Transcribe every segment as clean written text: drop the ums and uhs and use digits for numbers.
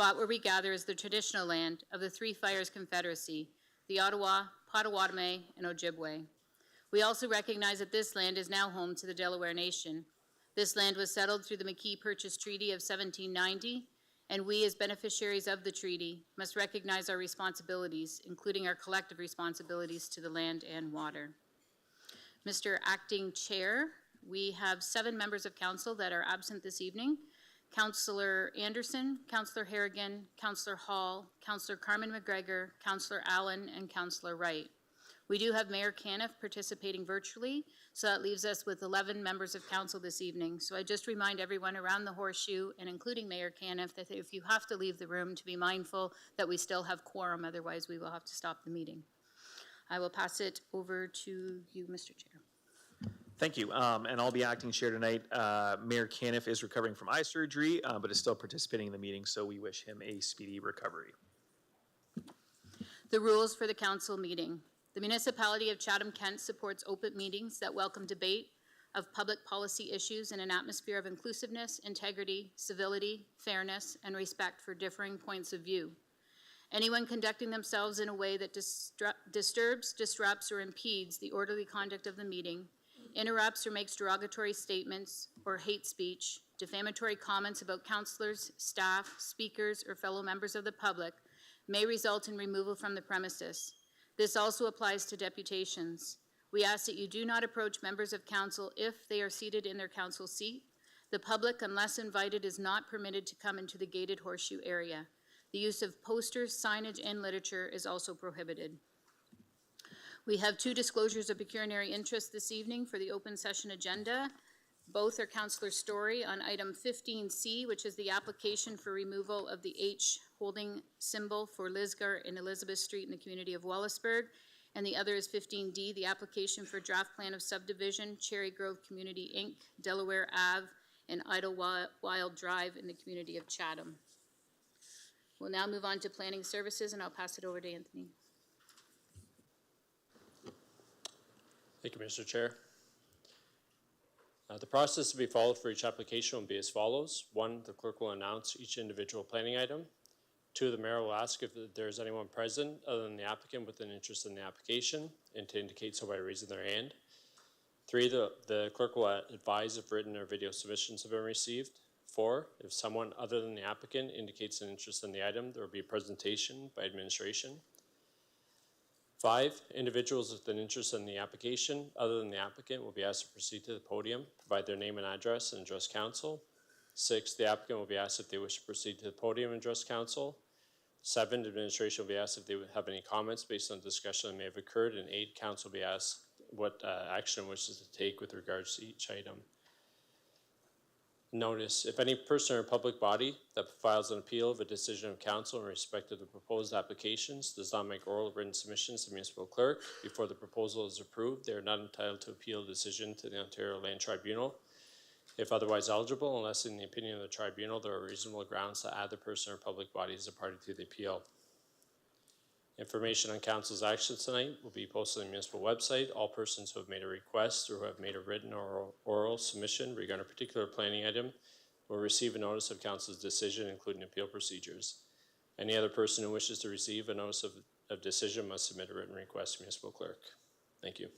spot where we gather is the traditional land of the Three Fires Confederacy, the Ottawa, Potawatomi, and Ojibwe. We also recognize that this land is now home to the Delaware Nation. This land was settled through the McKee Purchase Treaty of 1790, and we as beneficiaries of the treaty must recognize our responsibilities, including our collective responsibilities to the land and water. Mr. Acting Chair, we have 7 members of council that are absent this evening. Councillor Anderson, Councillor Harrigan, Councillor Hall, Councillor Carmen McGregor, Councillor Allen, and Councillor Wright. We do have Mayor Caniff participating virtually, so that leaves us with 11 members of council this evening. So I just remind everyone around the horseshoe, and including Mayor Caniff, that if you have to leave the room, to be mindful that we still have quorum, otherwise we will have to stop the meeting. I will pass it over to you, Mr. Chair. Thank you, and I'll be acting chair tonight. Mayor Caniff is recovering from eye surgery, but is still participating in the meeting, so we wish him a speedy recovery. The rules for the council meeting. The municipality of Chatham-Kent supports open meetings that welcome debate of public policy issues in an atmosphere of inclusiveness, integrity, civility, fairness, and respect for differing points of view. Anyone conducting themselves in a way that disturbs, disrupts, or impedes the orderly conduct of the meeting, interrupts or makes derogatory statements or hate speech, defamatory comments about councillors, staff, speakers, or fellow members of the public may result in removal from the premises. This also applies to deputations. We ask that you do not approach members of council if they are seated in their council seat. The public, unless invited, is not permitted to come into the gated horseshoe area. The use of posters, signage, and literature is also prohibited. We have 2 disclosures of pecuniary interest this evening for the open session agenda. Both are Councillor Story on item 15C, which is the application for removal of the H holding symbol for Lisgar in Elizabeth Street in the community of Wallaceburg. And the other is 15D, the application for draft plan of subdivision, Cherry Grove Community Inc., Delaware Ave, and Idlewild Drive in the community of Chatham. We'll now move on to planning services, and I'll pass it over to Anthony. Thank you, Mr. Chair. The process to be followed for each application will be as follows. 1, the clerk will announce each individual planning item. 2, the mayor will ask if there is anyone present other than the applicant with an interest in the application and to indicate so by raising their hand. 3, the clerk will advise if written or video submissions have been received. 4, if someone other than the applicant indicates an interest in the item, there will be a presentation by administration. 5, individuals with an interest in the application other than the applicant will be asked to proceed to the podium, provide their name and address, and address council. 6, the applicant will be asked if they wish to proceed to the podium and address council. 7, administration will be asked if they would have any comments based on discussion that may have occurred. And 8, council will be asked what action it wishes to take with regards to each item. Notice, if any person or public body that files an appeal of a decision of council in respect of the proposed applications does not make oral written submissions to the municipal clerk before the proposal is approved, they are not entitled to appeal a decision to the Ontario Land Tribunal. If otherwise eligible, unless in the opinion of the tribunal there are reasonable grounds to add the person or public body as a party to the appeal. Information on council's actions tonight will be posted on the municipal website. All persons who have made a request or who have made a written or oral submission regarding a particular planning item will receive a notice of council's decision, including appeal procedures. Any other person who wishes to receive a notice of decision must submit a written request to municipal clerk. Thank you.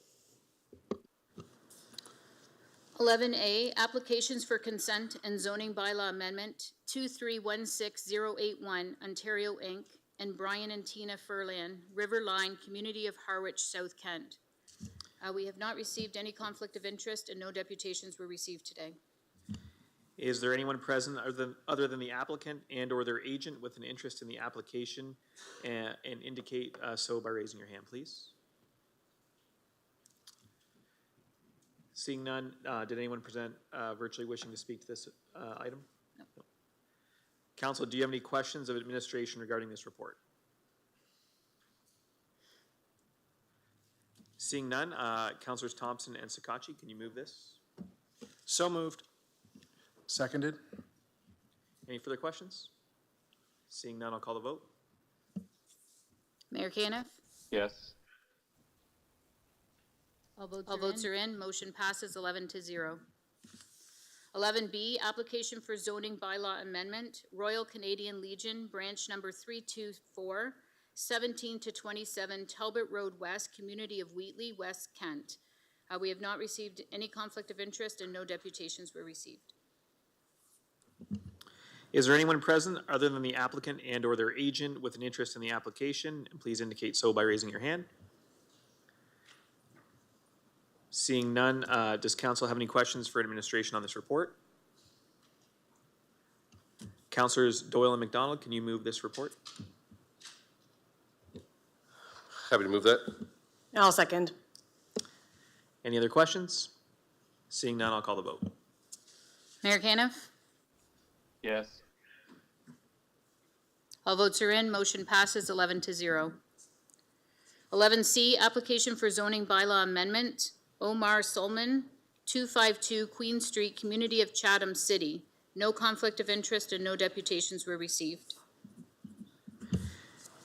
11A, applications for consent and zoning bylaw amendment 2316081, Ontario Inc., and Brian and Tina Furlan, Riverline, Community of Harwich, South Kent. We have not received any conflict of interest and no deputations were received today. Is there anyone present other than the applicant and or their agent with an interest in the application and indicate so by raising your hand, please? Seeing none, did anyone present virtually wishing to speak to this item? No. No. Council, do you have any questions of administration regarding this report? Seeing none, Councillors Thompson and Sakachi, can you move this? So moved. Seconded. Any further questions? Seeing none, I'll call the vote. Mayor Caniff? Yes. All votes are in. Motion passes 11-0. 11B, application for zoning bylaw amendment, Royal Canadian Legion, branch number 324, 17 to 27 Talbot Road West, community of Wheatley, West Kent. We have not received any conflict of interest and no deputations were received. Is there anyone present other than the applicant and/or their agent with an interest in the application? And please indicate so by raising your hand. Seeing none, does council have any questions for administration on this report? Councilors Doyle and McDonald, can you move this report? Happy to move that. I'll second. Any other questions? Seeing none, I'll call the vote. Mayor Caniff? Yes. All votes are in. Motion passes 11 to 0. 11C, application for zoning bylaw amendment, Omar Solman, 252 Queen Street, community of Chatham City. No conflict of interest and no deputations were received.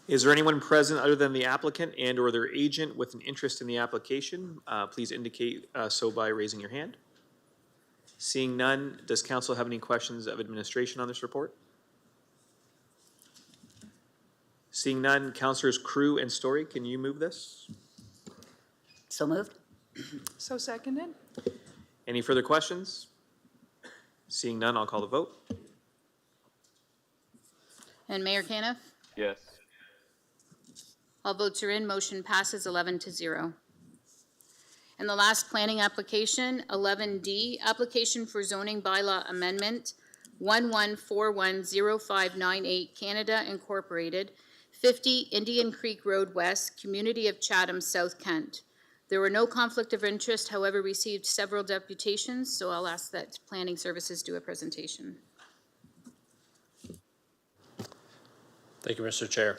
Is there anyone present other than the applicant and/or their agent with an interest in the application? Please indicate so by raising your hand. Seeing none, does council have any questions of administration on this report? Seeing none, councilors Crew and Story, can you move this? So moved. So seconded? Any further questions? Seeing none, I'll call the vote. And Mayor Caniff? Yes. All votes are in. Motion passes 11 to 0. And the last planning application, 11D, application for zoning bylaw amendment, 11410598 Canada Incorporated, 50 Indian Creek Road West, community of Chatham, South Kent. There were no conflict of interest, however, received several deputations, so I'll ask that planning services do a presentation. Thank you, Mr. Chair.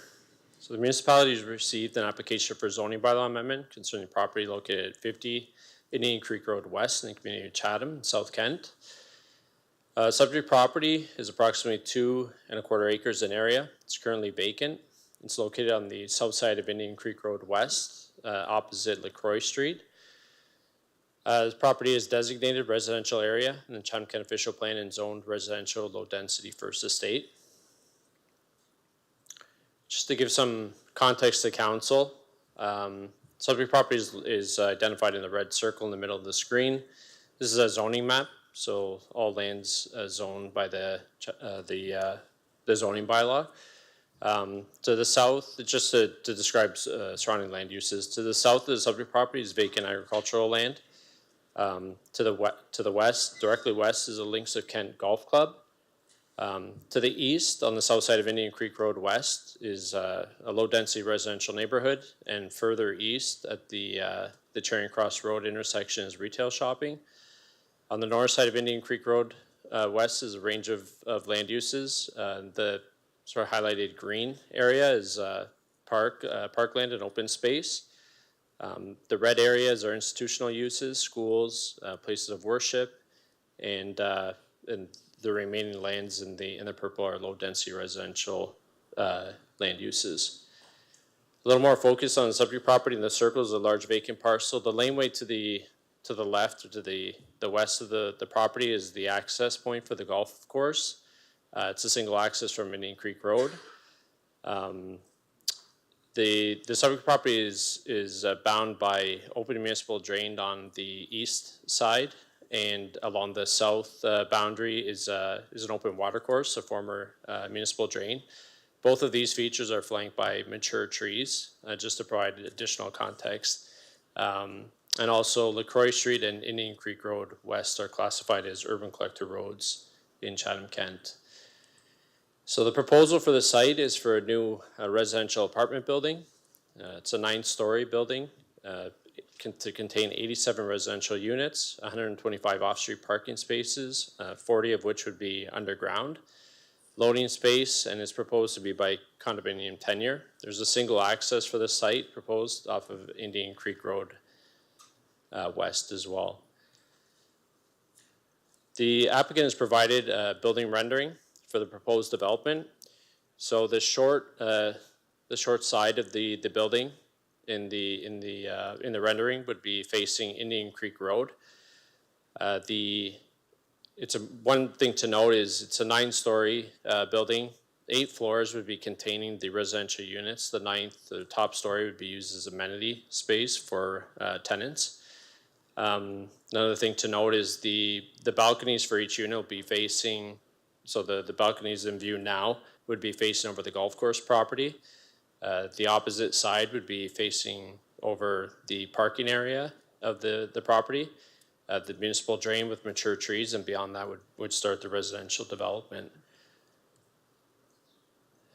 So the municipality has received an application for zoning bylaw amendment concerning property located at 50 Indian Creek Road West in the community of Chatham, South Kent. Subject property is approximately 2¼ acres in area. It's currently vacant. It's located on the south side of Indian Creek Road West, opposite LaCroix Street. This property is designated residential area in the Chatham-Kent official plan and zoned residential low-density first estate. Just to give some context to council, subject property is identified in the red circle in the middle of the screen. This is a zoning map, so all lands zoned by the zoning bylaw. To the south, just to describe surrounding land uses, to the south of the subject property is vacant agricultural land. To the west, directly west, is the Links of Kent Golf Club. To the east, on the south side of Indian Creek Road West, is a low-density residential neighborhood, and further east at the Charing Cross Road intersection is retail shopping. On the north side of Indian Creek Road West is a range of land uses. The sort of highlighted green area is parkland and open space. The red areas are institutional uses, schools, places of worship, and the remaining lands in the purple are low-density residential land uses. A little more focus on the subject property in the circle is a large vacant parcel. The laneway to the left or to the west of the property is the access point for the golf course. It's a single access from Indian Creek Road. The subject property is bound by open municipal drain on the east side, and along the south boundary is an open watercourse, a former municipal drain. Both of these features are flanked by mature trees, just to provide additional context. And also LaCroix Street and Indian Creek Road West are classified as urban collector roads in Chatham-Kent. So the proposal for the site is for a new residential apartment building. It's a 9-story building to contain 87 residential units, 125 off-street parking spaces, 40 of which would be underground. Loading space, and is proposed to be by condominium tenure. There's a single access for the site proposed off of Indian Creek Road West as well. The applicant has provided a building rendering for the proposed development. So the short side of the building in the rendering would be facing Indian Creek Road. The one thing to note is it's a 9-story building. 8 floors would be containing the residential units. The 9th, the top story, would be used as amenity space for tenants. Another thing to note is the balconies for each unit will be facing, so the balconies in view now would be facing over the golf course property. The opposite side would be facing over the parking area of the property. The municipal drain with mature trees, and beyond that would start the residential development.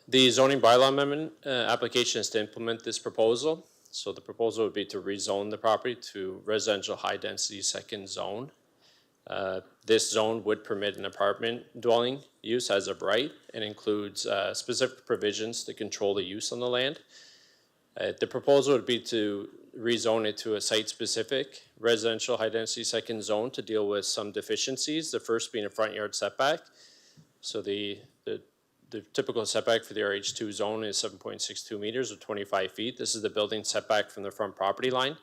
The zoning bylaw amendment application is to implement this proposal. So the proposal would be to rezone the property to residential high-density second zone. This zone would permit an apartment dwelling use as of right and includes specific provisions to control the use on the land. The proposal would be to rezone it to a site-specific residential high-density second zone to deal with some deficiencies, the first being a front yard setback. So the typical setback for the RH2 zone is 7.62 meters or 25 feet. This is the building setback from the front property line.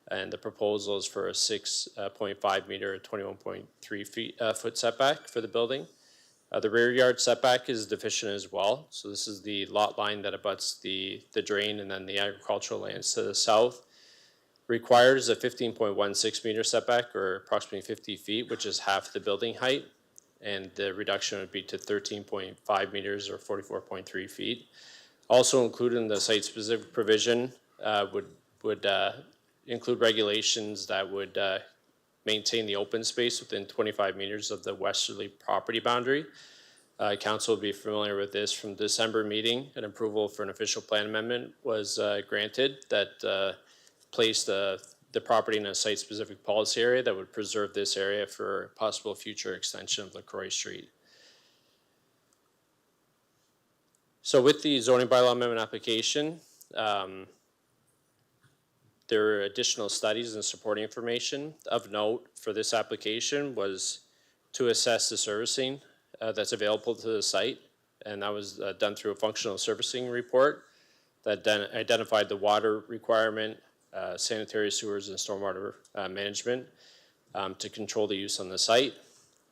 And the proposal is for a 6.5 meter, 21.3 foot setback for the building. The rear yard setback is deficient as well. So this is the lot line that abuts the drain and then the agricultural lands to the south. Requires a 15.16 meter setback or approximately 50 feet, which is half the building height. And the reduction would be to 13.5 meters or 44.3 feet. Also included in the site-specific provision would include regulations that would maintain the open space within 25 meters of the westerly property boundary. Council will be familiar with this from December meeting. An approval for an official plan amendment was granted that placed the property in a site-specific policy area that would preserve this area for possible future extension of LaCroix Street. So with the zoning bylaw amendment application, there are additional studies and supporting information. Of note for this application was to assess the servicing that's available to the site, and that was done through a functional servicing report that then identified the water requirement, sanitary sewers and stormwater management to control the use on the site.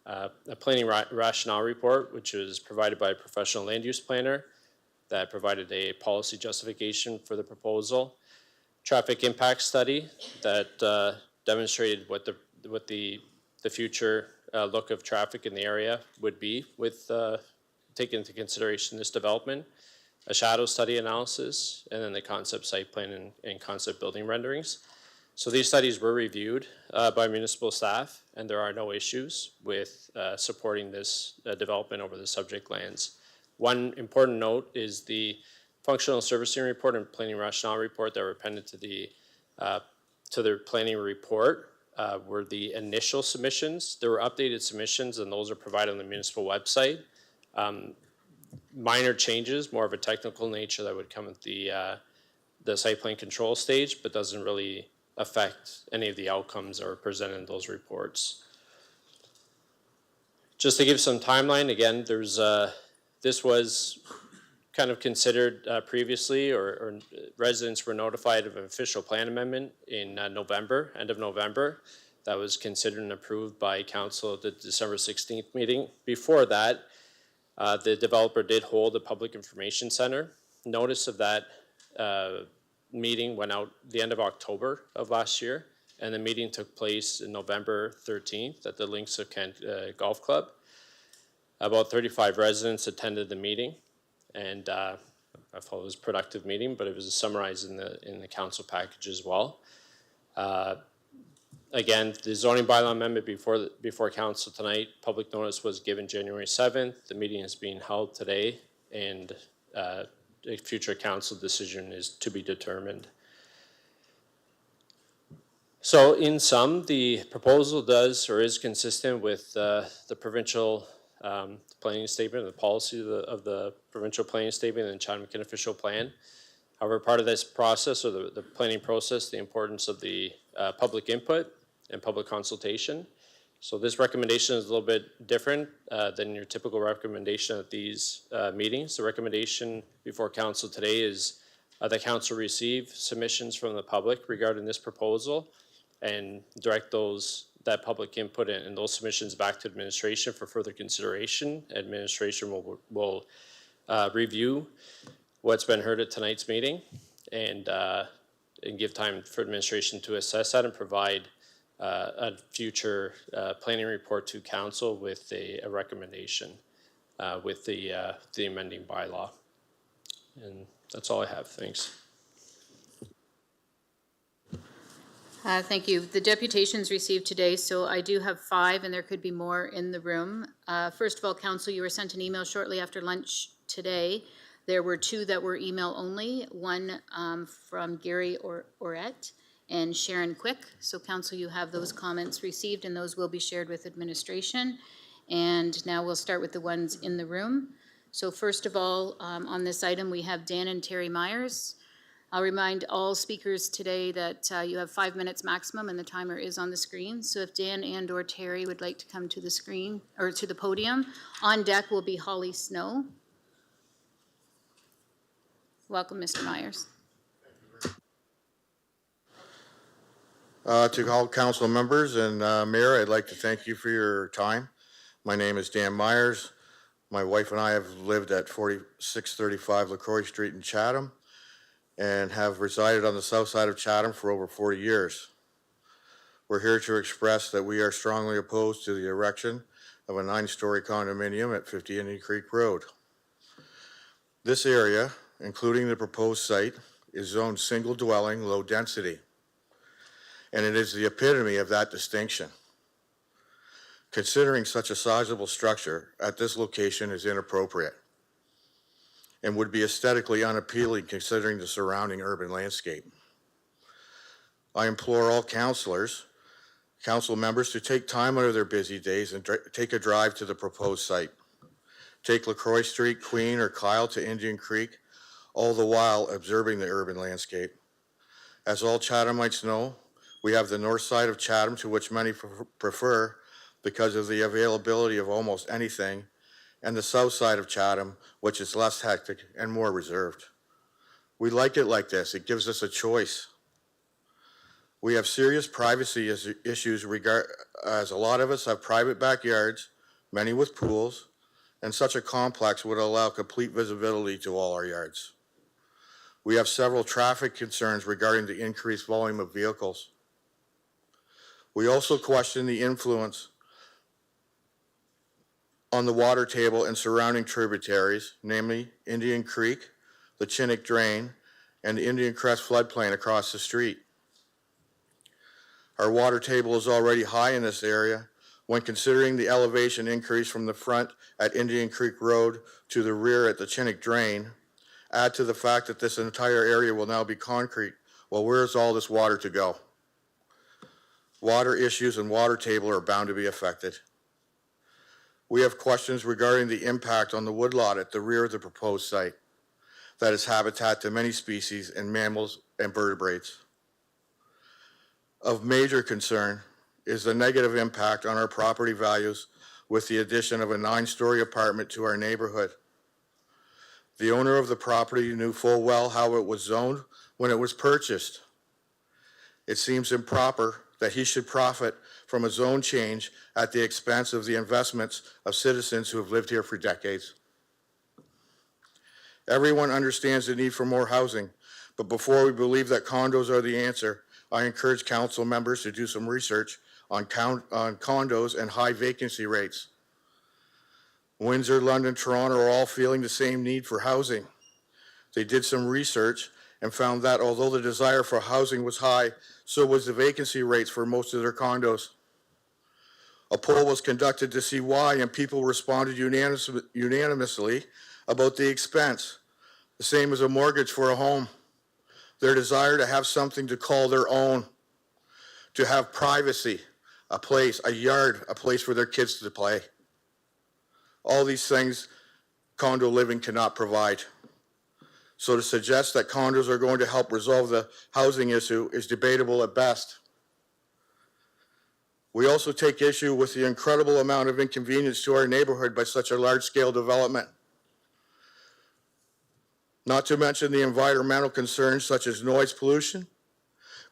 A planning rationale report, which was provided by a professional land use planner that provided a policy justification for the proposal. Traffic impact study that demonstrated what the future look of traffic in the area would be with taking into consideration this development. A shadow study analysis, and then the concept site plan and concept building renderings. So these studies were reviewed by municipal staff, and there are no issues with supporting this development over the subject lands. One important note is the functional servicing report and planning rationale report that were appended to the planning report were the initial submissions. There were updated submissions, and those are provided on the municipal website. Minor changes, more of a technical nature, that would come at the site plan control stage, but doesn't really affect any of the outcomes that were presented in those reports. Just to give some timeline, again, this was kind of considered previously, or residents were notified of an official plan amendment in November, end of November. That was considered and approved by council at the December 16th meeting. Before that, the developer did hold a public information center. Notice of that meeting went out the end of October of last year, and the meeting took place in November 13th at the Links of Kent Golf Club. About 35 residents attended the meeting, and I thought it was a productive meeting, but it was summarized in the council package as well. Again, the zoning bylaw amendment before council tonight, public notice was given January 7th. The meeting is being held today, and a future council decision is to be determined. So in sum, the proposal does or is consistent with the provincial planning statement, the policy of the provincial planning statement and Chatham-Kent official plan. However, part of this process, or the planning process, the importance of the public input and public consultation. So this recommendation is a little bit different than your typical recommendation at these meetings. The recommendation before council today is the council receive submissions from the public regarding this proposal and direct those that public input and those submissions back to administration for further consideration. Administration will review what's been heard at tonight's meeting and give time for administration to assess that and provide a future planning report to council with a recommendation with the amending bylaw. And that's all I have. Thanks. Thank you. The deputations received today, so I do have 5, and there could be more in the room. First of all, council, you were sent an email shortly after lunch today. There were 2 that were email only, one from Gary Orette and Sharon Quick. So council, you have those comments received, and those will be shared with administration. And now we'll start with the ones in the room. So first of all, on this item, we have Dan and Terry Myers. I'll remind all speakers today that you have 5 minutes maximum, and the timer is on the screen. So if Dan and or Terry would like to come to the screen or to the podium, on deck will be Holly Snow. Welcome, Mr. Myers. To all council members and Mayor, I'd like to thank you for your time. My name is Dan Myers. My wife and I have lived at 4635 LaCroix Street in Chatham and have resided on the south side of Chatham for over 40 years. We're here to express that we are strongly opposed to the erection of a 9-story condominium at 50 Indian Creek Road. This area, including the proposed site, is zoned single dwelling, low density, and it is the epitome of that distinction. Considering such a sizable structure at this location is inappropriate and would be aesthetically unappealing considering the surrounding urban landscape. I implore all council members to take time out of their busy days and take a drive to the proposed site. Take LaCroix Street, Queen, or Kyle to Indian Creek, all the while observing the urban landscape. As all Chathamites know, we have the north side of Chatham, to which many prefer because of the availability of almost anything, and the south side of Chatham, which is less hectic and more reserved. We like it like this. It gives us a choice. We have serious privacy issues as a lot of us have private backyards, many with pools, and such a complex would allow complete visibility to all our yards. We have several traffic concerns regarding the increased volume of vehicles. We also question the influence on the water table and surrounding tributaries, namely Indian Creek, the Chinook Drain, and the Indian Crest floodplain across the street. Our water table is already high in this area when considering the elevation increase from the front at Indian Creek Road to the rear at the Chinook Drain. Add to the fact that this entire area will now be concrete. Well, where's all this water to go? Water issues and water table are bound to be affected. We have questions regarding the impact on the woodlot at the rear of the proposed site that is habitat to many species and mammals and vertebrates. Of major concern is the negative impact on our property values with the addition of a 9-story apartment to our neighborhood. The owner of the property knew full well how it was zoned when it was purchased. It seems improper that he should profit from a zone change at the expense of the investments of citizens who have lived here for decades. Everyone understands the need for more housing, but before we believe that condos are the answer, I encourage council members to do some research on condos and high vacancy rates. Windsor, London, Toronto are all feeling the same need for housing. They did some research and found that although the desire for housing was high, so was the vacancy rates for most of their condos. A poll was conducted to see why, and people responded unanimously about the expense, the same as a mortgage for a home. Their desire to have something to call their own, to have privacy, a place, a yard, a place for their kids to play. All these things condo living cannot provide. So to suggest that condos are going to help resolve the housing issue is debatable at best. We also take issue with the incredible amount of inconvenience to our neighborhood by such a large-scale development. Not to mention the environmental concerns such as noise pollution,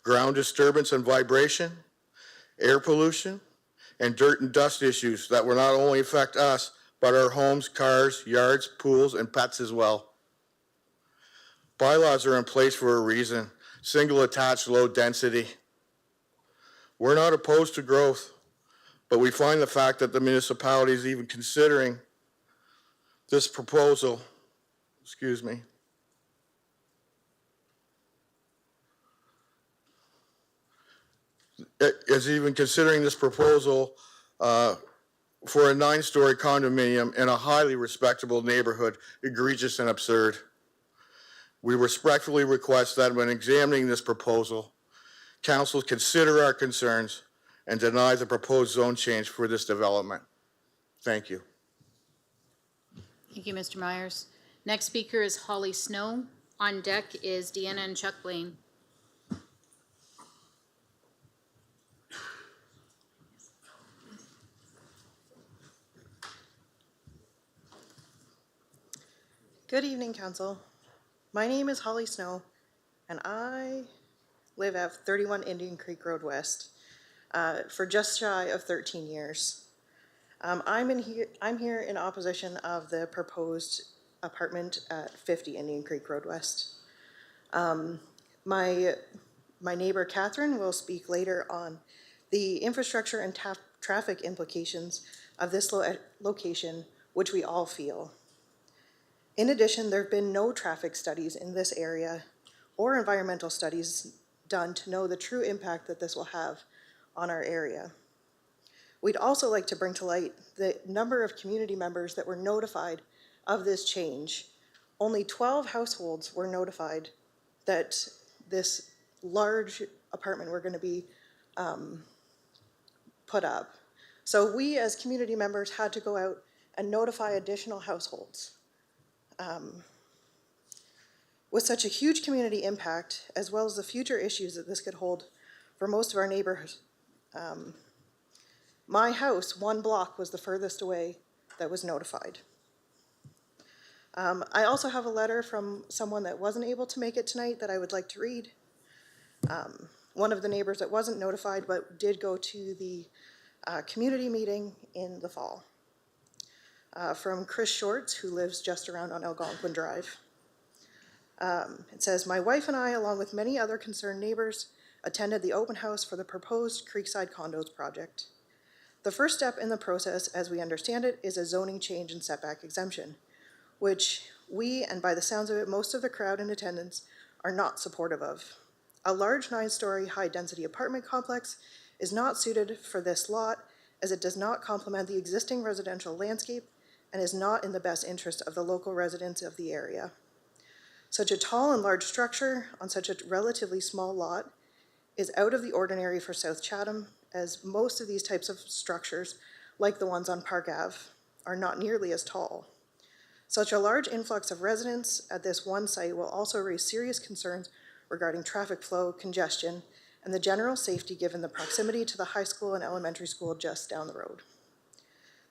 ground disturbance and vibration, air pollution, and dirt and dust issues that will not only affect us, but our homes, cars, yards, pools, and pets as well. Bylaws are in place for a reason. Single attached, low density. We're not opposed to growth, but we find the fact that the municipality is even considering this proposal, is even considering this proposal for a 9-story condominium in a highly respectable neighborhood egregious and absurd. We respectfully request that when examining this proposal, council consider our concerns and deny the proposed zone change for this development. Thank you. Thank you, Mr. Myers. Next speaker is Holly Snow. On deck is Deanna and Chuck Blaine. Good evening, Council. My name is Holly Snow, and I live at 31 Indian Creek Road West for just shy of 13 years. I'm here in opposition of the proposed apartment at 50 Indian Creek Road West. My neighbor Catherine will speak later on the infrastructure and traffic implications of this location, which we all feel. In addition, there have been no traffic studies in this area or environmental studies done to know the true impact that this will have on our area. We'd also like to bring to light the number of community members that were notified of this change. Only 12 households were notified that this large apartment were going to be put up. So we as community members had to go out and notify additional households. With such a huge community impact, as well as the future issues that this could hold for most of our neighborhoods, my house, 1 block, was the furthest away that was notified. I also have a letter from someone that wasn't able to make it tonight that I would like to read. One of the neighbors that wasn't notified but did go to the community meeting in the fall. From Chris Shorts, who lives just around on Algonquin Drive. It says, my wife and I, along with many other concerned neighbors, attended the open house for the proposed Creekside Condos project. The first step in the process, as we understand it, is a zoning change and setback exemption, which we, and by the sounds of it, most of the crowd in attendance, are not supportive of. A large 9-story high-density apartment complex is not suited for this lot, as it does not complement the existing residential landscape and is not in the best interest of the local residents of the area. Such a tall and large structure on such a relatively small lot is out of the ordinary for South Chatham, as most of these types of structures, like the ones on Park Ave, are not nearly as tall. Such a large influx of residents at this one site will also raise serious concerns regarding traffic flow, congestion, and the general safety given the proximity to the high school and elementary school just down the road.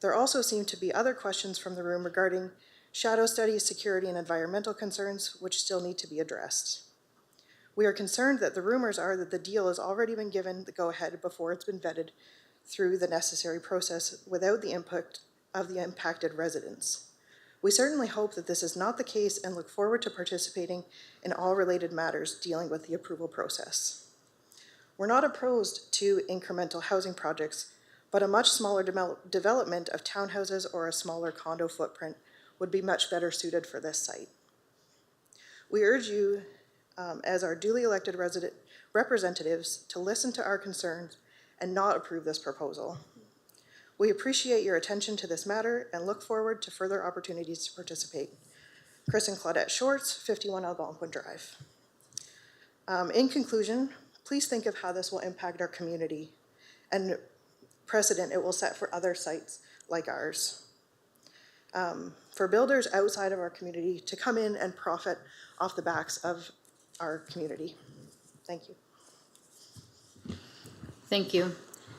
There also seem to be other questions from the room regarding shadow studies, security, and environmental concerns, which still need to be addressed. We are concerned that the rumors are that the deal has already been given the go-ahead before it's been vetted through the necessary process without the input of the impacted residents. We certainly hope that this is not the case and look forward to participating in all related matters dealing with the approval process. We're not opposed to incremental housing projects, but a much smaller development of townhouses or a smaller condo footprint would be much better suited for this site. We urge you, as our duly elected representatives, to listen to our concerns and not approve this proposal. We appreciate your attention to this matter and look forward to further opportunities to participate. Chris and Claudette Shorts, 51 Algonquin Drive. In conclusion, please think of how this will impact our community and precedent it will set for other sites like ours. For builders outside of our community to come in and profit off the backs of our community. Thank you. Thank you.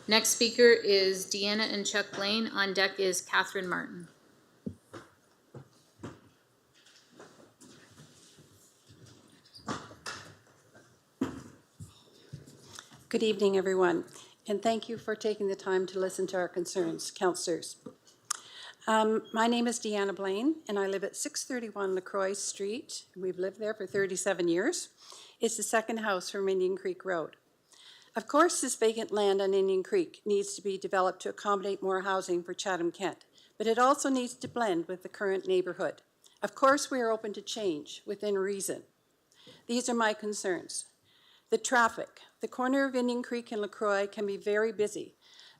Next speaker is Deanna and Chuck Blaine. On deck is Catherine Martin. Good evening, everyone. and thank you for taking the time to listen to our concerns, councillors. My name is Deanna Blaine, and I live at 631 LaCroix Street. We've lived there for 37 years. It's the second house from Indian Creek Road. Of course, this vacant land on Indian Creek needs to be developed to accommodate more housing for Chatham-Kent, but it also needs to blend with the current neighborhood. Of course, we are open to change within reason. These are my concerns. The traffic. The corner of Indian Creek and LaCroix can be very busy.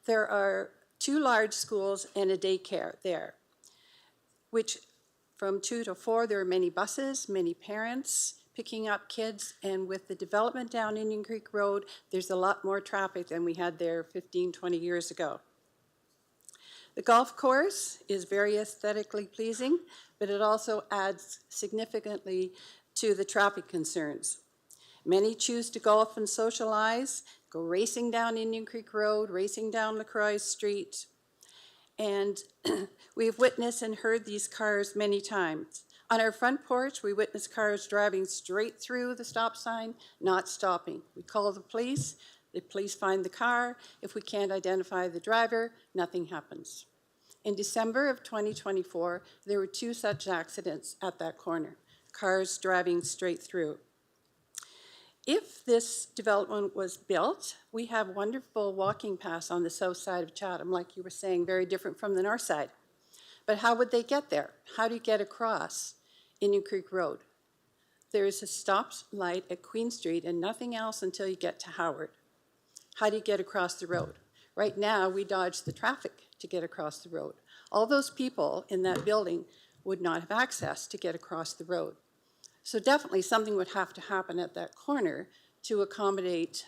There are 2 large schools and a daycare there, which from 2 to 4, there are many buses, many parents picking up kids, and with the development down Indian Creek Road, there's a lot more traffic than we had there 15, 20 years ago. The golf course is very aesthetically pleasing, but it also adds significantly to the traffic concerns. Many choose to golf and socialize, go racing down Indian Creek Road, racing down LaCroix Street, and we've witnessed and heard these cars many times. On our front porch, we witness cars driving straight through the stop sign, not stopping. We call the police find the car. If we can't identify the driver, nothing happens. In December of 2024, there were 2 such accidents at that corner, cars driving straight through. If this development was built, we have wonderful walking paths on the south side of Chatham, like you were saying, very different from the north side. But how would they get there? How do you get across Indian Creek Road? There is a stop light at Queen Street and nothing else until you get to Howard. How do you get across the road? Right now, we dodge the traffic to get across the road. All those people in that building would not have access to get across the road. So definitely something would have to happen at that corner to accommodate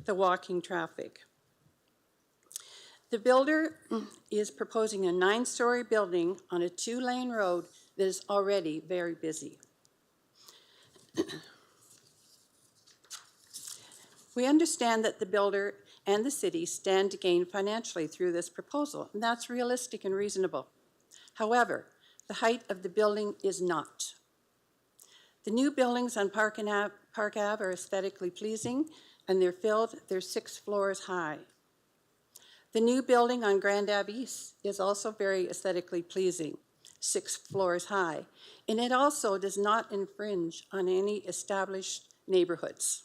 the walking traffic. The builder is proposing a 9-story building on a 2-lane road that is already very busy. We understand that the builder and the city stand to gain financially through this proposal, and that's realistic and reasonable. However, the height of the building is not. The new buildings on Park Ave are aesthetically pleasing, and they're 6 floors high. The new building on Grand Ave East is also very aesthetically pleasing, 6 floors high, and it also does not infringe on any established neighborhoods.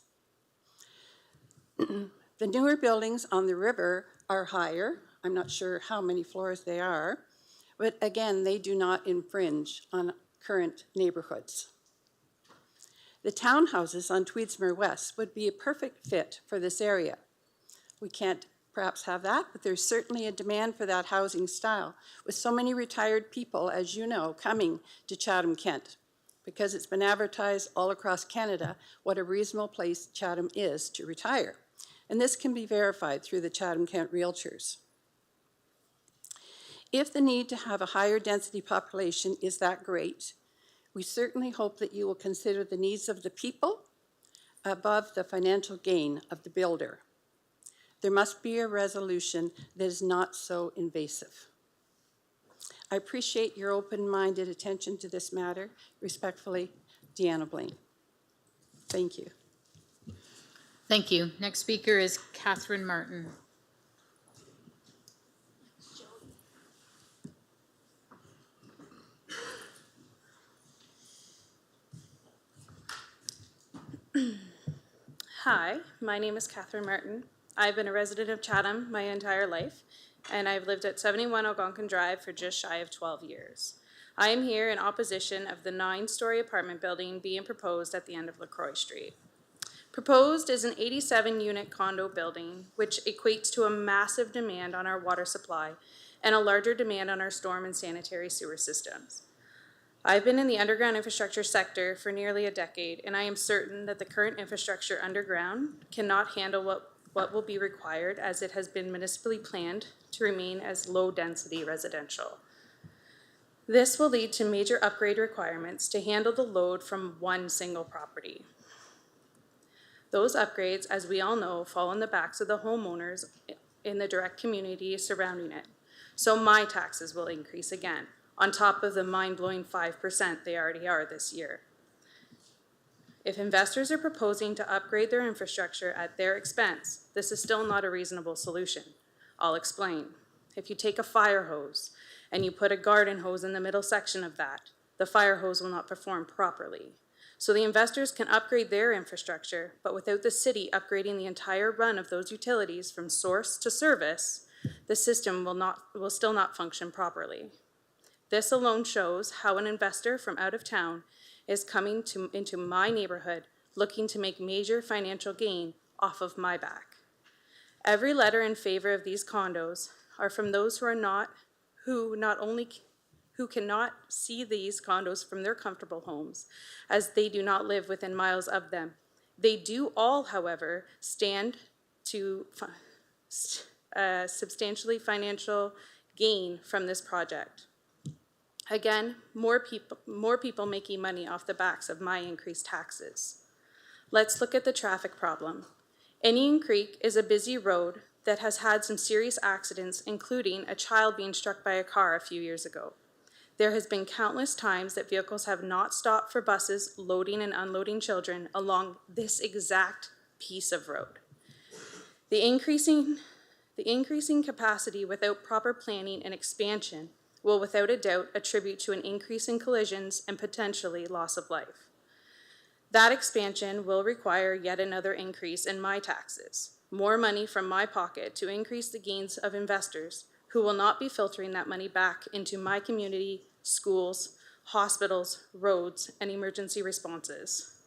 The newer buildings on the river are higher. I'm not sure how many floors they are, but again, they do not infringe on current neighborhoods. The townhouses on Tweedsmuir West would be a perfect fit for this area. We can't perhaps have that, but there's certainly a demand for that housing style, with so many retired people, as you know, coming to Chatham-Kent, because it's been advertised all across Canada what a reasonable place Chatham is to retire. And this can be verified through the Chatham-Kent Realtors. If the need to have a higher density population is that great, we certainly hope that you will consider the needs of the people above the financial gain of the builder. There must be a resolution that is not so invasive. I appreciate your open-minded attention to this matter. Respectfully, Deanna Blaine. Thank you. Thank you. Next speaker is Catherine Martin. Hi, my name is Catherine Martin. I've been a resident of Chatham my entire life, and I've lived at 71 Algonquin Drive for just shy of 12 years. I am here in opposition of the 9-story apartment building being proposed at the end of LaCroix Street. Proposed is an 87-unit condo building, which equates to a massive demand on our water supply and a larger demand on our storm and sanitary sewer systems. I've been in the underground infrastructure sector for nearly a decade, and I am certain that the current infrastructure underground cannot handle what will be required, as it has been municipally planned to remain as low-density residential. This will lead to major upgrade requirements to handle the load from one single property. Those upgrades, as we all know, fall on the backs of the homeowners in the direct community surrounding it. So my taxes will increase again, on top of the mind-blowing 5% they already are this year. If investors are proposing to upgrade their infrastructure at their expense, this is still not a reasonable solution. I'll explain. If you take a fire hose and you put a garden hose in the middle section of that, the fire hose will not perform properly. So the investors can upgrade their infrastructure, but without the city upgrading the entire run of those utilities from source to service, the system will still not function properly. This alone shows how an investor from out of town is coming into my neighborhood looking to make major financial gain off of my back. Every letter in favor of these condos are from those who cannot see these condos from their comfortable homes, as they do not live within miles of them. They do all, however, stand to substantially financial gain from this project. Again, more people making money off the backs of my increased taxes. Let's look at the traffic problem. Indian Creek is a busy road that has had some serious accidents, including a child being struck by a car a few years ago. There has been countless times that vehicles have not stopped for buses loading and unloading children along this exact piece of road. The increasing capacity without proper planning and expansion will without a doubt attribute to an increase in collisions and potentially loss of life. That expansion will require yet another increase in my taxes, more money from my pocket to increase the gains of investors who will not be filtering that money back into my community, schools, hospitals, roads, and emergency responses.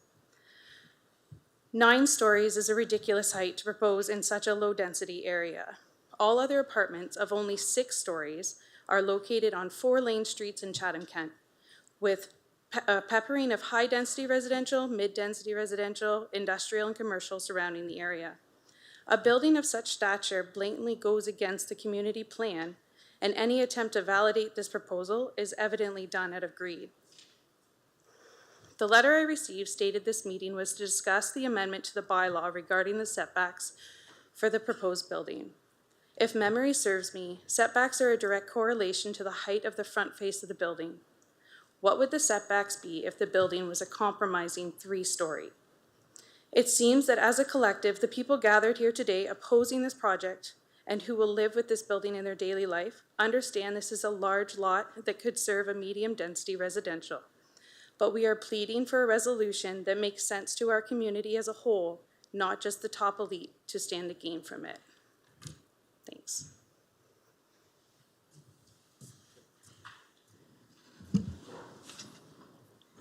9 stories is a ridiculous height to propose in such a low-density area. All other apartments of only 6 stories are located on 4-lane streets in Chatham-Kent, with peppering of high-density residential, mid-density residential, industrial, and commercial surrounding the area. A building of such stature blatantly goes against the community plan, and any attempt to validate this proposal is evidently done out of greed. The letter I received stated this meeting was to discuss the amendment to the bylaw regarding the setbacks for the proposed building. If memory serves me, setbacks are a direct correlation to the height of the front face of the building. What would the setbacks be if the building was a compromising 3-story? It seems that as a collective, the people gathered here today opposing this project and who will live with this building in their daily life understand this is a large lot that could serve a medium-density residential. But we are pleading for a resolution that makes sense to our community as a whole, not just the top elite to stand to gain from it. Thanks.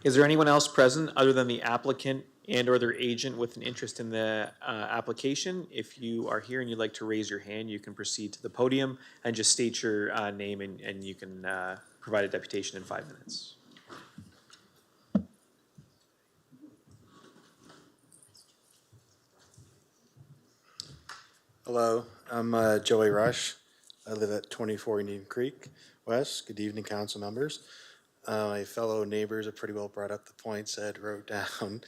Is there anyone else present other than the applicant and/or their agent with an interest in the application? If you are here and you'd like to raise your hand, you can proceed to the podium and just state your name, and you can provide a deputation in 5 minutes. Hello, I'm Joey Rush. I live at 24 Indian Creek West. Good evening, council members. My fellow neighbors have pretty well brought up the points Ed wrote down.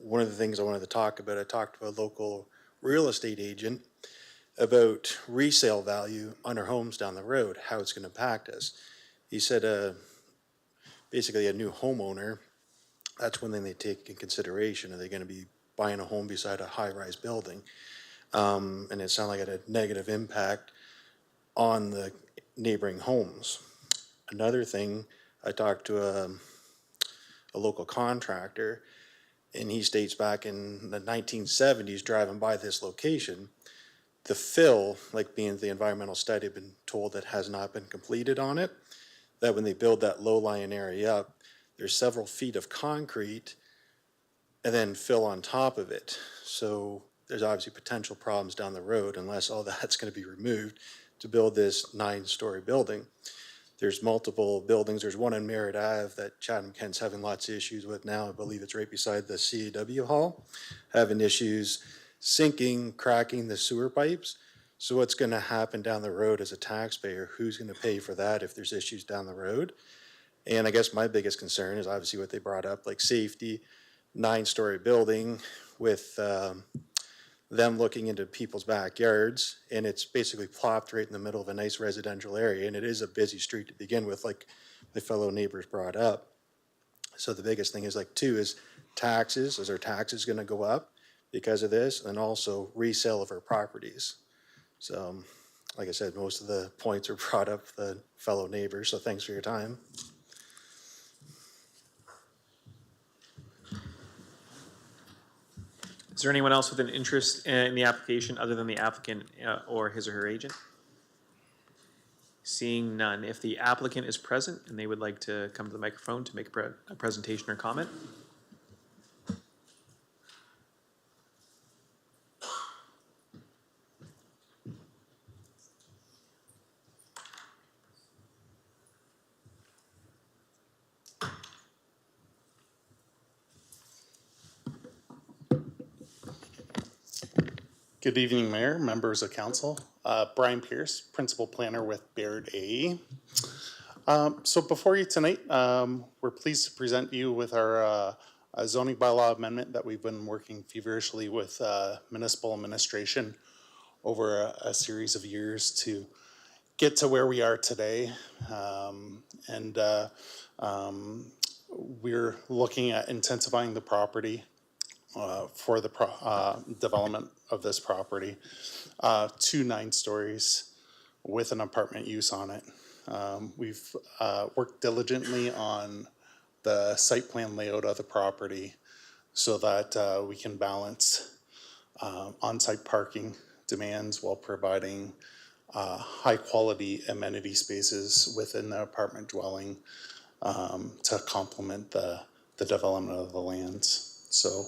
One of the things I wanted to talk about, I talked to a local real estate agent about resale value on our homes down the road, how it's going to impact us. He said basically a new homeowner, that's one thing they take in consideration. Are they going to be buying a home beside a high-rise building? And it sounded like it had a negative impact on the neighboring homes. Another thing, I talked to a local contractor, and he states back in the 1970s, driving by this location, the fill, like being the environmental study, had been told that has not been completed on it, that when they build that low-lying area up, there's several feet of concrete and then fill on top of it. So there's obviously potential problems down the road unless all that's going to be removed to build this 9-story building. There's multiple buildings. There's one on Merritt Ave that Chatham-Kent's having lots of issues with now. I believe it's right beside the CAW hall, having issues sinking, cracking the sewer pipes. So what's going to happen down the road as a taxpayer? Who's going to pay for that if there's issues down the road? And I guess my biggest concern is obviously what they brought up, like safety, 9-story building with them looking into people's backyards, and it's basically plopped right in the middle of a nice residential area, and it is a busy street to begin with, like the fellow neighbors brought up. So the biggest thing is like two is taxes. Is our taxes gonna go up because of this? And also resale of our properties. So, like I said, most of the points were brought up the fellow neighbors, so thanks for your time. Is there anyone else with an interest in the application other than the applicant or his or her agent? Seeing none, if the applicant is present and they would like to come to the microphone to make a presentation or comment. Good evening, Mayor, members of council. Brian Pierce, Principal Planner with Baird AE. So before you tonight, we're pleased to present you with our zoning bylaw amendment that we've been working feverishly with municipal administration over a series of years to get to where we are today. We're looking at intensifying the property for the development of this property to 9 stories with an apartment use on it. We've worked diligently on the site plan layout of the property so that we can balance on-site parking demands while providing high-quality amenity spaces within the apartment dwelling to complement the development of the lands. So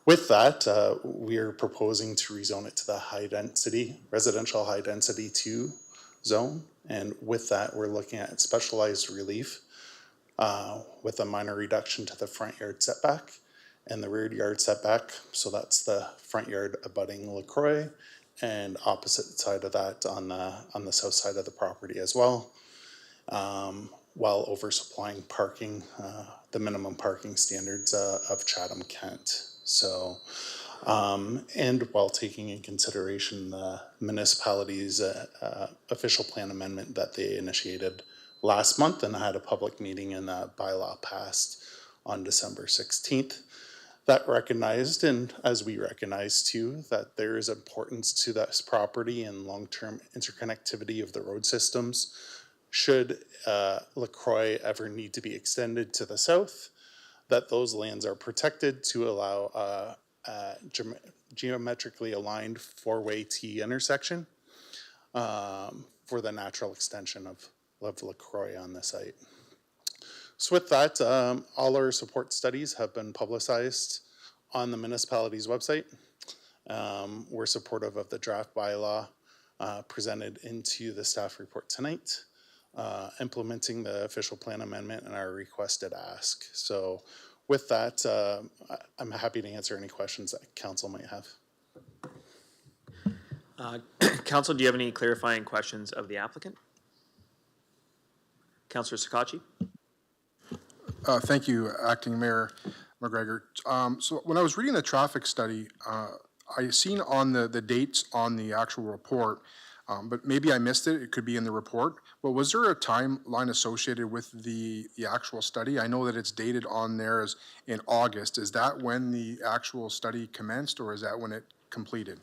with that, we are proposing to rezone it to the high-density, residential high-density 2 zone. And with that, we're looking at specialized relief with a minor reduction to the front yard setback and the rear yard setback. So that's the front yard abutting LaCroix and opposite side of that on the south side of the property as well. While oversupplying parking, the minimum parking standards of Chatham-Kent. So, and while taking in consideration the municipality's official plan amendment that they initiated last month and had a public meeting and the bylaw passed on December 16th. That recognized, and as we recognize too, that there is importance to this property and long-term interconnectivity of the road systems. Should LaCroix ever need to be extended to the south, that those lands are protected to allow geometrically aligned 4-way T intersection for the natural extension of LaCroix on the site. So with that, all our support studies have been publicized on the municipality's website. We're supportive of the draft bylaw presented into the staff report tonight, implementing the official plan amendment and our requested ask. So with that, I'm happy to answer any questions that council might have. Council, do you have any clarifying questions of the applicant? Councillor Sakachi? Thank you, Acting Mayor McGregor. So when I was reading the traffic study, I seen on the dates on the actual report, but maybe I missed it. It could be in the report. But was there a timeline associated with the actual study? I know that it's dated on there as in August. Is that when the actual study commenced, or is that when it completed?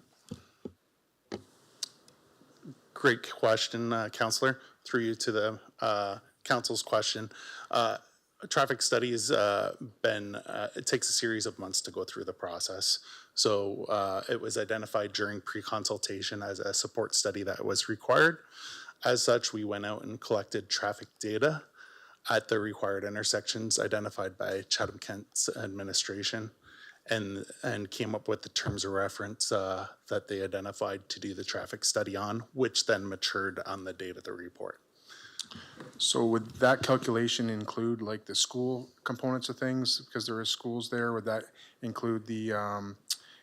Great question, Councillor. Through you to the council's question. A traffic study has it takes a series of months to go through the process. So it was identified during pre-consultation as a support study that was required. As such, we went out and collected traffic data at the required intersections identified by Chatham-Kent's administration and came up with the terms of reference that they identified to do the traffic study on, which then matured on the date of the report. So would that calculation include like the school components of things, because there is schools there? Would that include the,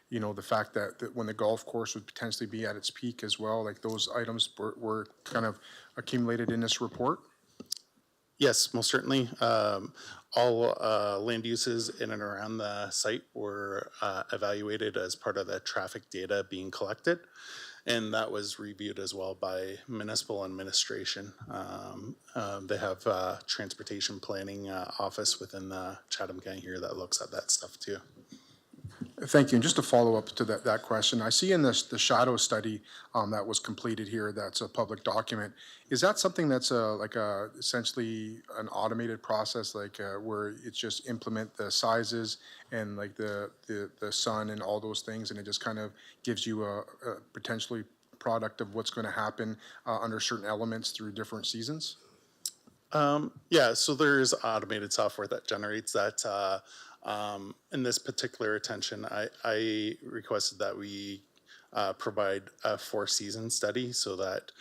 you know, the fact that when the golf course would potentially be at its peak as well, like those items were kind of accumulated in this report? Yes, most certainly. All land uses in and around the site were evaluated as part of the traffic data being collected. And that was reviewed as well by municipal administration. They have a transportation planning office within the Chatham-Kent here that looks at that stuff too. Thank you. And just to follow up to that question, I see in this, the shadow study that was completed here, that's a public document. Is that something that's essentially an automated process, where it's just implement the sizes and like the sun and all those things, and it just kind of gives you a potentially product of what's going to happen under certain elements through different seasons? Yeah, so there's automated software that generates that. In this particular attention, I requested that we provide a 4-season study so that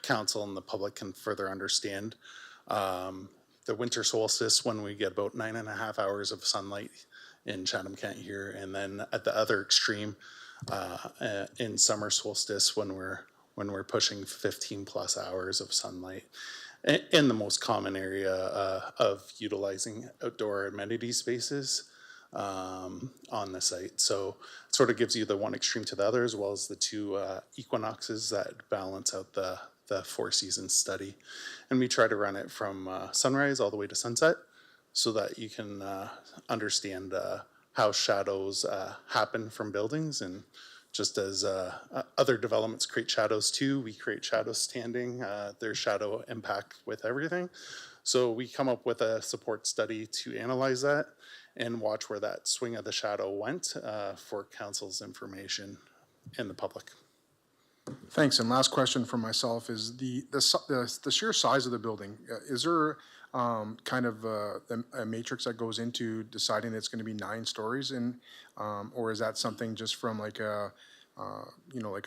council and the public can further understand the winter solstice, when we get about 9.5 hours of sunlight in Chatham-Kent here, and then at the other extreme, in summer solstice, when we're pushing 15 plus hours of sunlight. In the most common area of utilizing outdoor amenity spaces on the site. So it sort of gives you the one extreme to the other, as well as the two equinoxes that balance out the 4-season study. And we try to run it from sunrise all the way to sunset, so that you can understand how shadows happen from buildings. And just as other developments create shadows too, we create shadows standing. There's shadow impact with everything. So we come up with a support study to analyze that and watch where that swing of the shadow went for council's information and the public. Thanks. And last question from myself is the sheer size of the building. Is there kind of a matrix that goes into deciding that it's going to be 9 stories, or is that something just from like a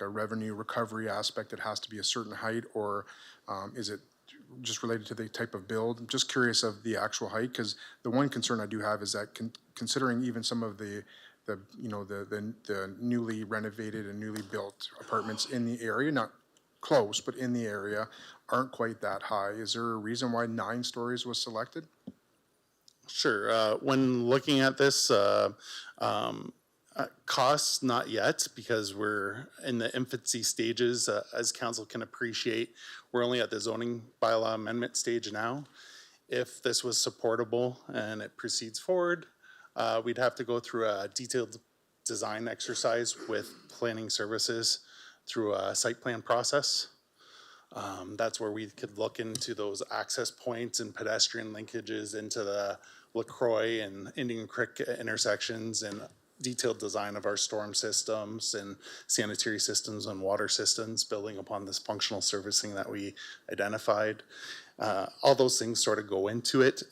revenue recovery aspect that has to be a certain height, or is it just related to the type of build? I'm just curious of the actual height, because the one concern I do have is that considering even some of the newly renovated and newly built apartments in the area, not close, but in the area, aren't quite that high. Is there a reason why 9 stories was selected? Sure. When looking at this, costs, not yet, because we're in the infancy stages. As council can appreciate, we're only at the zoning bylaw amendment stage now. If this was supportable and it proceeds forward, we'd have to go through a detailed design exercise with planning services through a site plan process. That's where we could look into those access points and pedestrian linkages into the LaCroix and Indian Creek intersections, and detailed design of our storm systems and sanitary systems and water systems, building upon this functional servicing that we identified. All those things sort of go into it.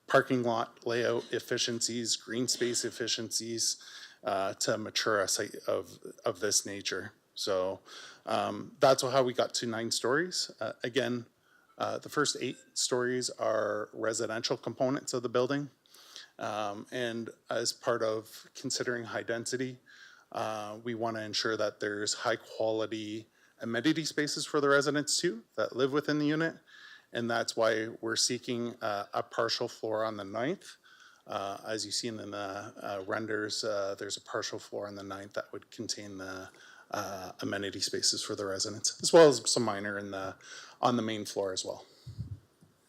Parking lot layout efficiencies, green space efficiencies, to mature a site of this nature. So that's how we got to 9 stories. Again, the first 8 stories are residential components of the building. And as part of considering high density, we want to ensure that there's high quality amenity spaces for the residents too that live within the unit. And that's why we're seeking a partial floor on the 9th. As you've seen in the renders, there's a partial floor on the 9th that would contain the amenity spaces for the residents, as well as some minor on the main floor as well.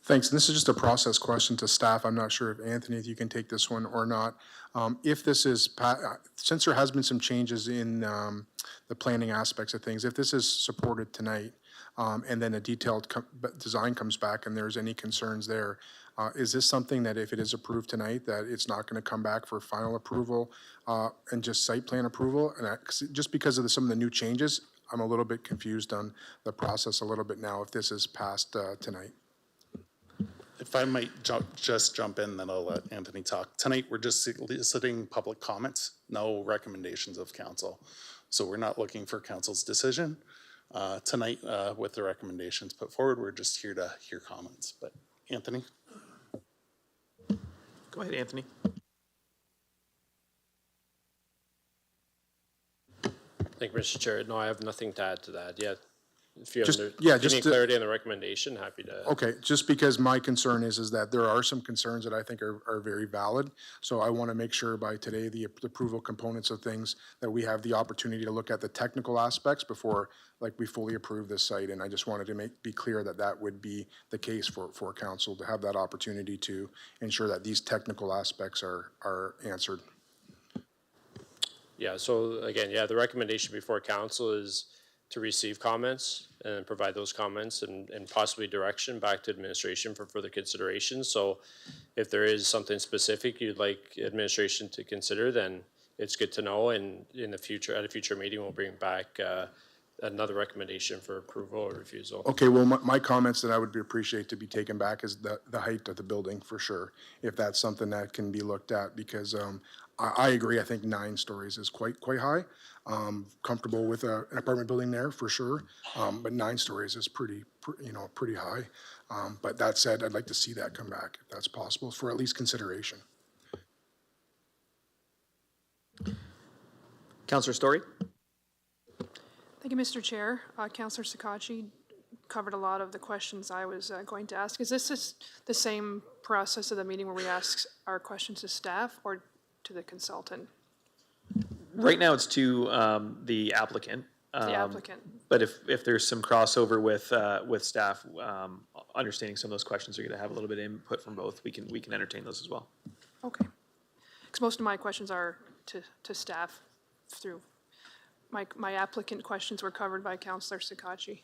Thanks. And this is just a process question to staff. I'm not sure if Anthony, if you can take this one or not. If this is, since there has been some changes in the planning aspects of things, if this is supported tonight, and then a detailed design comes back and there's any concerns there, is this something that if it is approved tonight, that it's not going to come back for final approval and just site plan approval? And just because of some of the new changes, I'm a little bit confused on the process a little bit now if this is passed tonight. If I might just jump in, then I'll let Anthony talk. Tonight, we're just soliciting public comments, no recommendations of council. So we're not looking for council's decision. Tonight, with the recommendations put forward, we're just here to hear comments. But Anthony? Go ahead, Anthony. Thank you, Mr. Chair. No, I have nothing to add to that yet. If you Just- have, yeah, if you just need to- clarity on the recommendation, happy to. Okay, just because my concern is that there are some concerns that I think are very valid. So I want to make sure by today, the approval components of things, that we have the opportunity to look at the technical aspects before, like, we fully approve this site. And I just wanted to be clear that that would be the case for council, to have that opportunity to ensure that these technical aspects are answered. Yeah, so again, yeah, the recommendation before council is to receive comments and provide those comments and possibly direction back to administration for further consideration. So if there is something specific you'd like administration to consider, then it's good to know. And in the future, at a future meeting, we'll bring back another recommendation for approval or refusal. Okay, well, my comments that I would appreciate to be taken back is the height of the building, for sure. If that's something that can be looked at, because I agree, I think 9 stories is quite high. Comfortable with an apartment building there, for sure, but 9 stories is pretty high. But that said, I'd like to see that come back, if that's possible, for at least consideration. Councillor Story? Thank you, Mr. Chair. Councillor Sakachi covered a lot of the questions I was going to ask. Is this the same process of the meeting where we ask our questions to staff or to the consultant? Right now, it's to the applicant. The applicant. But if there's some crossover with staff, understanding some of those questions are going to have a little bit of input from both, we can entertain those as well. Okay. Because most of my questions are to staff through. My applicant questions were covered by Councillor Sakachi.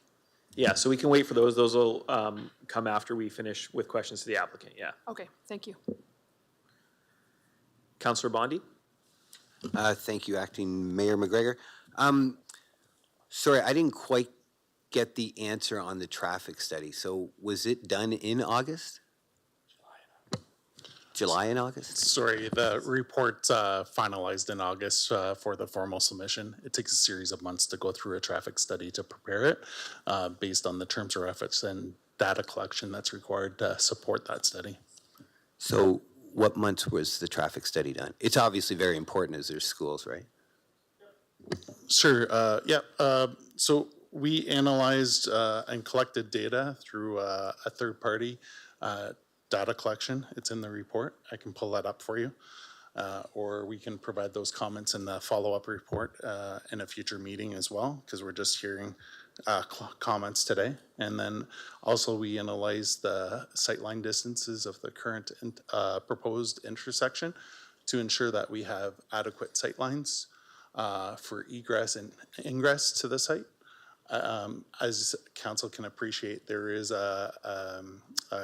Yeah, so we can wait for those. Those will come after we finish with questions to the applicant, yeah. Okay, thank you. Councillor Bondi? Thank you, Acting Mayor McGregor. Sorry, I didn't quite get the answer on the traffic study. So was it done in August? July and August? Sorry, the report finalized in August for the formal submission. It takes a series of months to go through a traffic study to prepare it based on the terms of reference and data collection that's required to support that study. So what months was the traffic study done? It's obviously very important as there's schools, right? Sure, so we analyzed and collected data through a third party data collection. It's in the report. I can pull that up for you. Or we can provide those comments in the follow-up report in a future meeting as well, because we're just hearing comments today. And then also we analyzed the sightline distances of the current proposed intersection to ensure that we have adequate sightlines for egress and ingress to the site. As council can appreciate, there is a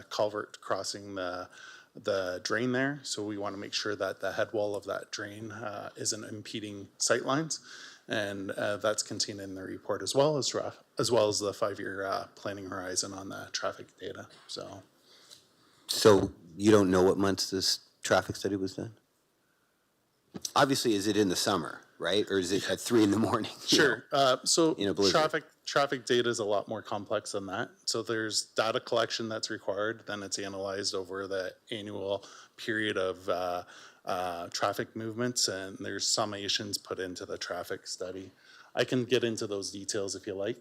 culvert crossing the drain there, so we want to make sure that the head wall of that drain isn't impeding sightlines, and that's contained in the report as well as the 5-year planning horizon on the traffic data. So you don't know what months this traffic study was done? Obviously, is it in the summer, right? Or is it at 3 in the morning? Sure. So blizzard. traffic data is a lot more complex than that. So there's data collection that's required, then it's analyzed over the annual period of traffic movements, and there's summations put into the traffic study. I can get into those details if you like.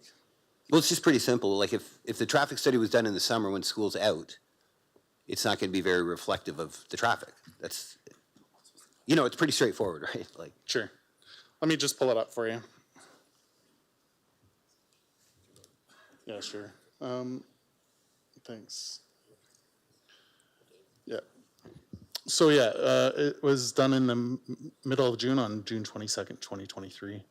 Well, it's just pretty simple. Like if the traffic study was done in the summer when school's out, it's not going to be very reflective of the traffic. That's, it's pretty straightforward, right? Like, sure. Let me just pull it up for you. Yeah, sure. Thanks. Yeah. So yeah, it was done in the middle of June on June 22nd, 2023.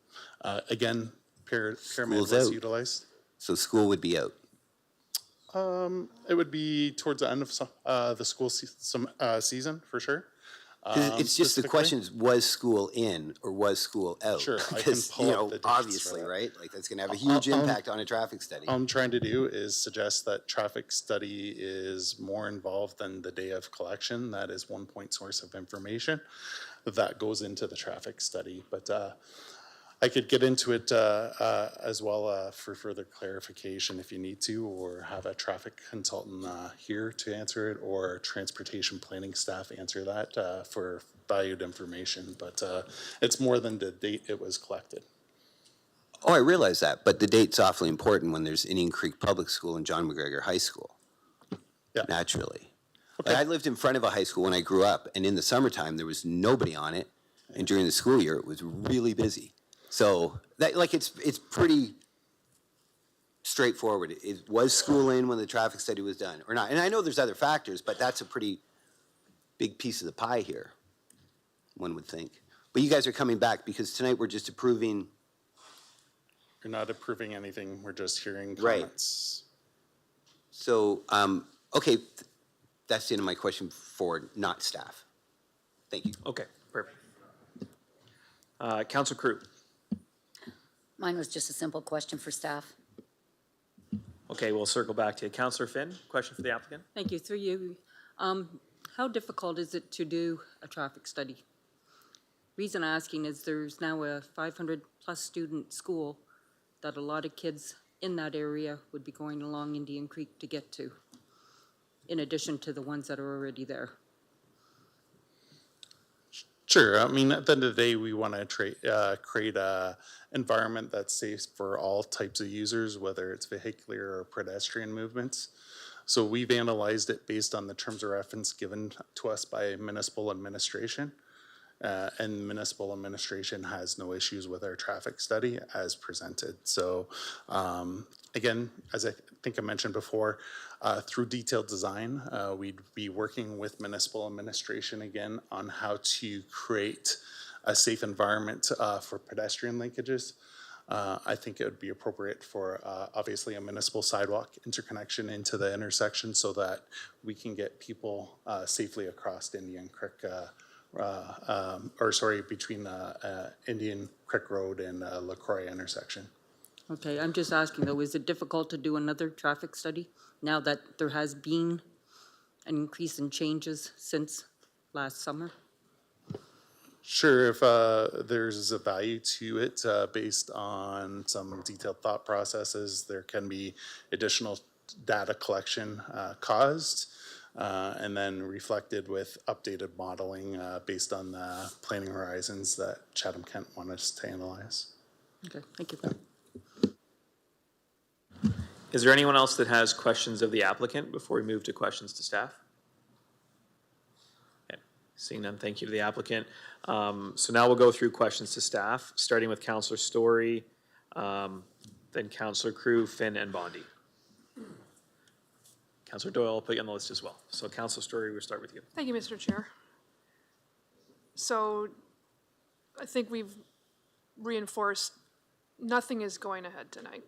Again, pyramid was out. utilized. So school would be out. It would be towards the end of the school season for sure. 'Cause it's just the question is, was school in or was school out? Sure, I can Because, pull up the dates obviously, for that. right? Like that's going to have a huge impact on a traffic study. All I'm trying to do is suggest that traffic study is more involved than the day of collection. That is one point source of information that goes into the traffic study. But I could get into it as well for further clarification if you need to, or have a traffic consultant here to answer it, or transportation planning staff answer that for valued information. But it's more than the date it was collected. Oh, I realize that, but the date's awfully important when there's Indian Creek Public School and John McGregor High School. Yeah. Naturally. Like, I lived in front of a high school when I grew up, and in the summertime, there was nobody on it, and during the school year, it was really busy. So, that, like, it's pretty straightforward. Was school in when the traffic study was done or not? And I know there's other factors, but that's a pretty big piece of the pie here, one would think. But you guys are coming back because tonight we're just approving. You're not approving anything, we're just hearing Right. comments. So, okay, that's the end of my question for not staff. Thank you. Okay, perfect. Councilor Crew. Mine was just a simple question for staff. Okay, we'll circle back to you. Councilor Finn, question for the applicant? Thank you. Through you. How difficult is it to do a traffic study? Reason I'm asking is there's now a 500-plus student school that a lot of kids in that area would be going along Indian Creek to get to, in addition to the ones that are already there. Sure. I mean, at the end of the day, we want to create a environment that's safe for all types of users, whether it's vehicular or pedestrian movements. So we've analyzed it based on the terms of reference given to us by municipal administration. And municipal administration has no issues with our traffic study as presented. So again, as I think I mentioned before, through detailed design, we'd be working with municipal administration again on how to create a safe environment for pedestrian linkages. I think it would be appropriate for obviously a municipal sidewalk interconnection into the intersection so that we can get people safely across Indian Creek, between Indian Creek Road and LaCroix intersection. Okay, I'm just asking though, is it difficult to do another traffic study now that there has been an increase in changes since last summer? Sure, if there's a value to it based on some detailed thought processes, there can be additional data collection caused and then reflected with updated modeling based on the planning horizons that Chatham-Kent want us to analyze. Okay, thank you. Is there anyone else that has questions of the applicant before we move to questions to staff? Okay. Seeing none, thank you to the applicant. So now we'll go through questions to staff, starting with Councillor Story, then Councillor Crew, Finn, and Bondi. Councillor Doyle, I'll put you on the list as well. So Councillor Story, we'll start with you. Thank you, Mr. Chair. So I think we've reinforced nothing is going ahead tonight.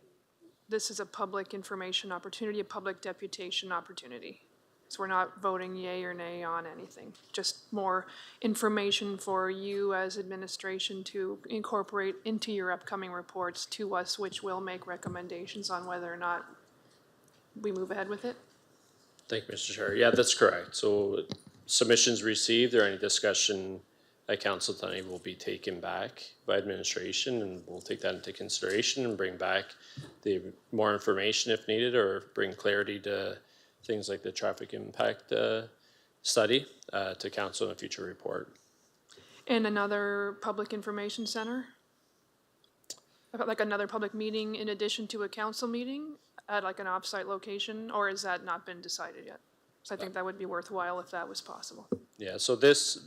This is a public information opportunity, a public deputation opportunity. So we're not voting yay or nay on anything, just more information for you as administration to incorporate into your upcoming reports to us, which will make recommendations on whether or not we move ahead with it. Thank you, Mr. Chair. Yeah, that's correct. So submissions received or any discussion at council tonight will be taken back by administration, and we'll take that into consideration and bring back the more information if needed, or bring clarity to things like the traffic impact study to council in a future report. And another public information center? Like another public meeting in addition to a council meeting at like an off-site location, or has that not been decided yet? So I think that would be worthwhile if that was possible. Yeah, so this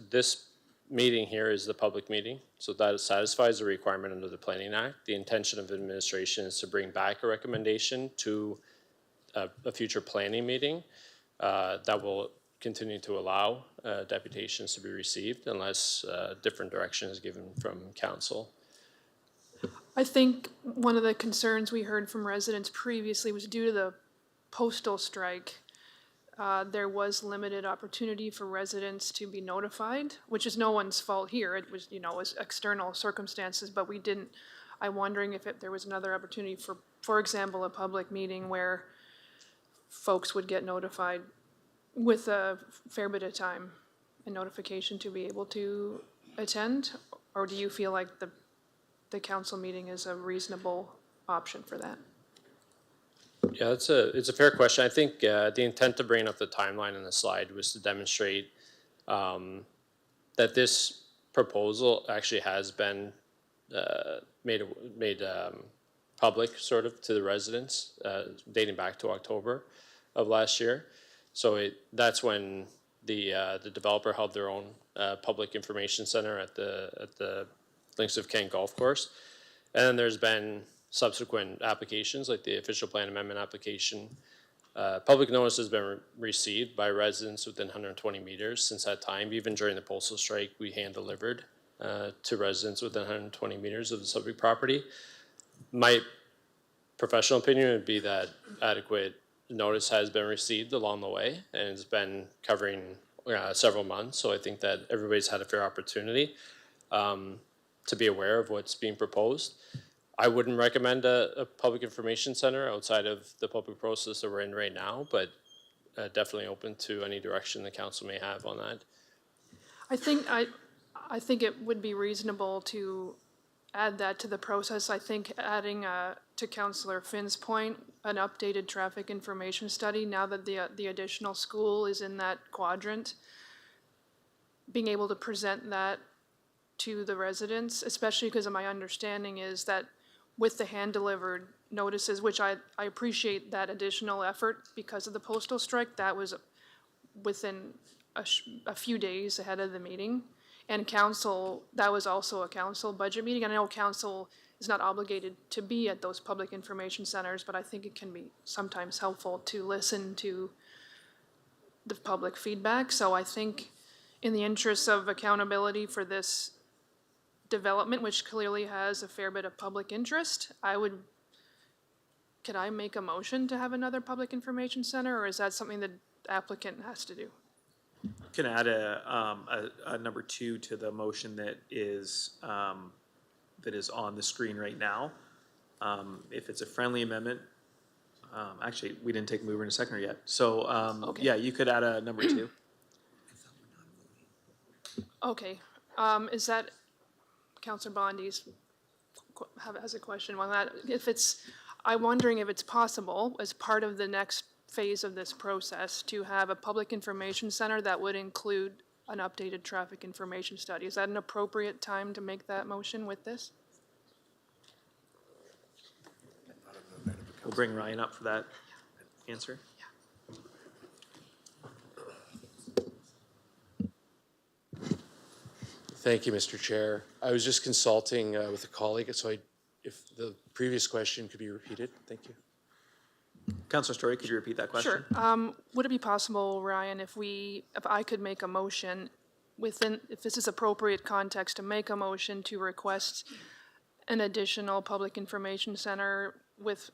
meeting here is the public meeting, so that satisfies the requirement under the Planning Act. The intention of administration is to bring back a recommendation to a future planning meeting that will continue to allow deputations to be received unless different direction is given from council. I think one of the concerns we heard from residents previously was due to the postal strike. There was limited opportunity for residents to be notified, which is no one's fault here. It was, it was external circumstances, but we didn't. I'm wondering if there was another opportunity for example, a public meeting where folks would get notified with a fair bit of time and notification to be able to attend? Or do you feel like the council meeting is a reasonable option for that? Yeah, it's a fair question. I think the intent to bring up the timeline in the slide was to demonstrate that this proposal actually has been made public sort of to the residents, dating back to October of last year. So that's when the developer held their own public information center at the Links of Kent Golf Course. And then there's been subsequent applications, like the official plan amendment application. Public notice has been received by residents within 120 meters since that time. Even during the postal strike, we hand-delivered to residents within 120 meters of the subject property. My professional opinion would be that adequate notice has been received along the way, and it's been covering several months. So I think that everybody's had a fair opportunity to be aware of what's being proposed. I wouldn't recommend a public information center outside of the public process that we're in right now, but definitely open to any direction the council may have on that. I think it would be reasonable to add that to the process. I think adding to Councillor Finn's point, an updated traffic information study, now that the additional school is in that quadrant, being able to present that to the residents, especially because my understanding is that with the hand-delivered notices, which I appreciate that additional effort because of the postal strike, that was within a few days ahead of the meeting. And council, that was also a council budget meeting. And I know council is not obligated to be at those public information centers, but I think it can be sometimes helpful to listen to the public feedback. So I think in the interest of accountability for this development, which clearly has a fair bit of public interest, could I make a motion to have another public information center, or is that something the applicant has to do? Can add a number 2 to the motion that is on the screen right now. If it's a friendly amendment, actually, we didn't take mover and seconder yet. So, Okay. yeah, you could add a number 2. Okay, is that, Councillor Bondi's has a question on that. I'm wondering if it's possible, as part of the next phase of this process, to have a public information center that would include an updated traffic information study. Is that an appropriate time to make that motion with this? We'll bring Ryan up for that answer. Thank you, Mr. Chair. I was just consulting with a colleague, so if the previous question could be repeated, thank you. Councilor Story, could you repeat that question? Sure. Would it be possible, Ryan, if I could make a motion if this is appropriate context, to make a motion to request an additional public information center with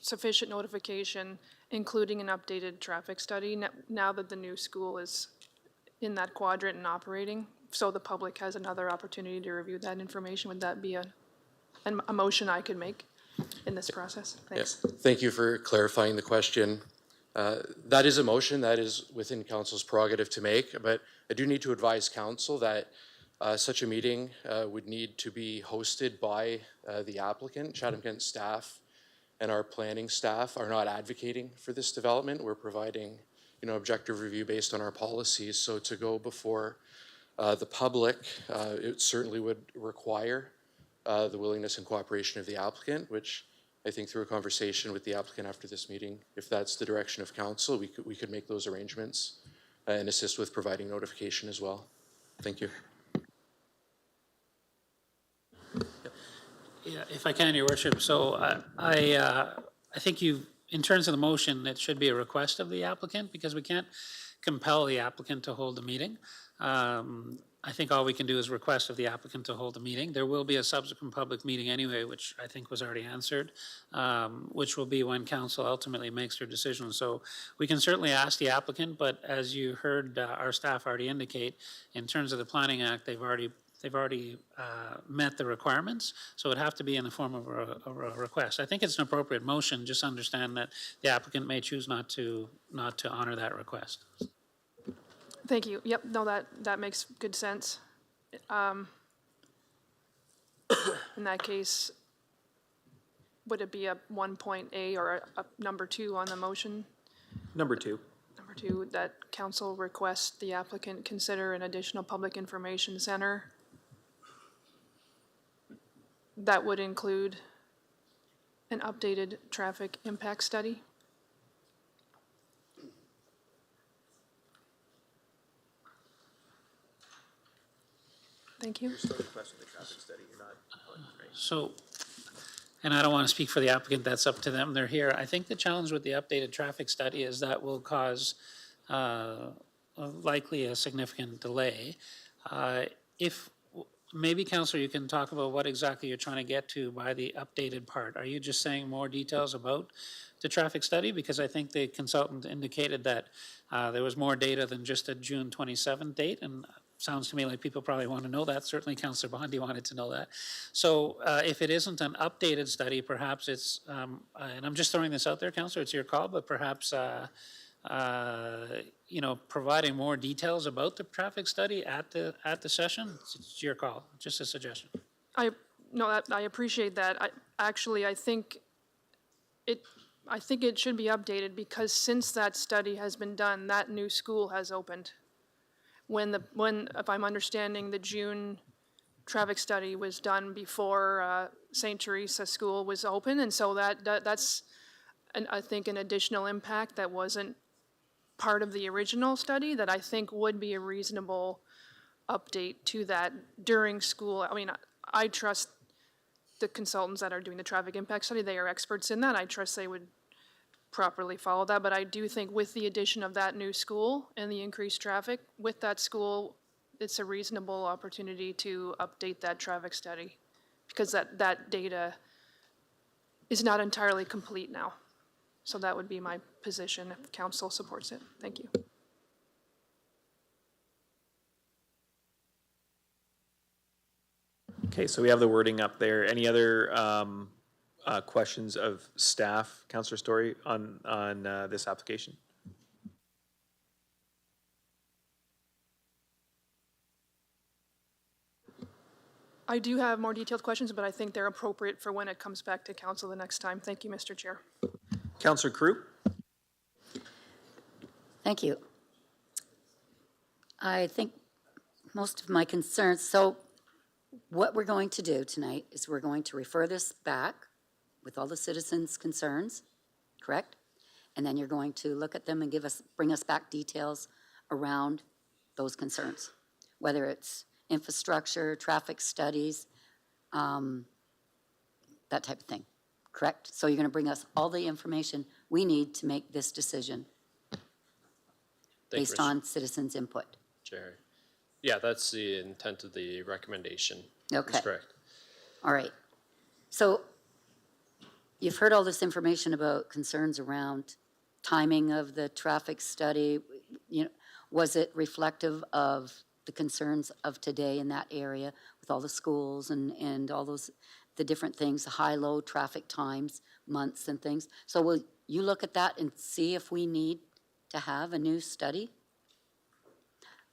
sufficient notification, including an updated traffic study, now that the new school is in that quadrant and operating, so the public has another opportunity to review that information? Would that be a motion I could make in this process? Thanks. Yeah. Thank you for clarifying the question. That is a motion that is within council's prerogative to make, but I do need to advise council that such a meeting would need to be hosted by the applicant. Chatham-Kent staff and our planning staff are not advocating for this development. We're providing, objective review based on our policies. So to go before the public, it certainly would require the willingness and cooperation of the applicant, which I think through a conversation with the applicant after this meeting, if that's the direction of council, we could make those arrangements and assist with providing notification as well. Thank you. Yeah, if I can, Your Worship. So I think in terms of the motion, it should be a request of the applicant, because we can't compel the applicant to hold a meeting. I think all we can do is request of the applicant to hold a meeting. There will be a subsequent public meeting anyway, which I think was already answered, which will be when council ultimately makes their decision. So we can certainly ask the applicant, but as you heard our staff already indicate, in terms of the Planning Act, they've already met the requirements, so it'd have to be in the form of a request. I think it's an appropriate motion. Just understand that the applicant may choose not to honor that request. Thank you. Yep, no, that makes good sense. In that case, would it be a 1.A or a number 2 on the motion? Number 2. Number 2, that council requests the applicant consider an additional public information center that would include an updated traffic impact study? Thank you. So, and I don't want to speak for the applicant, that's up to them, they're here. I think the challenge with the updated traffic study is that will cause likely a significant delay. If, maybe Counselor, you can talk about what exactly you're trying to get to by the updated part. Are you just saying more details about the traffic study? Because I think the consultant indicated that there was more data than just a June 27th date, and sounds to me like people probably want to know that. Certainly Councillor Bondi wanted to know that. So if it isn't an updated study, perhaps it's, and I'm just throwing this out there, Councillor, it's your call, but perhaps, you know, providing more details about the traffic study at the session, it's your call, just a suggestion. I appreciate that. I think it should be updated because since that study has been done, that new school has opened. When, if I'm understanding, the June traffic study was done before St. Teresa School was open, and so that's, I think, an additional impact that wasn't part of the original study that I think would be a reasonable update to that during school. I mean, I trust the consultants that are doing the traffic impact study. They are experts in that. I trust they would properly follow that, but I do think with the addition of that new school and the increased traffic with that school, it's a reasonable opportunity to update that traffic study because that data is not entirely complete now. So that would be my position if council supports it. Thank you. Okay, so we have the wording up there. Any other questions of staff, Councillor Story, on this application? I do have more detailed questions, but I think they're appropriate for when it comes back to council the next time. Thank you, Mr. Chair. Councillor Crew? Thank you. I think most of my concerns, so what we're going to do tonight is we're going to refer this back with all the citizens' concerns, correct? And then you're going to look at them and bring us back details around those concerns, whether it's infrastructure, traffic studies, that type of thing, correct? So you're going to bring us all the information we need to make this decision based on citizens' input. Jerry. Yeah, that's the intent of the recommendation. Okay. That's correct. All right. So you've heard all this information about concerns around timing of the traffic study. You know, was it reflective of the concerns of today in that area with all the schools and all those, the different things, the high-low traffic times, months and things? So will you look at that and see if we need to have a new study?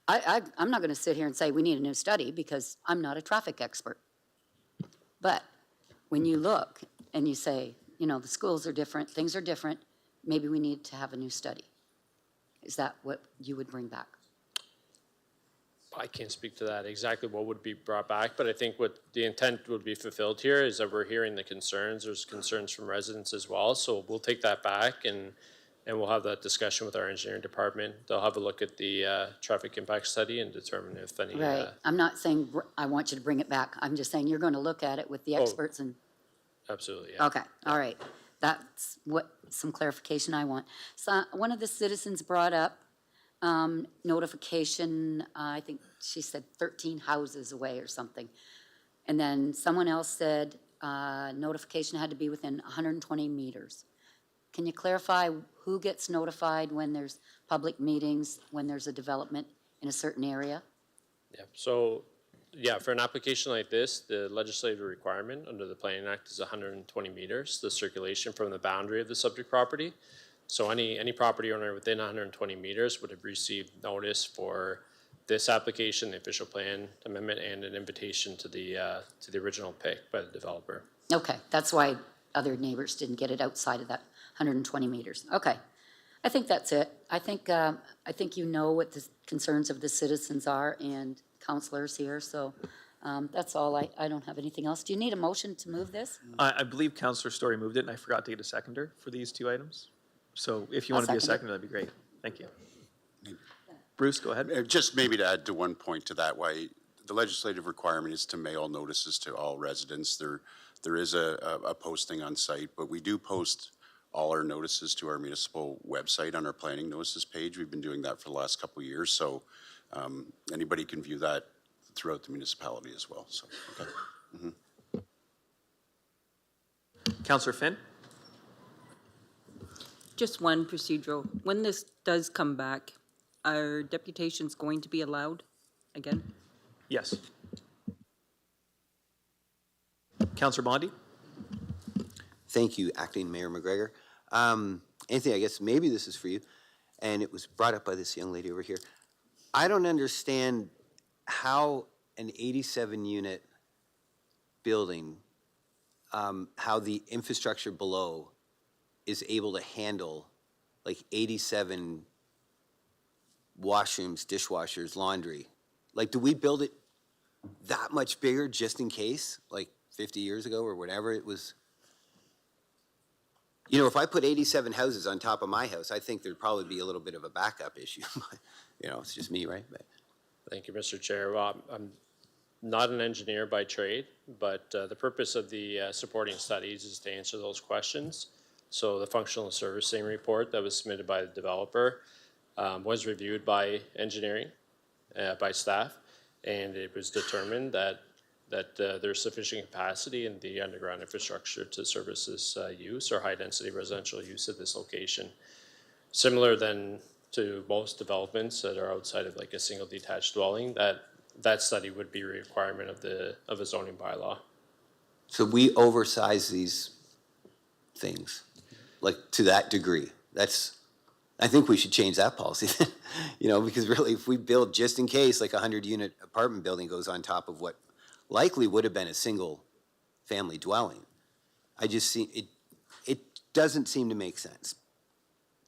I'm not going to sit here and say we need a new study because I'm not a traffic expert. But when you look and you say, you know, the schools are different, things are different, maybe we need to have a new study. Is that what you would bring back? I can't speak to that exactly what would be brought back, but I think what the intent would be fulfilled here is that we're hearing the concerns. There's concerns from residents as well, so we'll take that back and we'll have that discussion with our engineering department. They'll have a look at the traffic impact study and determine if any. Right. I'm not saying I want you to bring it back. I'm just saying you're going to look at it with the experts and. Absolutely. Yeah. Okay. All right. That's what some clarification I want. So one of the citizens brought up notification. I think she said 13 houses away or something, and then someone else said notification had to be within 120 meters. Can you clarify who gets notified when there's public meetings, when there's a development in a certain area? Yeah, so, yeah, for an application like this, the legislative requirement under the Planning Act is 120 meters, the circulation from the boundary of the subject property. So any property owner within 120 meters would have received notice for this application, the official plan amendment, and an invitation to the original pick by the developer. Okay, that's why other neighbors didn't get it outside of that 120 meters. Okay, I think that's it. I think you know what the concerns of the citizens are and councilors here, so That's all. I don't have anything else. Do you need a motion to move this? I believe Councillor Story moved it, and I forgot to get a seconder for these two items. So if you I'll want to be a second it. seconder, that'd be great. Thank you. Bruce, go ahead. Just maybe to add to one point to that, why the legislative requirement is to mail notices to all residents. There is a posting on site, but we do post all our notices to our municipal website on our planning notices page. We've been doing that for the last couple of years, so anybody can view that throughout the municipality as well, so, okay. Councillor Finn? Just one procedural. When this does come back, are deputations going to be allowed again? Yes. Councillor Bondi? Thank you, Acting Mayor McGregor. Anthony, I guess maybe this is for you, and it was brought up by this young lady over here. I don't understand how an 87-unit building, how the infrastructure below is able to handle like 87 washrooms, dishwashers, laundry. Like, do we build it that much bigger just in case, like 50 years ago or whatever it was? You know, if I put 87 houses on top of my house, I think there'd probably be a little bit of a backup issue. You know, it's just me, right? But Thank you, Mr. Chair. Well, I'm not an engineer by trade, but the purpose of the supporting studies is to answer those questions. So the functional servicing report that was submitted by the developer was reviewed by engineering, by staff, and it was determined that there's sufficient capacity in the underground infrastructure to service this use or high-density residential use at this location. Similar then to most developments that are outside of like a single detached dwelling, that study would be a requirement of a zoning bylaw. so we oversize these things, like to that degree. I think we should change that policy, you know, because really if we build just in case, like a 100-unit apartment building goes on top of what likely would have been a single family dwelling, I just see, it doesn't seem to make sense.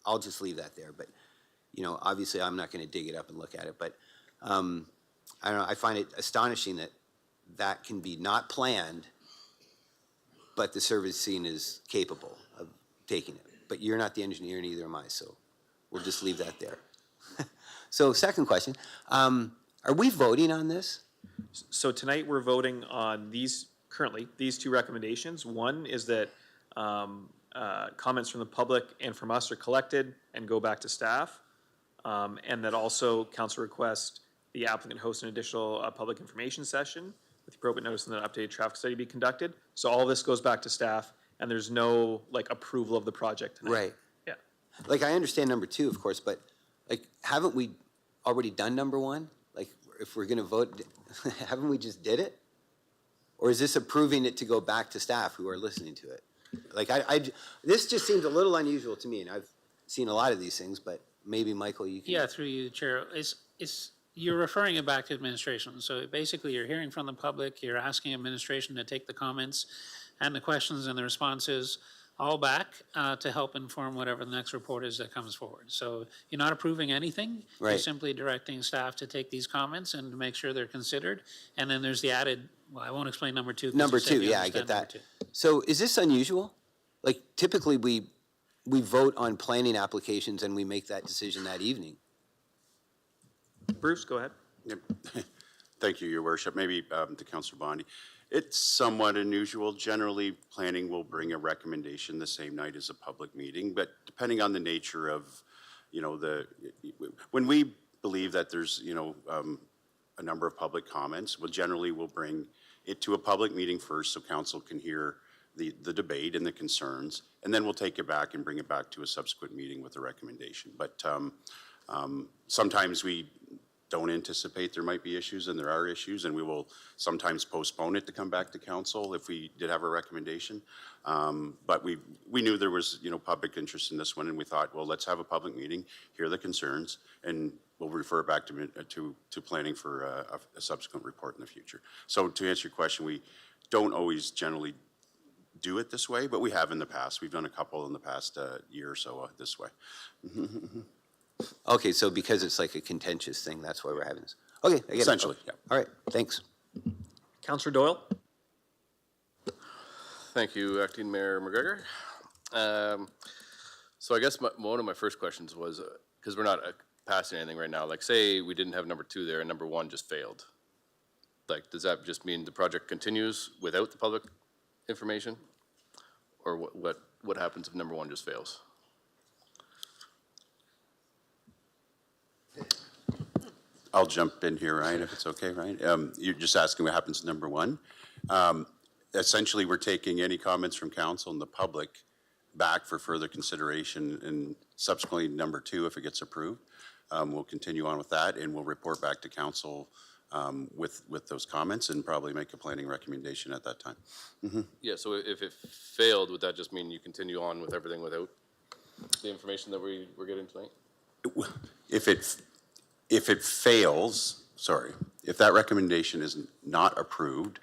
I'll just leave that there, but, you know, obviously I'm not gonna dig it up and look at it, but, I don't know, I find it astonishing that that can be not planned, but the service scene is capable of taking it. But you're not the engineer, neither am I, so we'll just leave that there. So second question, are we voting on this? So tonight, we're voting on currently, these two recommendations. One is that comments from the public and from us are collected and go back to staff. And that also council request the applicant host an additional public information session with the appropriate notice and an updated traffic study be conducted. So all this goes back to staff, and there's no like approval of the project tonight. Right. Yeah. Like, I understand number two, of course, but like, haven't we already done number one? Like, if we're gonna vote, haven't we just did it? Or is this approving it to go back to staff who are listening to it? Like, this just seems a little unusual to me, and I've seen a lot of these things, but maybe, Michael, you can. Yeah, through you, Chair. You're referring it back to administration. So basically, you're hearing from the public, you're asking administration to take the comments and the questions and the responses all back to help inform whatever the next report is that comes forward. So you're not approving anything. You're Right. simply directing staff to take these comments and to make sure they're considered. And then there's the added, well, I won't explain number two. 'cause Number you said two, you yeah, I get understand number that. two. So is this unusual? Like, typically, we vote on planning applications and we make that decision that evening. Bruce, go ahead. Yep. Thank you, Your Worship. Maybe to Councillor Bondi. It's somewhat unusual. Generally, planning will bring a recommendation the same night as a public meeting, but depending on the nature of, you know, when we believe that there's, you know, a number of public comments, we'll bring it to a public meeting first so council can hear the debate and the concerns, and then we'll take it back and bring it back to a subsequent meeting with a recommendation. But sometimes we don't anticipate there might be issues, and there are issues, and we will sometimes postpone it to come back to council if we did have a recommendation. But we knew there was, you know, public interest in this one, and we thought, well, let's have a public meeting, hear the concerns, and we'll refer it back to planning for a subsequent report in the future. So to answer your question, we don't always generally do it this way, but we have in the past. We've done a couple in the past year or so this way. Okay, so because it's like a contentious thing, that's why we're having this. Okay, I get it. Essentially, yeah. All right, thanks. Counselor Doyle? Thank you, Acting Mayor McGregor. So I guess one of my first questions was, because we're not passing anything right now, like say we didn't have number 2 there and number 1 just failed. Like, does that just mean the project continues without the public information? Or what happens if number 1 just fails? I'll jump in here, Ryan, if it's okay, Ryan. You're just asking what happens to number 1. Essentially, we're taking any comments from council and the public back for further consideration, and subsequently, number 2, if it gets approved, we'll continue on with that, and we'll report back to council with those comments and probably make a planning recommendation at that time. Yeah, so if it failed, would that just mean you continue on with everything without the information that we're getting tonight? If it fails, sorry, if that recommendation is not approved,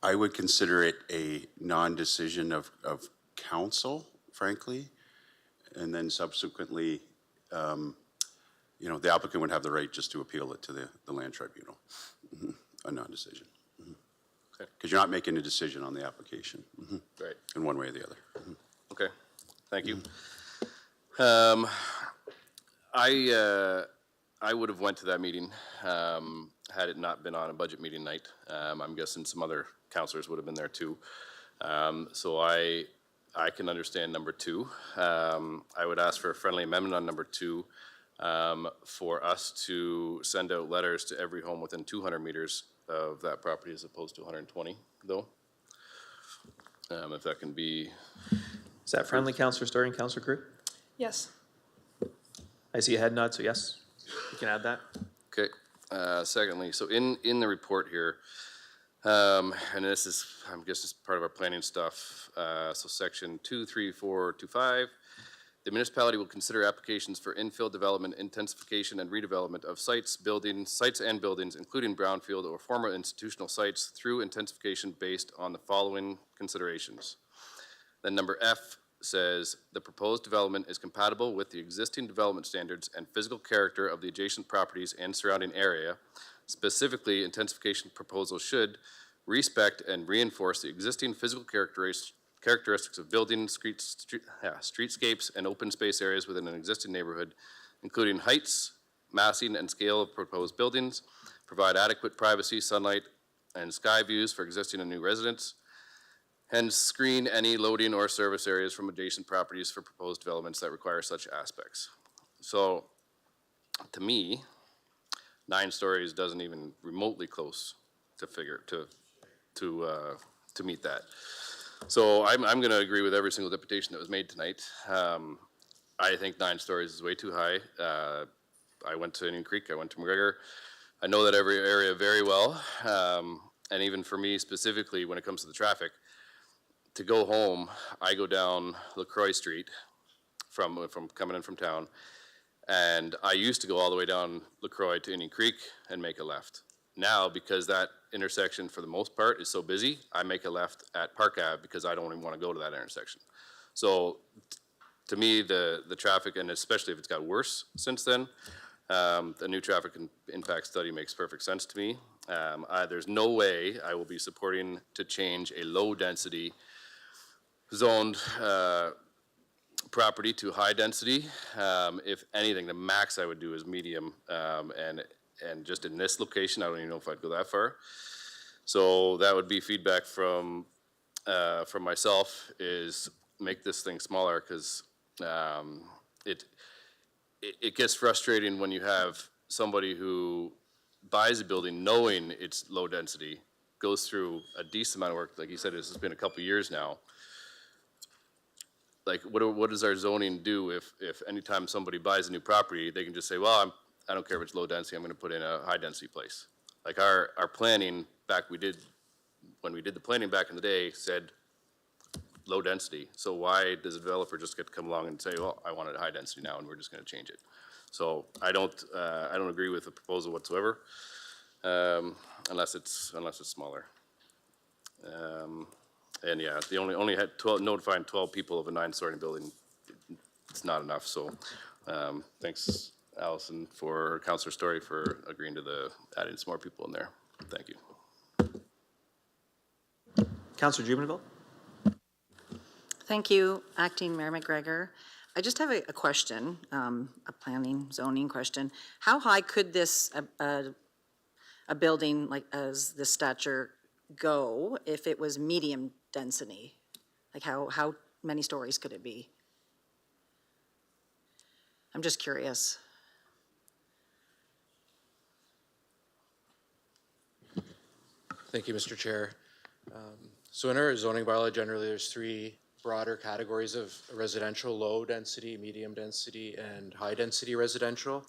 I would consider it a non-decision of council, frankly, and then subsequently, the applicant would have the right just to appeal it to the land tribunal, a non-decision. Okay. Because you're not making a decision on the application. Right. In one way or the other. Okay, thank you. I would have went to that meeting had it not been on a budget meeting night. I'm guessing some other councilors would have been there too. So I can understand number 2. I would ask for a friendly amendment on number 2 for us to send out letters to every home within 200 meters of that property as opposed to 120 though. If that can be. Is that friendly, Counselor Story and Counselor Crew? Yes. I see a head nod, so yes, you can add that. Okay. Secondly, so in the report here, and this is, I guess it's part of our planning stuff. So section 23425, the municipality will consider applications for infill development, intensification, and redevelopment of sites and buildings, including brownfield or former institutional sites through intensification based on the following considerations. Then number F says the proposed development is compatible with the existing development standards and physical character of the adjacent properties and surrounding area. Specifically, intensification proposal should respect and reinforce the existing physical characteristics of buildings, streetscapes, and open space areas within an existing neighborhood, including heights, massing, and scale of proposed buildings, provide adequate privacy, sunlight, and sky views for existing and new residents, and screen any loading or service areas from adjacent properties for proposed developments that require such aspects. So, to me, 9 stories doesn't even remotely close to meet that. So I'm going to agree with every single deputation that was made tonight. I think 9 stories is way too high. I went to Indian Creek, I went to McGregor. I know that every area very well, and even for me specifically when it comes to the traffic, to go home, I go down LaCroix Street from coming in from town, and I used to go all the way down LaCroix to Indian Creek and make a left. Now, because that intersection for the most part is so busy, I make a left at Park Ave because I don't even want to go to that intersection. So to me, the traffic, and especially if it's got worse since then, the new traffic impact study makes perfect sense to me. There's no way I will be supporting to change a low density zoned property to high density. If anything, the max I would do is medium, and just in this location, I don't even know if I'd go that far. So that would be feedback from myself, is make this thing smaller, because it gets frustrating when you have somebody who buys a building knowing it's low density, goes through a decent amount of work. Like you said, this has been a couple years now. Like, what does our zoning do if anytime somebody buys a new property, they can just say, well, I don't care if it's low density, I'm going to put in a high density place. Like our planning when we did the planning back in the day, said low density. So why does a developer just get to come along and say, well, I want it high density now, and we're just going to change it? So I don't agree with the proposal whatsoever, unless it's smaller. And yeah, they only had notifying 12 people of a 9-story building. It's not enough. So thanks, Allison for, Counselor Story for agreeing to adding some more people in there. Thank you. Counselor Jubenville? Thank you, Acting Mayor McGregor. I just have a question, a planning zoning question. How high could this, a building like as this stature go if it was medium density? Like how many stories could it be? I'm just curious. Thank you, Mr. Chair. So in our zoning bylaw, generally there's three broader categories of residential: low density, medium density, and high density residential.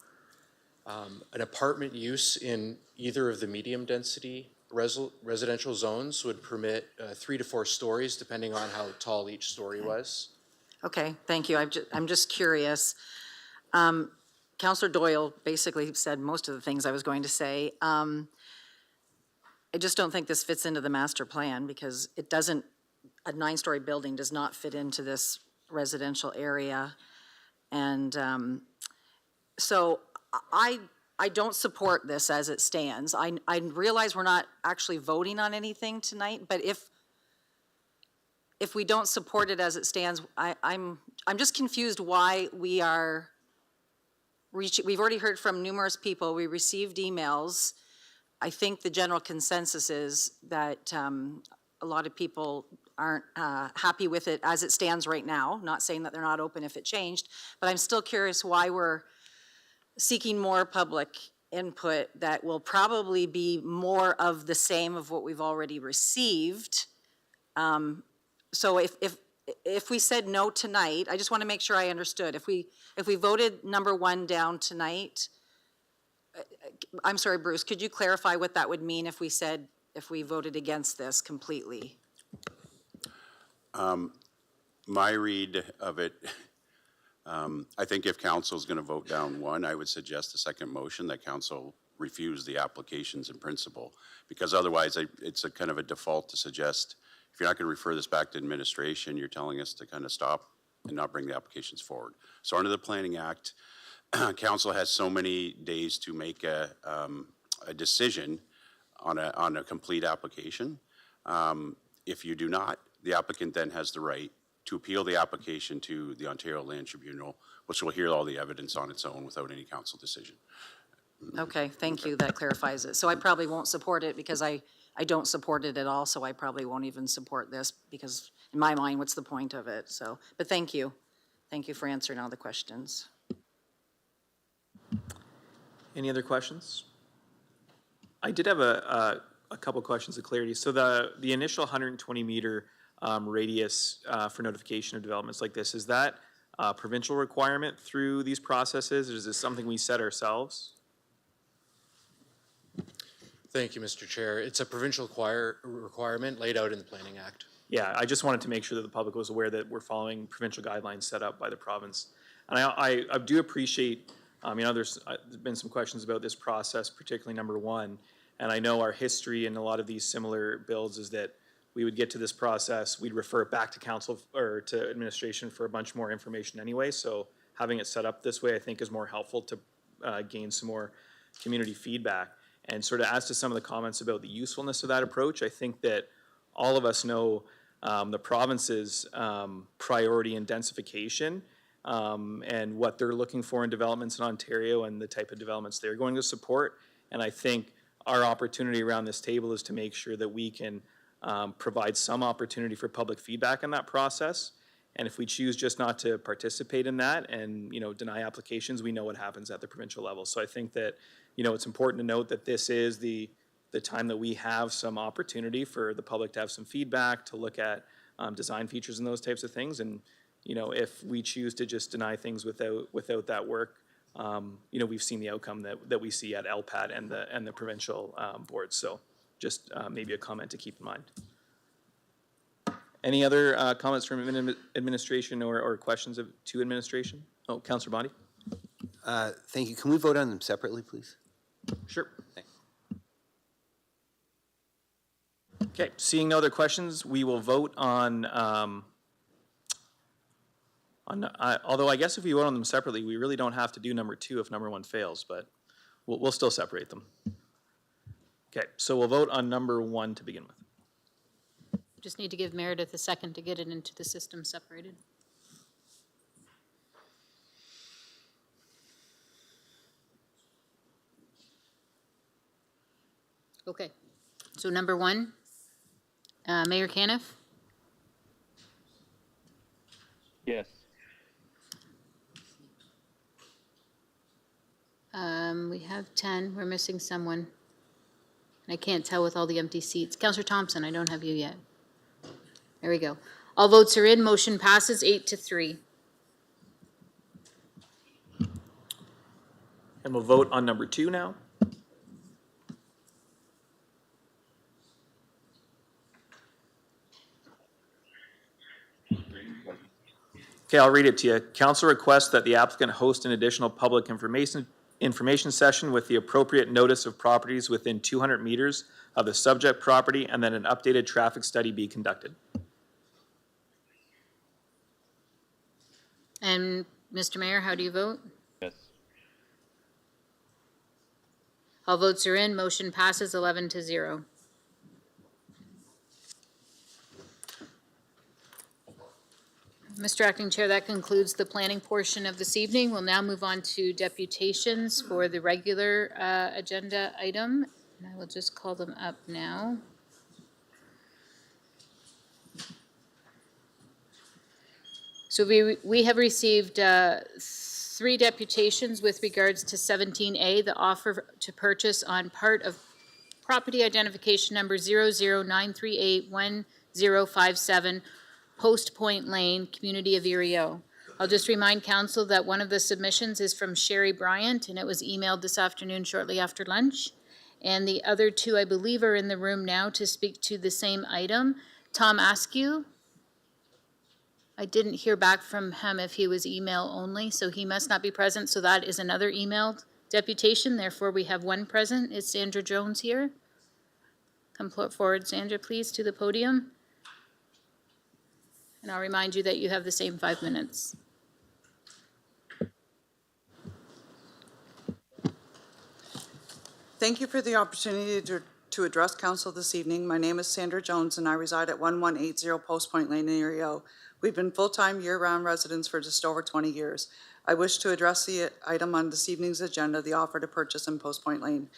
An apartment use in either of the medium density residential zones would permit 3 to 4 stories, depending on how tall each story was. Okay, thank you. I'm just curious. Councillor Doyle basically said most of the things I was going to say. I just don't think this fits into the master plan because it doesn't, a 9-story building does not fit into this residential area. And so I don't support this as it stands. I realize we're not actually voting on anything tonight, but if we don't support it as it stands, I'm just confused why we are reaching. We've already heard from numerous people. We received emails. I think the general consensus is that a lot of people aren't happy with it as it stands right now. Not saying that they're not open if it changed, but I'm still curious why we're seeking more public input that will probably be more of the same of what we've already received. So if we said no tonight, I just want to make sure I understood. If we voted number 1 down tonight, I'm sorry, Bruce, could you clarify what that would mean if we voted against this completely? My read of it, I think if council is going to vote down 1, I would suggest a second motion that council refuse the applications in principle, because otherwise it's a kind of a default to suggest if you're not going to refer this back to administration, you're telling us to kind of stop and not bring the applications forward. So under the Planning Act, council has so many days to make a decision on a complete application. If you do not, the applicant then has the right to appeal the application to the Ontario Land Tribunal, which will hear all the evidence on its own without any council decision. Okay, thank you, that clarifies it. So I probably won't support it because I don't support it at all, so I probably won't even support this because in my mind, what's the point of it? So, but thank you. Thank you for answering all the questions. Any other questions? I did have a couple questions of clarity. So the initial 120-meter radius for notification of developments like this, is that a provincial requirement through these processes, or is this something we set ourselves? Thank you, Mr. Chair. It's a provincial requirement laid out in the Planning Act. Yeah, I just wanted to make sure that the public was aware that we're following provincial guidelines set up by the province. And I do appreciate, there's been some questions about this process, particularly number 1. And I know our history in a lot of these similar builds is that we would get to this process, we'd refer it back to council or to administration for a bunch more information anyway. So having it set up this way, I think, is more helpful to gain some more community feedback. And sort of as to some of the comments about the usefulness of that approach, I think that all of us know the province's priority in densification and what they're looking for in developments in Ontario and the type of developments they're going to support. And I think our opportunity around this table is to make sure that we can provide some opportunity for public feedback in that process. And if we choose just not to participate in that and, deny applications, we know what happens at the provincial level. So I think that, it's important to note that this is the time that we have some opportunity for the public to have some feedback, to look at design features and those types of things. And, if we choose to just deny things without that work, we've seen the outcome that we see at LPAT and the provincial boards. So just maybe a comment to keep in mind. Any other comments from administration or questions to administration? Oh, Councillor Bondi. Thank you. Can we vote on them separately, please? Sure. Okay, seeing no other questions, we will vote on Although I guess if we vote on them separately, we really don't have to do number 2 if number 1 fails, but we'll still separate them. Okay, so we'll vote on number 1 to begin with. Just need to give Meredith a second to get it into the system separated. Okay, so number 1, Mayor Caniff? Yes. We have 10, we're missing someone. I can't tell with all the empty seats. Counselor Thompson, I don't have you yet. There we go. All votes are in, motion passes 8-3. And we'll vote on number 2 now. Okay, I'll read it to you. Council requests that the applicant host an additional public information session with the appropriate notice of properties within 200 meters of the subject property, and then an updated traffic study be conducted. And Mr. Mayor, how do you vote? Yes. All votes are in, motion passes 11-0. Mr. Acting Chair, that concludes the planning portion of this evening. We'll now move on to deputations for the regular agenda item. And I will just call them up now. So we have received 3 deputations with regards to 17A, the offer to purchase on part of property identification number 009381057, Post Point Lane, Community of Erio. I'll just remind council that one of the submissions is from Sherry Bryant, and it was emailed this afternoon shortly after lunch. And the other 2, I believe, are in the room now to speak to the same item. Tom Askew. I didn't hear back from him if he was email only, so he must not be present. So that is another emailed deputation. Therefore, we have 1 present. Is Sandra Jones here? Come forward, Sandra, please, to the podium. And I'll remind you that you have the same 5 minutes. Thank you for the opportunity to address council this evening. My name is Sandra Jones and I reside at 1180 Post Point Lane in Erio. We've been full-time year-round residents for just over 20 years. I wish to address the item on this evening's agenda, the offer to purchase in Post Point Lane.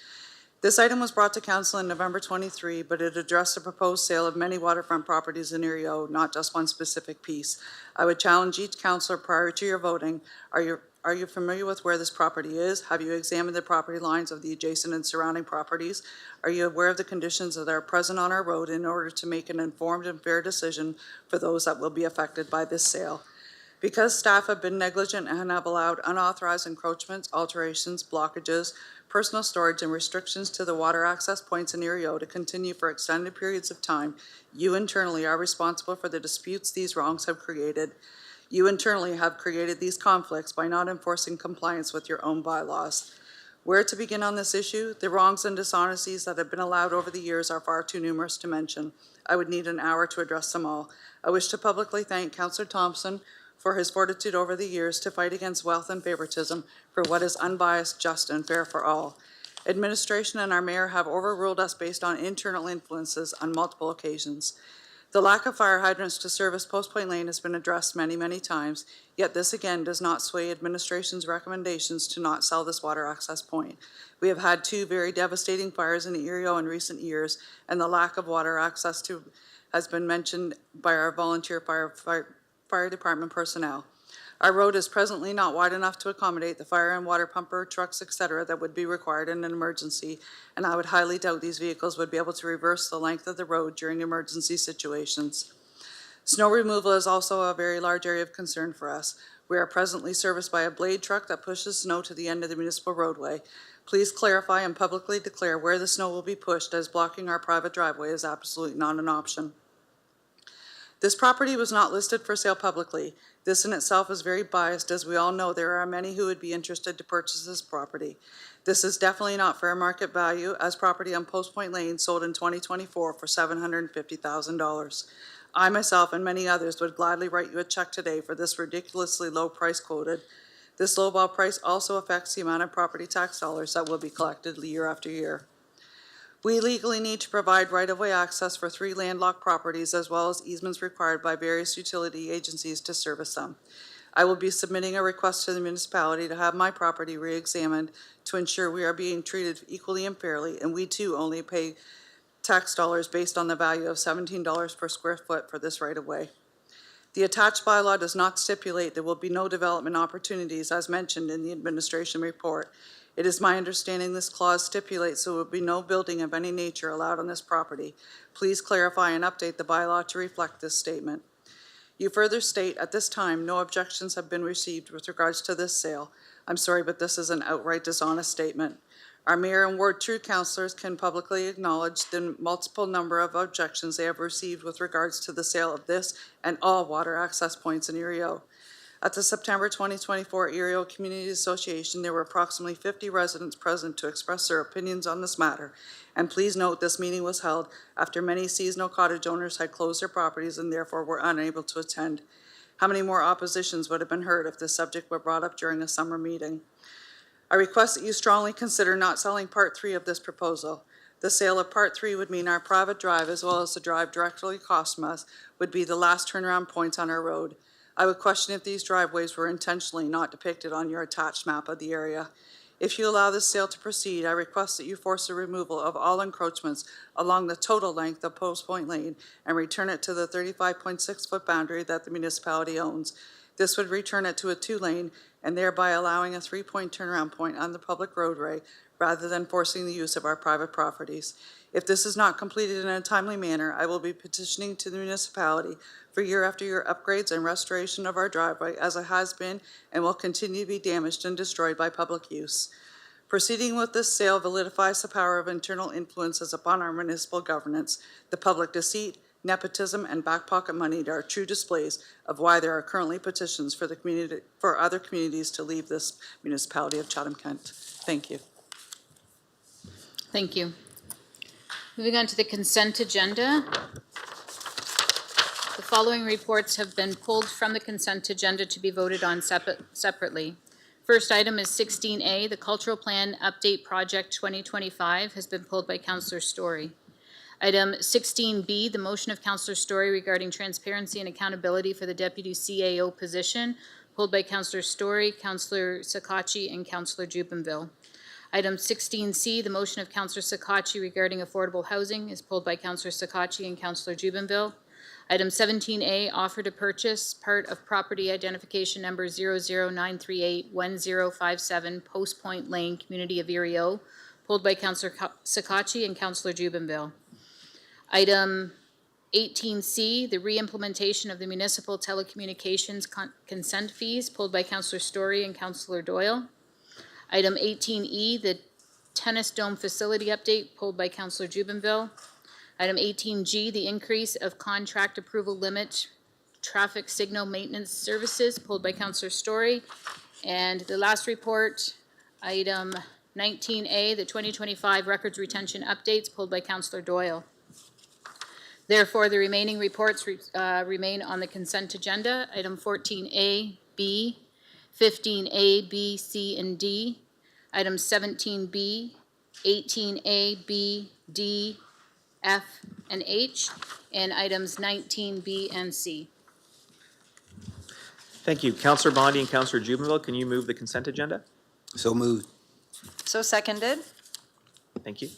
This item was brought to council in November 23, but it addressed the proposed sale of many waterfront properties in Erio, not just one specific piece. I would challenge each councillor prior to your voting, are you familiar with where this property is? Have you examined the property lines of the adjacent and surrounding properties? Are you aware of the conditions that are present on our road in order to make an informed and fair decision for those that will be affected by this sale? Because staff have been negligent and have allowed unauthorized encroachments, alterations, blockages, personal storage, and restrictions to the water access points in Erio to continue for extended periods of time, you internally are responsible for the disputes these wrongs have created. You internally have created these conflicts by not enforcing compliance with your own bylaws. Where to begin on this issue? The wrongs and dishonesties that have been allowed over the years are far too numerous to mention. I would need an hour to address them all. I wish to publicly thank Councillor Thompson for his fortitude over the years to fight against wealth and favoritism for what is unbiased, just, and fair for all. Administration and our mayor have overruled us based on internal influences on multiple occasions. The lack of fire hydrants to service Post Point Lane has been addressed many, many times, yet this again does not sway administration's recommendations to not sell this water access point. We have had 2 very devastating fires in Erio in recent years, and the lack of water access to has been mentioned by our volunteer fire department personnel. Our road is presently not wide enough to accommodate the fire and water pumper, trucks, etc. that would be required in an emergency, and I would highly doubt these vehicles would be able to reverse the length of the road during emergency situations. Snow removal is also a very large area of concern for us. We are presently serviced by a blade truck that pushes snow to the end of the municipal roadway. Please clarify and publicly declare where the snow will be pushed, as blocking our private driveway is absolutely not an option. This property was not listed for sale publicly. This in itself is very biased, as we all know there are many who would be interested to purchase this property. This is definitely not fair market value, as property on Post Point Lane sold in 2024 for $750,000. I myself and many others would gladly write you a check today for this ridiculously low price quoted. This lowball price also affects the amount of property tax dollars that will be collected year after year. We legally need to provide right-of-way access for 3 landlocked properties as well as easements required by various utility agencies to service them. I will be submitting a request to the municipality to have my property re-examined to ensure we are being treated equally and fairly, and we too only pay tax dollars based on the value of $17 per square foot for this right-of-way. The attached bylaw does not stipulate there will be no development opportunities as mentioned in the administration report. It is my understanding this clause stipulates there will be no building of any nature allowed on this property. Please clarify and update the bylaw to reflect this statement. You further state, at this time, no objections have been received with regards to this sale. I'm sorry, but this is an outright dishonest statement. Our mayor and ward 2 councillors can publicly acknowledge the multiple number of objections they have received with regards to the sale of this and all water access points in Erie O. At the September 2024 Erie O Community Association, there were approximately 50 residents present to express their opinions on this matter. And please note this meeting was held after many seasonal cottage owners had closed their properties and therefore were unable to attend. How many more oppositions would have been heard if this subject were brought up during a summer meeting? I request that you strongly consider not selling Part 3 of this proposal. The sale of Part 3 would mean our private drive, as well as the drive directly across from us, would be the last turnaround points on our road. I would question if these driveways were intentionally not depicted on your attached map of the area. If you allow this sale to proceed, I request that you force the removal of all encroachments along the total length of Post Point Lane and return it to the 35.6-foot boundary that the municipality owns. This would return it to a 2-lane and thereby allowing a 3-point turnaround point on the public roadway rather than forcing the use of our private properties. If this is not completed in a timely manner, I will be petitioning to the municipality for year after year upgrades and restoration of our driveway as it has been and will continue to be damaged and destroyed by public use. Proceeding with this sale validifies the power of internal influences upon our municipal governance. The public deceit, nepotism, and back pocket money are true displays of why there are currently petitions for the community, for other communities to leave this municipality of Chatham-Kent. Thank you. Thank you. Moving on to the consent agenda. The following reports have been pulled from the consent agenda to be voted on separately. First item is 16A, the Cultural Plan Update Project 2025 has been pulled by Councillor Story. Item 16B, the motion of Councillor Story regarding transparency and accountability for the Deputy CAO position, pulled by Councillor Story, Councillor Sakachi, and Councillor Jubenville. Item 16C, the motion of Councillor Sakachi regarding affordable housing is pulled by Councillor Sakachi and Councillor Jubenville. Item 17A, offer to purchase part of property identification number 009381057 Post Point Lane, Community of Erie O, pulled by Councillor Sakachi and Councillor Jubenville. Item 18C, the re-implementation of the municipal telecommunications consent fees, pulled by Councillor Story and Councillor Doyle. Item 18E, the tennis dome facility update, pulled by Councillor Jubenville. Item 18G, the increase of contract approval limit traffic signal maintenance services, pulled by Councillor Story. And the last report, item 19A, the 2025 records retention updates, pulled by Councillor Doyle. Therefore, the remaining reports remain on the consent agenda. Item 14A, B, 15A, B, C, and D. Item 17B, 18A, B, D, F, and H. And items 19B and C. Thank you. Councillor Bondi and Councillor Jubenville, can you move the consent agenda? So moved. So seconded. Thank you.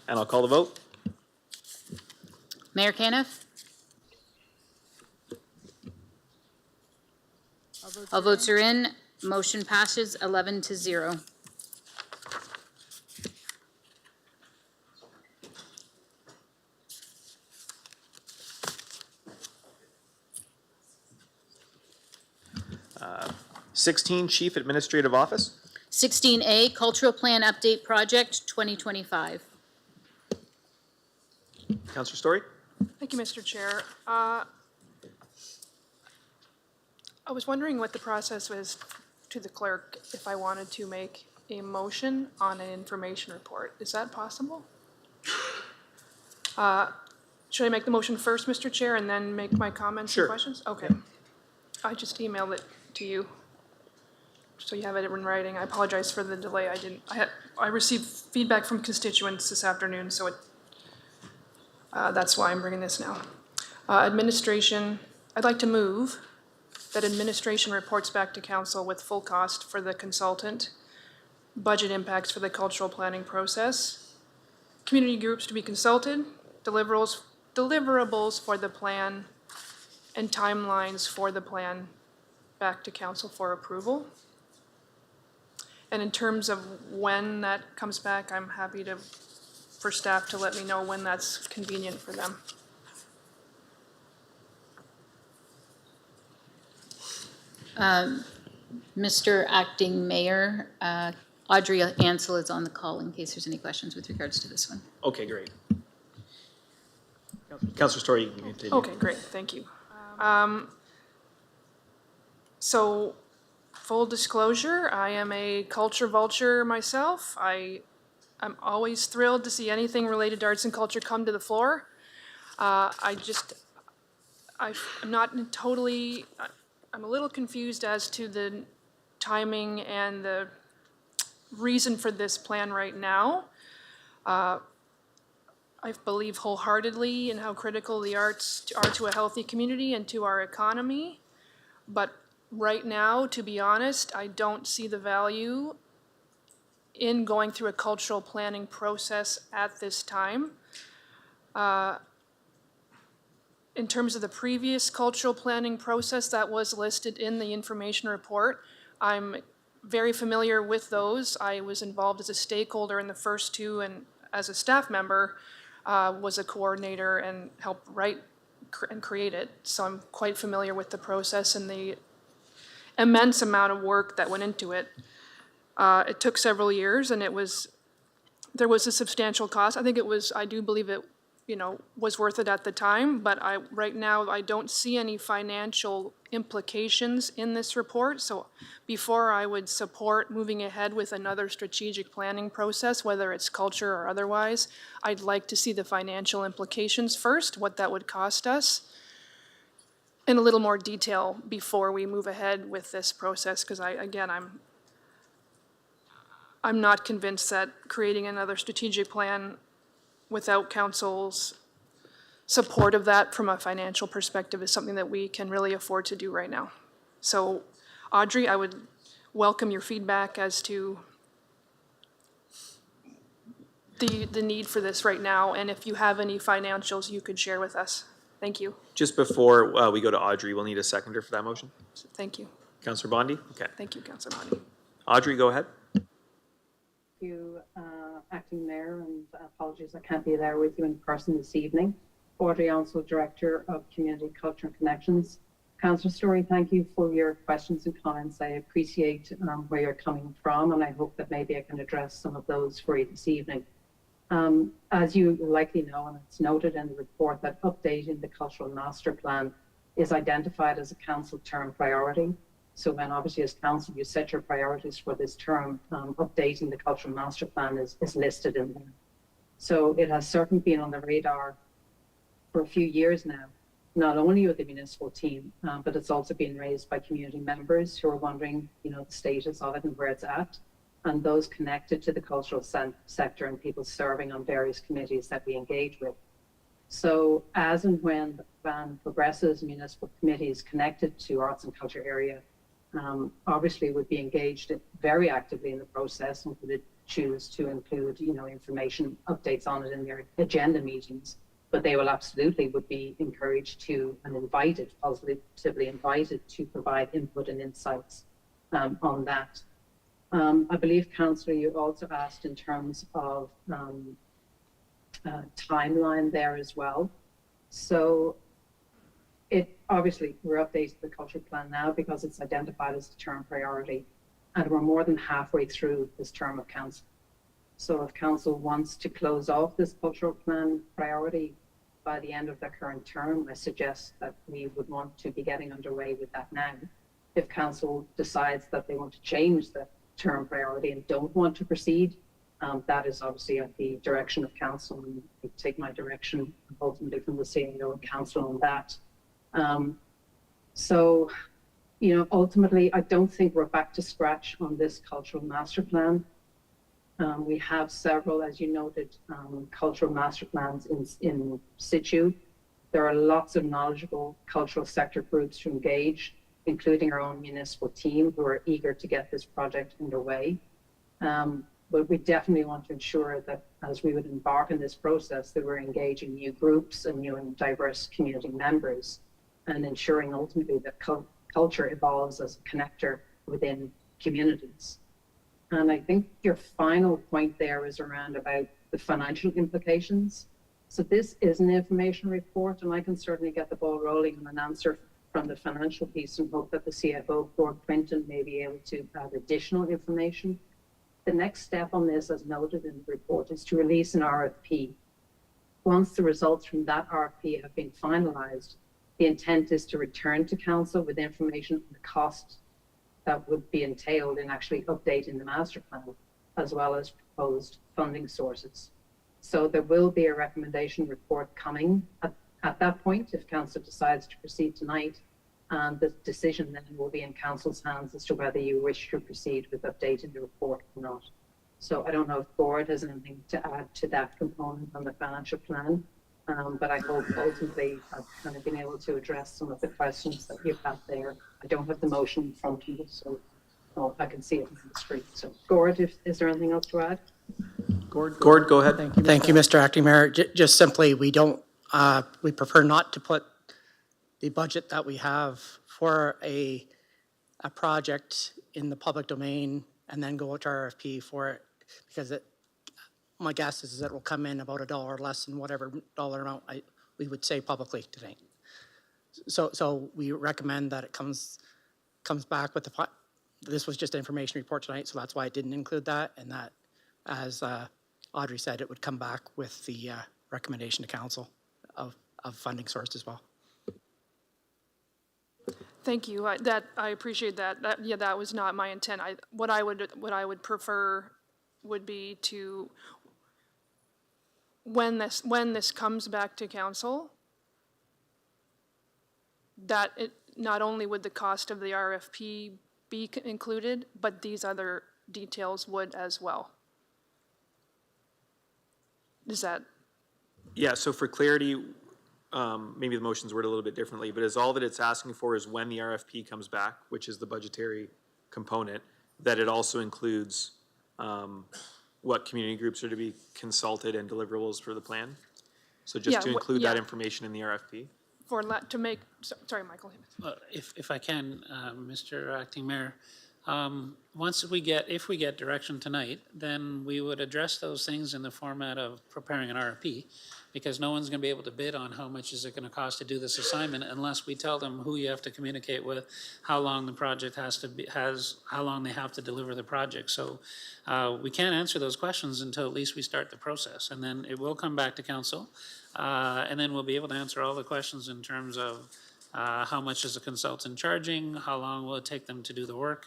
And I'll call the vote. Mayor Caniff? All votes are in. Motion passes 11-0. Uh, 16, Chief Administrative Office. 16A, Cultural Plan Update Project 2025. Councillor Story. Thank you, Mr. Chair. I was wondering what the process was to the clerk if I wanted to make a motion on an information report. Is that possible? should I make the motion first, Mr. Chair, and then make my comments and Sure. questions? Okay. I just emailed it to you, so you have it in writing. I apologize for the delay. I received feedback from constituents this afternoon, so that's why I'm bringing this now. Administration, I'd like to move that administration reports back to council with full cost for the consultant, budget impacts for the cultural planning process, community groups to be consulted, deliverables for the plan, and timelines for the plan back to council for approval. And in terms of when that comes back, I'm happy for staff to let me know when that's convenient for them. Mr. Acting Mayor, Audrey Ansel is on the call in case there's any questions with regards to this one. Okay, great. Councilor Story, you can continue. Okay, great, thank you. So, full disclosure, I am a culture vulture myself. I'm always thrilled to see anything related to arts and culture come to the floor. I'm not totally, I'm a little confused as to the timing and the reason for this plan right now. I believe wholeheartedly in how critical the arts are to a healthy community and to our economy. But right now, to be honest, I don't see the value in going through a cultural planning process at this time. In terms of the previous cultural planning process that was listed in the information report, I'm very familiar with those. I was involved as a stakeholder in the first two, and as a staff member, was a coordinator and helped write and create it. So I'm quite familiar with the process and the immense amount of work that went into it. It took several years, and there was a substantial cost. I do believe it, was worth it at the time, but right now I don't see any financial implications in this report. So before I would support moving ahead with another strategic planning process, whether it's culture or otherwise, I'd like to see the financial implications first, what that would cost us, in a little more detail before we move ahead with this process, because I'm not convinced that creating another strategic plan without council's support of that from a financial perspective is something that we can really afford to do right now. So, Audrey, I would welcome your feedback as to the need for this right now, and if you have any financials you could share with us. Thank you. Just before we go to Audrey, we'll need a seconder for that motion. Thank you. Councilor Bondi? Okay. Thank you, Councilor Bondi. Audrey, go ahead. Thank you, Acting Mayor, and apologies I can't be there with you in person this evening. Audrey Ansel, Director of Community Culture and Connections. Councillor Story, thank you for your questions and comments. I appreciate where you're coming from, and I hope that maybe I can address some of those for you this evening. As you likely know, and it's noted in the report, that updating the Cultural Master Plan is identified as a council term priority. So when obviously as council you set your priorities for this term, updating the Cultural Master Plan is listed in there. So it has certainly been on the radar for a few years now, not only with the municipal team, but it's also been raised by community members who are wondering, the status of it and where it's at, and those connected to the cultural sector and people serving on various committees that we engage with. So as and when the plan progresses, municipal committees connected to arts and culture area obviously would be engaged very actively in the process and could choose to include, information updates on it in their agenda meetings. But they will absolutely would be encouraged to and invited, positively invited to provide input and insights on that. I believe, Councillor, you also asked in terms of timeline there as well. So obviously we're updating the culture plan now because it's identified as a term priority, and we're more than halfway through this term of council. So if council wants to close off this cultural plan priority by the end of the current term, I suggest that we would want to be getting underway with that now. If council decides that they want to change the term priority and don't want to proceed That is obviously at the direction of council, and I take my direction ultimately from the CAO and council on that. So, you know, ultimately, I don't think we're back to scratch on this cultural master plan. We have several, as you noted, cultural master plans in situ. There are lots of knowledgeable cultural sector groups to engage, including our own municipal team, who are eager to get this project underway. But we definitely want to ensure that as we would embark on this process, that we're engaging new groups and new and diverse community members, and ensuring ultimately that culture evolves as a connector within communities. And I think your final point there is around about the financial implications. So this is an information report, and I can certainly get the ball rolling on an answer from the financial piece and hope that the CFO, Gord Quinton, may be able to add additional information. The next step on this, as noted in the report, is to release an RFP. Once the results from that RFP have been finalized, the intent is to return to council with information on the cost that would be entailed in actually updating the master plan, as well as proposed funding sources. So there will be a recommendation report coming at that point if council decides to proceed tonight. And the decision then will be in council's hands as to whether you wish to proceed with updating the report or not. So I don't know if Gord has anything to add to that component on the financial plan, but I hope ultimately I've kind of been able to address some of the questions that you've had there. I don't have the motion in front of me, so I can see it on the screen. So Gord, is there anything else to add? Gord, go ahead. Thank you, Mr. Acting Mayor. Just simply, we prefer not to put the budget that we have for a project in the public domain and then go to RFP for it, because my guess is that it will come in about $1 less than whatever dollar amount we would say publicly today. So we recommend that it comes back with this was just an information report tonight, so that's why I didn't include that, and that, as Audrey said, it would come back with the recommendation to council of funding source as well. Thank you. I appreciate that. That was not my intent. What I would prefer would be to, when this comes back to council, that it not only would the cost of the RFP be included, but these other details would as well. Is that? Yeah, so for clarity, maybe the motion's worded a little bit differently, but is all that it's asking for is when the RFP comes back, which is the budgetary component, that it also includes what community groups are to be consulted and deliverables for the plan? So just to include that information in the RFP? Sorry, Michael. If I can, Mr. Acting Mayor, if we get direction tonight, then we would address those things in the format of preparing an RFP, because no one's going to be able to bid on how much is it going to cost to do this assignment unless we tell them who you have to communicate with, how long the project how long they have to deliver the project. So we can't answer those questions until at least we start the process, and then it will come back to council, and then we'll be able to answer all the questions in terms of how much is a consultant charging, how long will it take them to do the work.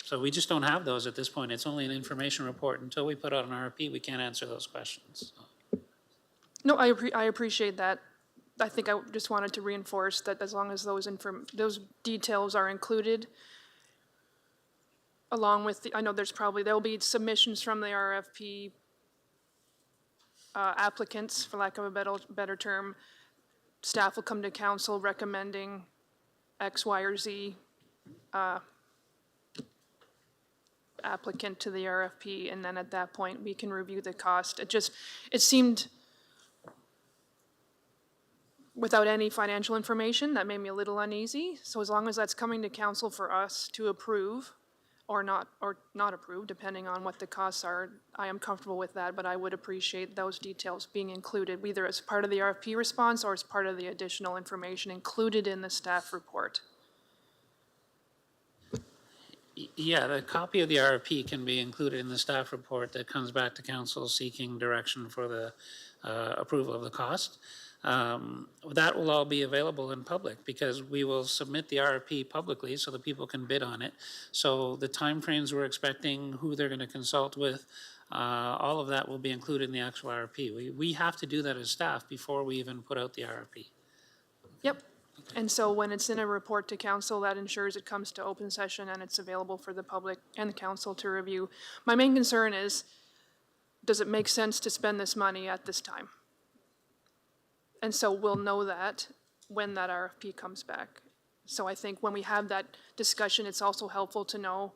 So we just don't have those at this point. It's only an information report. Until we put out an RFP, we can't answer those questions. No, I appreciate that. I think I just wanted to reinforce that as long as those details are included, along with I know there'll be submissions from the RFP applicants, for lack of a better term. Staff will come to council recommending X, Y, or Z applicant to the RFP, and then at that point we can review the cost. It seemed, without any financial information, that made me a little uneasy. So as long as that's coming to council for us to approve or not approve, depending on what the costs are, I am comfortable with that, but I would appreciate those details being included, either as part of the RFP response or as part of the additional information included in the staff report. Yeah, the copy of the RFP can be included in the staff report that comes back to council seeking direction for the approval of the cost. That will all be available in public, because we will submit the RFP publicly so that people can bid on it. So the timeframes we're expecting, who they're going to consult with, all of that will be included in the actual RFP. We have to do that as staff before we even put out the RFP. Yep. And so when it's in a report to council, that ensures it comes to open session and it's available for the public and the council to review. My main concern is, does it make sense to spend this money at this time? And so we'll know that when that RFP comes back. So I think when we have that discussion, it's also helpful to know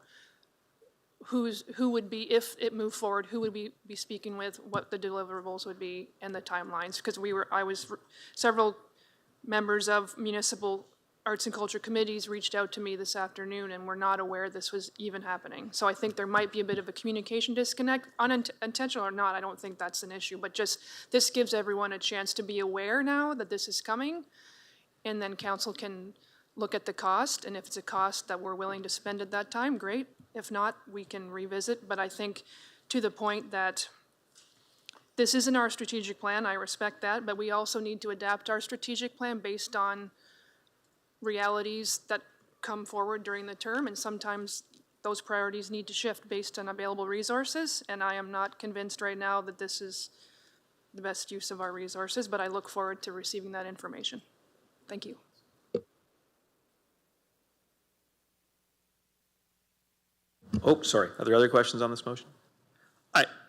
who would be, if it moved forward, who would we be speaking with, what the deliverables would be, and the timelines. Because several members of municipal arts and culture committees reached out to me this afternoon and were not aware this was even happening. So I think there might be a bit of a communication disconnect, unintentional or not, I don't think that's an issue, but just this gives everyone a chance to be aware now that this is coming, and then council can look at the cost, and if it's a cost that we're willing to spend at that time, great. If not, we can revisit, but I think to the point that this isn't our strategic plan, I respect that, but we also need to adapt our strategic plan based on realities that come forward during the term, and sometimes those priorities need to shift based on available resources, and I am not convinced right now that this is the best use of our resources, but I look forward to receiving that information. Thank you. Oh, sorry. Are there other questions on this motion?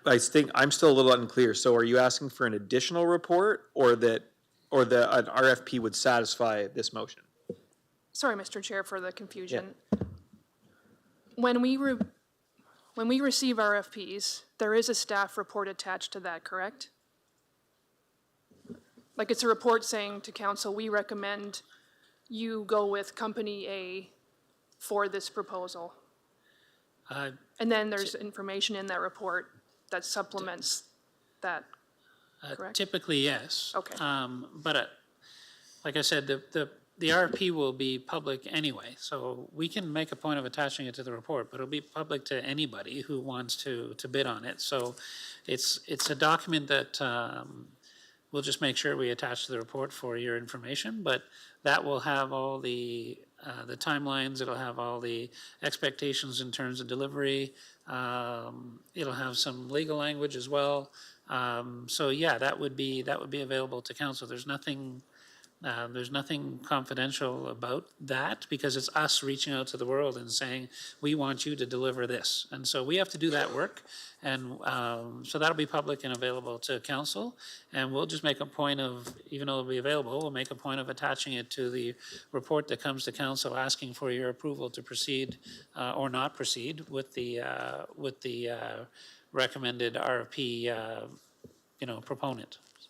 I think I'm still a little unclear. So are you asking for an additional report, or an RFP would satisfy this motion? Sorry, Mr. Chair, for the confusion. Yeah. When we receive RFPs, there is a staff report attached to that, correct? Like it's a report saying to council, we recommend you go with company A for this proposal. And then there's information in that report that supplements that, correct? Typically, yes. Okay. But like I said, the RFP will be public anyway, so we can make a point of attaching it to the report, but it'll be public to anybody who wants to bid on it. So it's a document that we'll just make sure we attach to the report for your information, but that will have all the timelines, it'll have all the expectations in terms of delivery, it'll have some legal language as well. So yeah, that would be available to council. There's nothing confidential about that, because it's us reaching out to the world and saying, we want you to deliver this. And so we have to do that work. And so that'll be public and available to council. And we'll just make a point of, even though it'll be available, we'll make a point of attaching it to the report that comes to council, asking for your approval to proceed or not proceed with the recommended RFP, proponent. So.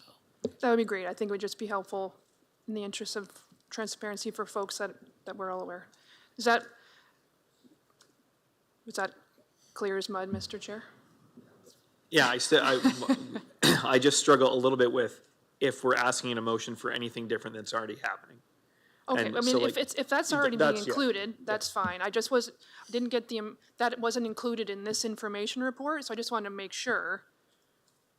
That would be great. I think it would just be helpful in the interest of transparency for folks that we're all aware. Was that clear as mud, Mr. Chair? Yeah, I just struggle a little bit with if we're asking in a motion for anything different that's already happening. Okay, And I mean, so, if that's already being that's, yeah. included, that's fine. I didn't get that it wasn't included in this information report, so I just wanted to make sure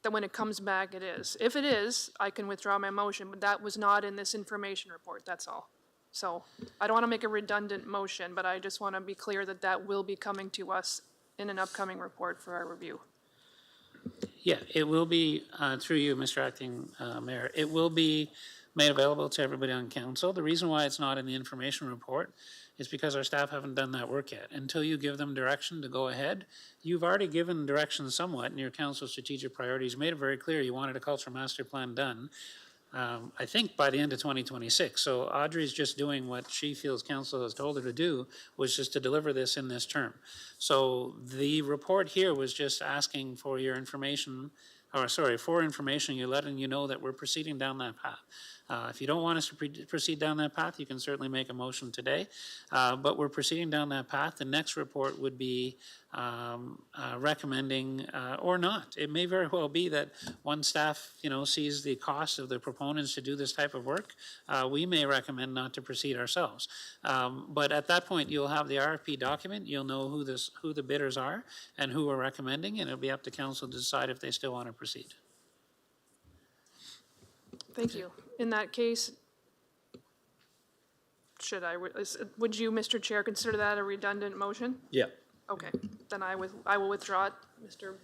that when it comes back, it is. If it is, I can withdraw my motion, but that was not in this information report, that's all. So I don't want to make a redundant motion, but I just want to be clear that that will be coming to us in an upcoming report for our review. Yeah, it will be, through you, Mr. Acting Mayor, it will be made available to everybody on council. The reason why it's not in the information report is because our staff haven't done that work yet. Until you give them direction to go ahead, you've already given direction somewhat in your council strategic priorities, made it very clear you wanted a cultural master plan done, I think by the end of 2026. So Audrey's just doing what she feels council has told her to do, was just to deliver this in this term. So the report here was just asking for your information, for information, you're letting you know that we're proceeding down that path. If you don't want us to proceed down that path, you can certainly make a motion today, but we're proceeding down that path. The next report would be recommending or not. It may very well be that one staff, sees the cost of the proponents to do this type of work. We may recommend not to proceed ourselves. But at that point, you'll have the RFP document. You'll know who the bidders are and who we're recommending, and it'll be up to council to decide if they still want to proceed. Thank you. In that case, would you, Mr. Chair, consider that a redundant motion? Yeah. Okay, then I will withdraw it, Mr.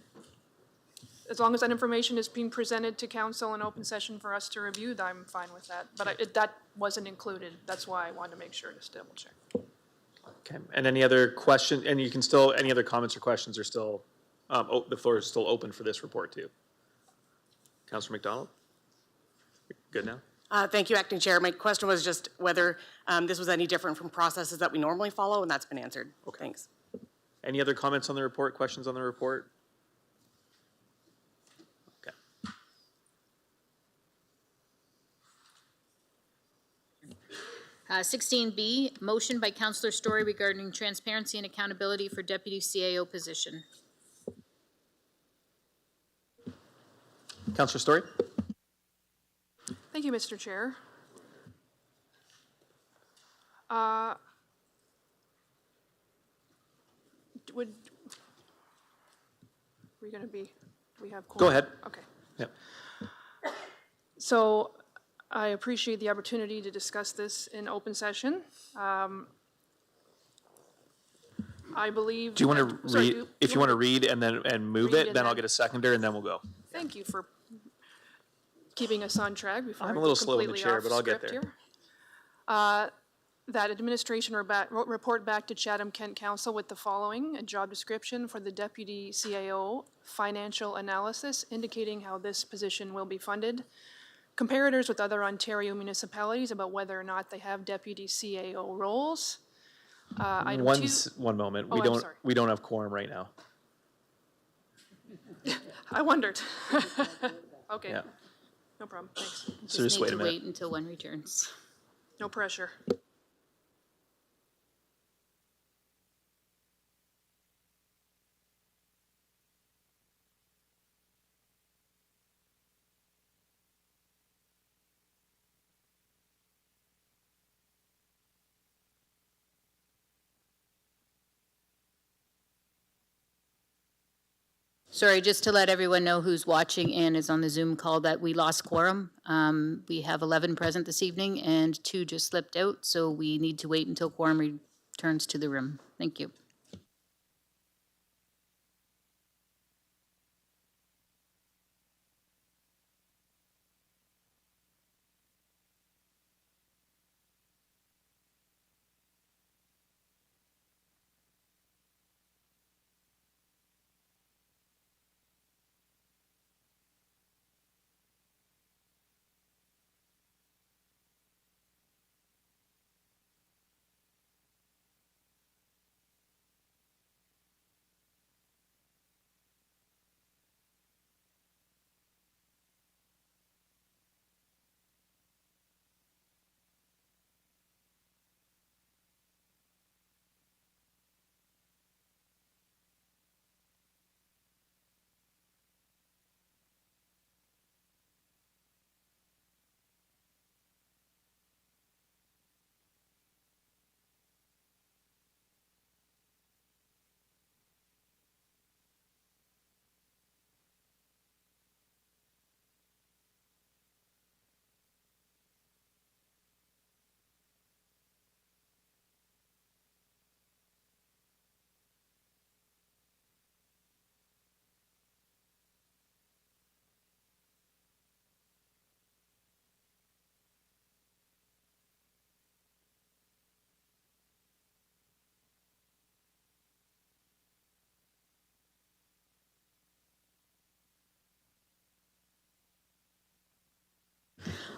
as long as that information is being presented to council in open session for us to review, then I'm fine with that. But that wasn't included. That's why I wanted to make sure to double check. Okay, and any other question, and you can still, any other comments or questions are still, the floor is still open for this report too. Councilor McDonald? Good now? Thank you, Acting Chair. My question was just whether this was any different from processes that we normally follow, and that's been answered. Okay. Thanks. Any other comments on the report, questions on the report? Okay. 16B, motion by Councillor Story regarding transparency and accountability for deputy CAO position. Councillor Story? Thank you, Mr. Chair. Would we going to be? We have. Go ahead. Okay. Yep. So I appreciate the opportunity to discuss this in open session. I believe. Do you want to read, if you want to read and then move it, then I'll get a seconder and then we'll go. Thank you for keeping us on track before I'm a little slow in the chair, but I'll get there. That administration report back to Chatham-Kent Council with the following: a job description for the deputy CAO, financial analysis indicating how this position will be funded, comparators with other Ontario municipalities about whether or not they have deputy CAO roles. Item One moment. Oh, We don't have quorum right now. I wondered. Okay. Yeah. No problem. Thanks. So just wait a minute. Wait until one returns. No pressure. Sorry, just to let everyone know who's watching and is on the Zoom call that we lost quorum. We have 11 present this evening and 2 just slipped out, so we need to wait until quorum returns to the room. Thank you.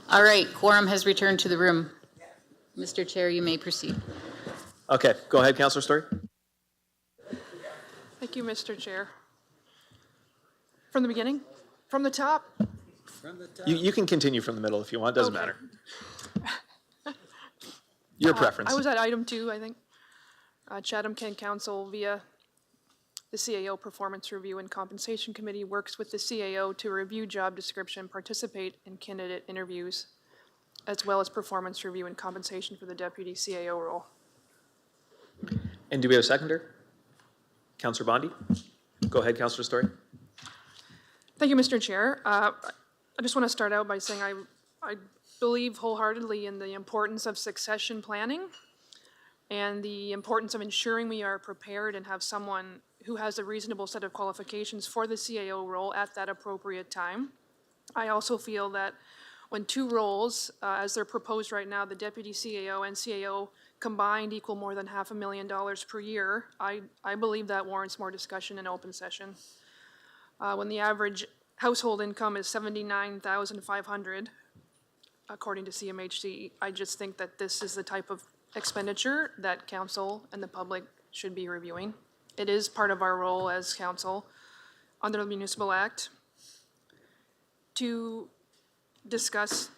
All right, quorum has returned to the room. Mr. Chair, you may proceed. Okay, go ahead, Councillor Story. Thank you, Mr. Chair. From the beginning? From the top? You can continue from the middle if you want, doesn't matter. Your preference. I was at item 2, I think. Chatham-Kent Council via the CAO Performance Review and Compensation Committee works with the CAO to review job description, participate in candidate interviews, as well as performance review and compensation for the deputy CAO role. And do we have a seconder? Councillor Bondi? Go ahead, Councillor Story. Thank you, Mr. Chair. I just want to start out by saying I believe wholeheartedly in the importance of succession planning. and the importance of ensuring we are prepared and have someone who has a reasonable set of qualifications for the CAO role at that appropriate time. I also feel that when two roles, as they're proposed right now, the deputy CAO and CAO combined equal more than $500,000 per year, I believe that warrants more discussion in open session. When the average household income is $79,500, according to CMHC, I just think that this is the type of expenditure that council and the public should be reviewing. It is part of our role as council under the Municipal Act to discuss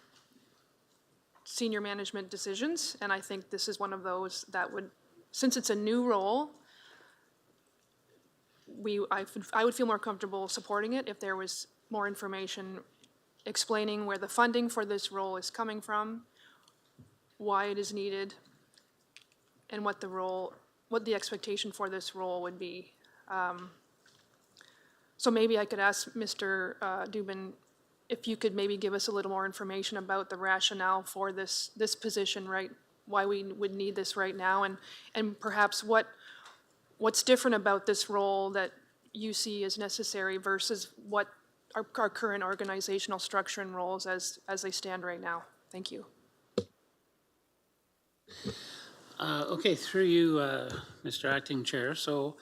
senior management decisions, and I think this is one of those that would, since it's a new role, I would feel more comfortable supporting it if there was more information explaining where the funding for this role is coming from, why it is needed, and what the expectation for this role would be. So maybe I could ask Mr. Dubin if you could maybe give us a little more information about the rationale for this position, right? Why we would need this right now, and perhaps what's different about this role that you see as necessary versus what our current organizational structure and roles as they stand right now. Thank you. Okay, through you, Mr. Acting Chair. So,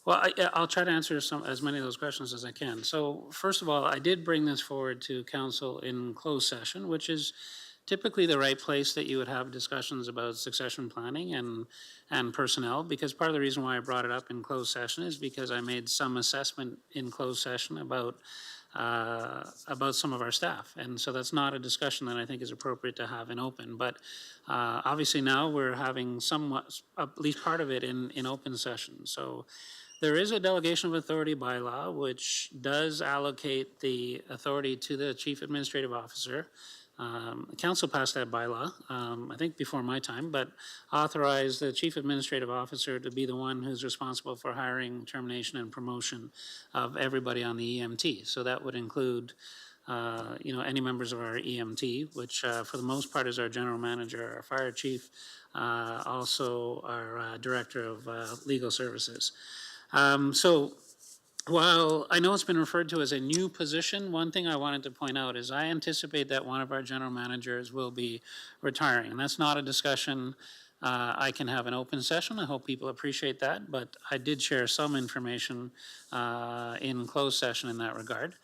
well, I'll try to answer as many of those questions as I can. So, first of all, I did bring this forward to council in closed session, which is typically the right place that you would have discussions about succession planning and personnel, because part of the reason why I brought it up in closed session is because I made some assessment in closed session about some of our staff. And so that's not a discussion that I think is appropriate to have in open. But obviously now we're having somewhat, at least part of it in open session. So there is a delegation of authority bylaw which does allocate the authority to the chief administrative officer. The council passed that bylaw, I think before my time, but authorized the chief administrative officer to be the one who's responsible for hiring, termination, and promotion of everybody on the EMT. So that would include, any members of our EMT, which for the most part is our general manager, our fire chief, also our director of legal services. So while I know it's been referred to as a new position, one thing I wanted to point out is I anticipate that one of our general managers will be retiring. And that's not a discussion I can have in open session. I hope people appreciate that. But I did share some information in closed session in that regard.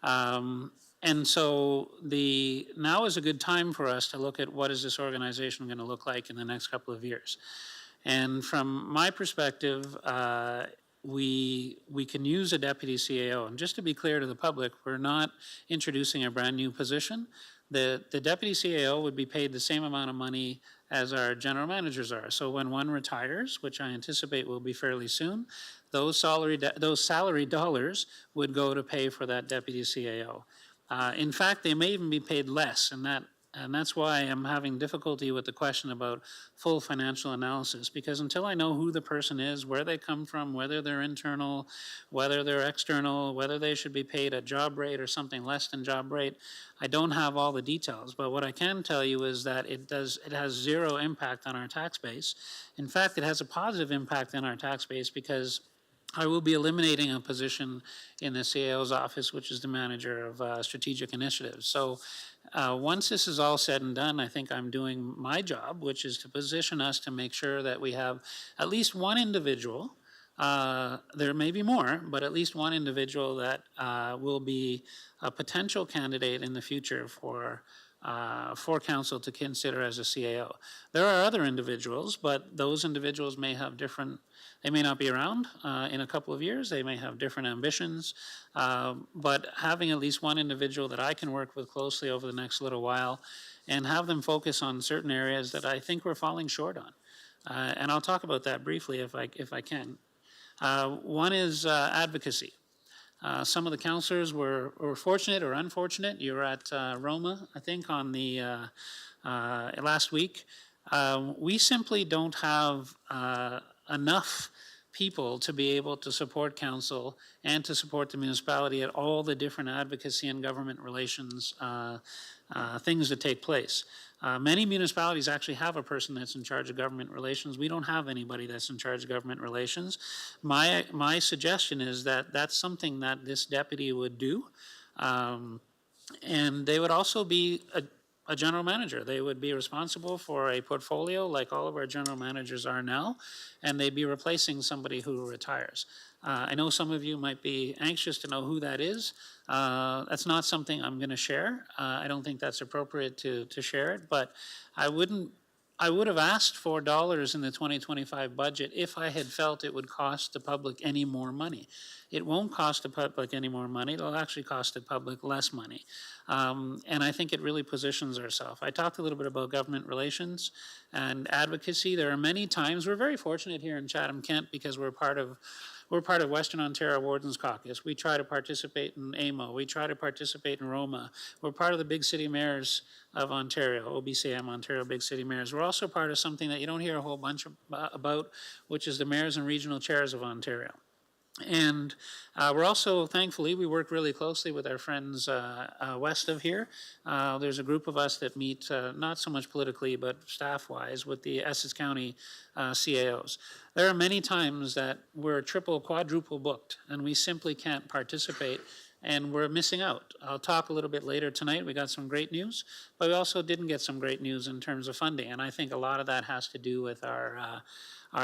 And so now is a good time for us to look at what is this organization going to look like in the next couple of years. And from my perspective, we can use a deputy CAO. And just to be clear to the public, we're not introducing a brand new position. The deputy CAO would be paid the same amount of money as our general managers are. So when one retires, which I anticipate will be fairly soon, those salary dollars would go to pay for that deputy CAO. In fact, they may even be paid less, and that's why I'm having difficulty with the question about full financial analysis, because until I know who the person is, where they come from, whether they're internal, whether they're external, whether they should be paid at job rate or something less than job rate, I don't have all the details. But what I can tell you is that it has zero impact on our tax base. In fact, it has a positive impact on our tax base because I will be eliminating a position in the CAO's office, which is the manager of strategic initiatives. So once this is all said and done, I think I'm doing my job, which is to position us to make sure that we have at least one individual, there may be more, but at least one individual that will be a potential candidate in the future for council to consider as a CAO. There are other individuals, but those individuals may have they may not be around in a couple of years. They may have different ambitions, but having at least one individual that I can work with closely over the next little while and have them focus on certain areas that I think we're falling short on. And I'll talk about that briefly if I can. One is advocacy. Some of the councillors were fortunate or unfortunate. You were at Roma, I think, on the last week. We simply don't have enough people to be able to support council and to support the municipality at all the different advocacy and government relations things that take place. Many municipalities actually have a person that's in charge of government relations. We don't have anybody that's in charge of government relations. My suggestion is that that's something that this deputy would do. And they would also be a general manager. They would be responsible for a portfolio like all of our general managers are now, and they'd be replacing somebody who retires. I know some of you might be anxious to know who that is. That's not something I'm going to share. I don't think that's appropriate to share it, but I would have asked for dollars in the 2025 budget if I had felt it would cost the public any more money. It won't cost the public any more money. It'll actually cost the public less money. And I think it really positions ourselves. I talked a little bit about government relations and advocacy. There are many times, we're very fortunate here in Chatham-Kent because we're part of Western Ontario Wardens Caucus. We try to participate in AMO. We try to participate in Roma. We're part of the Big City Mayors of Ontario, OBCM, Ontario Big City Mayors. We're also part of something that you don't hear a whole bunch about, which is the Mayors and Regional Chairs of Ontario. And we're also, thankfully, we work really closely with our friends west of here. There's a group of us that meet, not so much politically, but staff-wise, with the Essex County CAOs. There are many times that we're triple, quadruple booked, and we simply can't participate, and we're missing out. I'll talk a little bit later tonight. We got some great news, but we also didn't get some great news in terms of funding, and I think a lot of that has to do with our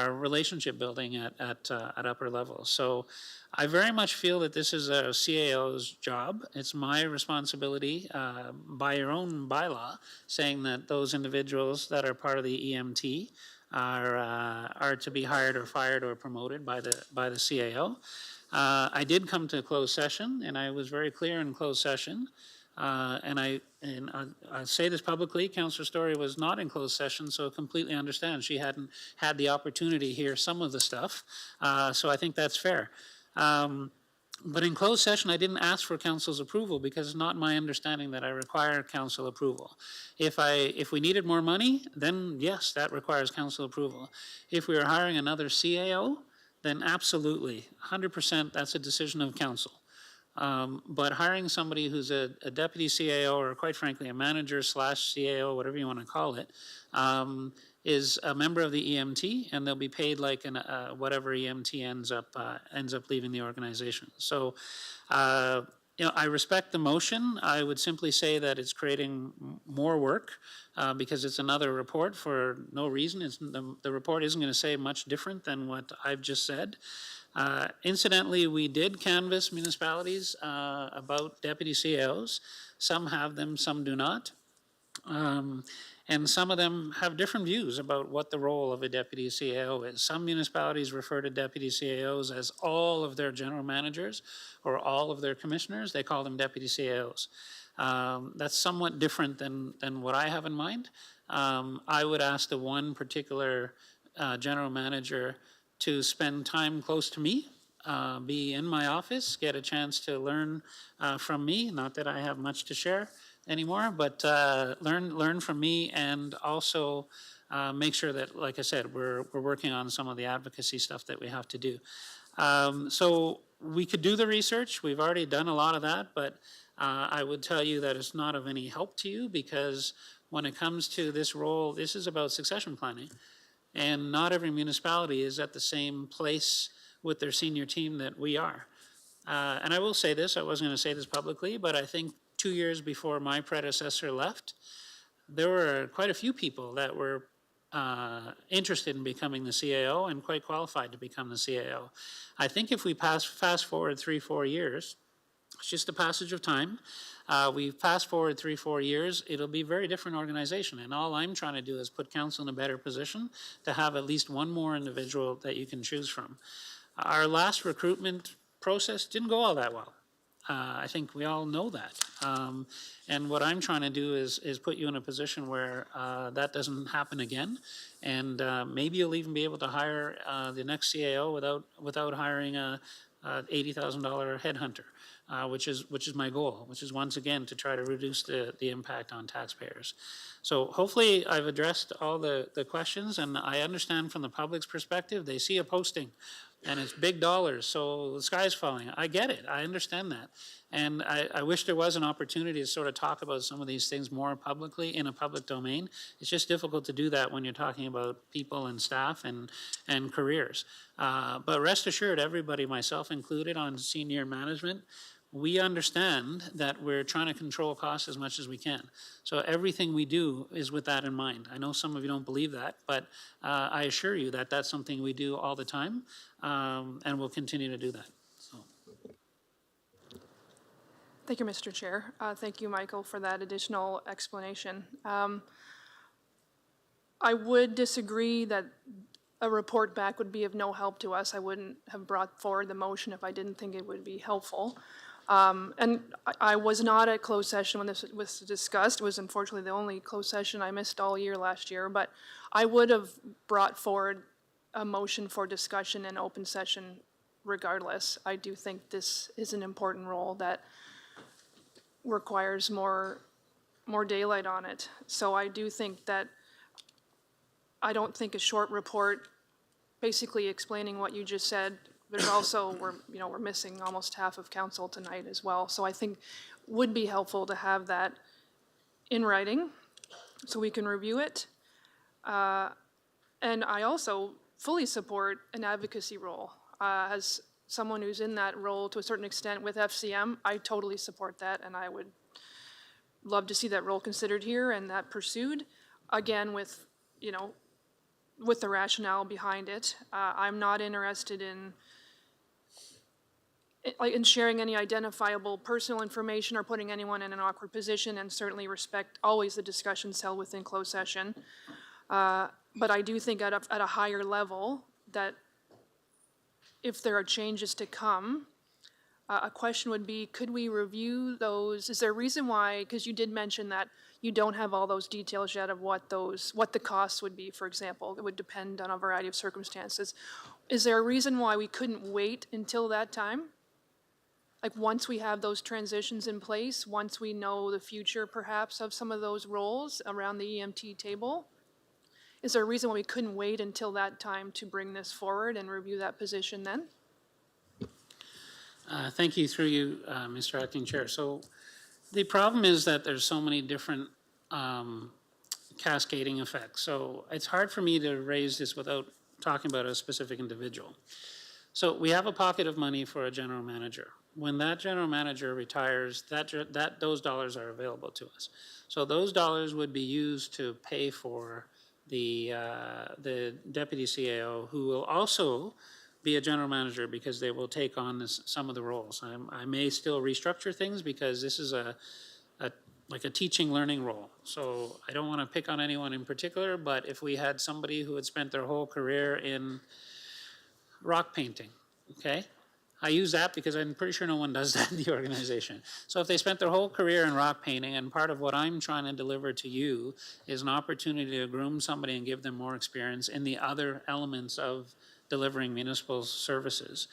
relationship building at upper levels. So I very much feel that this is a CAO's job. It's my responsibility by your own bylaw saying that those individuals that are part of the EMT are to be hired or fired or promoted by the CAO. I did come to a closed session, and I was very clear in closed session. And I say this publicly, Councillor Story was not in closed session, so I completely understand. She hadn't had the opportunity to hear some of the stuff, so I think that's fair. But in closed session, I didn't ask for council's approval because it's not my understanding that I require council approval. If we needed more money, then yes, that requires council approval. If we were hiring another CAO, then absolutely, 100%, that's a decision of council. But hiring somebody who's a deputy CAO or quite frankly a manager / CAO, whatever you want to call it, is a member of the EMT, and they'll be paid like whatever EMT ends up leaving the organization. So, I respect the motion. I would simply say that it's creating more work because it's another report for no reason. The report isn't going to say much different than what I've just said. Incidentally, we did canvass municipalities about deputy CAOs. Some have them, some do not. And some of them have different views about what the role of a deputy CAO is. Some municipalities refer to deputy CAOs as all of their general managers or all of their commissioners. They call them deputy CAOs. That's somewhat different than what I have in mind. I would ask the one particular general manager to spend time close to me, be in my office, get a chance to learn from me. Not that I have much to share anymore, but learn from me, and also make sure that, like I said, we're working on some of the advocacy stuff that we have to do. So we could do the research. We've already done a lot of that, but I would tell you that it's not of any help to you because when it comes to this role, this is about succession planning. And not every municipality is at the same place with their senior team that we are. And I will say this, I wasn't going to say this publicly, but I think 2 years before my predecessor left, there were quite a few people that were interested in becoming the CAO and quite qualified to become the CAO. I think if we fast forward 3-4 years, it's just a passage of time. We fast forward 3-4 years, it'll be a very different organization. And all I'm trying to do is put council in a better position to have at least one more individual that you can choose from. Our last recruitment process didn't go all that well. I think we all know that. And what I'm trying to do is put you in a position where that doesn't happen again. And maybe you'll even be able to hire the next CAO without hiring a $80,000 headhunter. Which is my goal, which is once again to try to reduce the impact on taxpayers. So hopefully I've addressed all the questions, and I understand from the public's perspective, they see a posting and it's big dollars, so the sky's falling. I get it, I understand that. And I wish there was an opportunity to sort of talk about some of these things more publicly in a public domain. It's just difficult to do that when you're talking about people and staff and careers. But rest assured, everybody, myself included on senior management, we understand that we're trying to control costs as much as we can. So everything we do is with that in mind. I know some of you don't believe that, but I assure you that that's something we do all the time, and we'll continue to do that. So. Thank you, Mr. Chair. Thank you, Michael, for that additional explanation. I would disagree that a report back would be of no help to us. I wouldn't have brought forward the motion if I didn't think it would be helpful. And I was not at closed session when this was discussed. It was unfortunately the only closed session I missed all year last year, but I would have brought forward a motion for discussion in open session regardless. I do think this is an important role that requires more daylight on it. So I do think that, I don't think a short report basically explaining what you just said, there's also, we're missing almost half of council tonight as well. So I think would be helpful to have that in writing so we can review it. And I also fully support an advocacy role. As someone who's in that role to a certain extent with FCM, I totally support that, and I would love to see that role considered here and that pursued. Again, with, with the rationale behind it. I'm not interested in sharing any identifiable personal information or putting anyone in an awkward position, and certainly respect always the discussions held within closed session. But I do think at a higher level that if there are changes to come, a question would be, could we review those? Is there a reason why, because you did mention that you don't have all those details yet of what the costs would be, for example. It would depend on a variety of circumstances. Is there a reason why we couldn't wait until that time? Like once we have those transitions in place, once we know the future perhaps of some of those roles around the EMT table, is there a reason why we couldn't wait until that time to bring this forward and review that position then? Thank you, through you, Mr. Acting Chair. So the problem is that there's so many different cascading effects. So it's hard for me to raise this without talking about a specific individual. So we have a pocket of money for a general manager. When that general manager retires, those dollars are available to us. So those dollars would be used to pay for the deputy CAO, who will also be a general manager because they will take on some of the roles. I may still restructure things because this is like a teaching learning role. So I don't want to pick on anyone in particular, but if we had somebody who had spent their whole career in rock painting, okay? I use that because I'm pretty sure no one does that in the organization. So if they spent their whole career in rock painting, and part of what I'm trying to deliver to you is an opportunity to groom somebody and give them more experience in the other elements of delivering municipal services,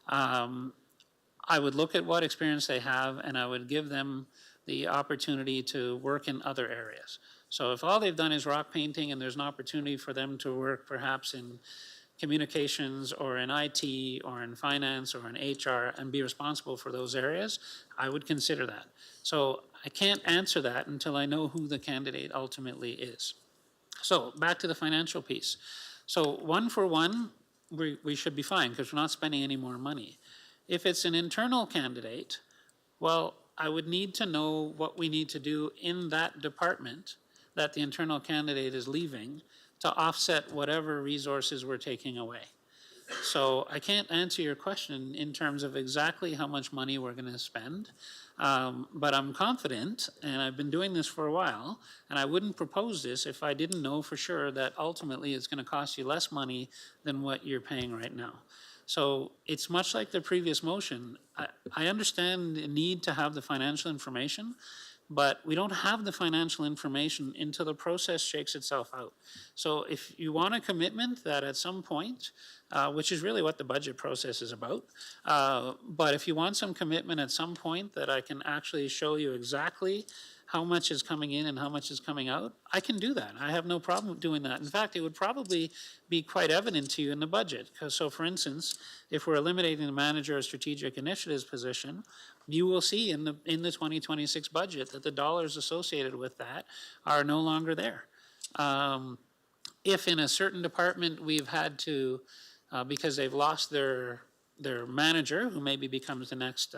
I would look at what experience they have and I would give them the opportunity to work in other areas. So if all they've done is rock painting and there's an opportunity for them to work perhaps in communications or in IT or in finance or in HR and be responsible for those areas, I would consider that. So I can't answer that until I know who the candidate ultimately is. So back to the financial piece. So 1 for 1, we should be fine because we're not spending any more money. If it's an internal candidate, well, I would need to know what we need to do in that department that the internal candidate is leaving to offset whatever resources we're taking away. So I can't answer your question in terms of exactly how much money we're going to spend, but I'm confident, and I've been doing this for a while, and I wouldn't propose this if I didn't know for sure that ultimately it's going to cost you less money than what you're paying right now. So it's much like the previous motion. I understand the need to have the financial information, but we don't have the financial information until the process shakes itself out. So if you want a commitment that at some point, which is really what the budget process is about, but if you want some commitment at some point that I can actually show you exactly how much is coming in and how much is coming out, I can do that. I have no problem doing that. In fact, it would probably be quite evident to you in the budget. So for instance, if we're eliminating the manager of strategic initiatives position, you will see in the 2026 budget that the dollars associated with that are no longer there. If in a certain department we've had to, because they've lost their manager, who maybe becomes the next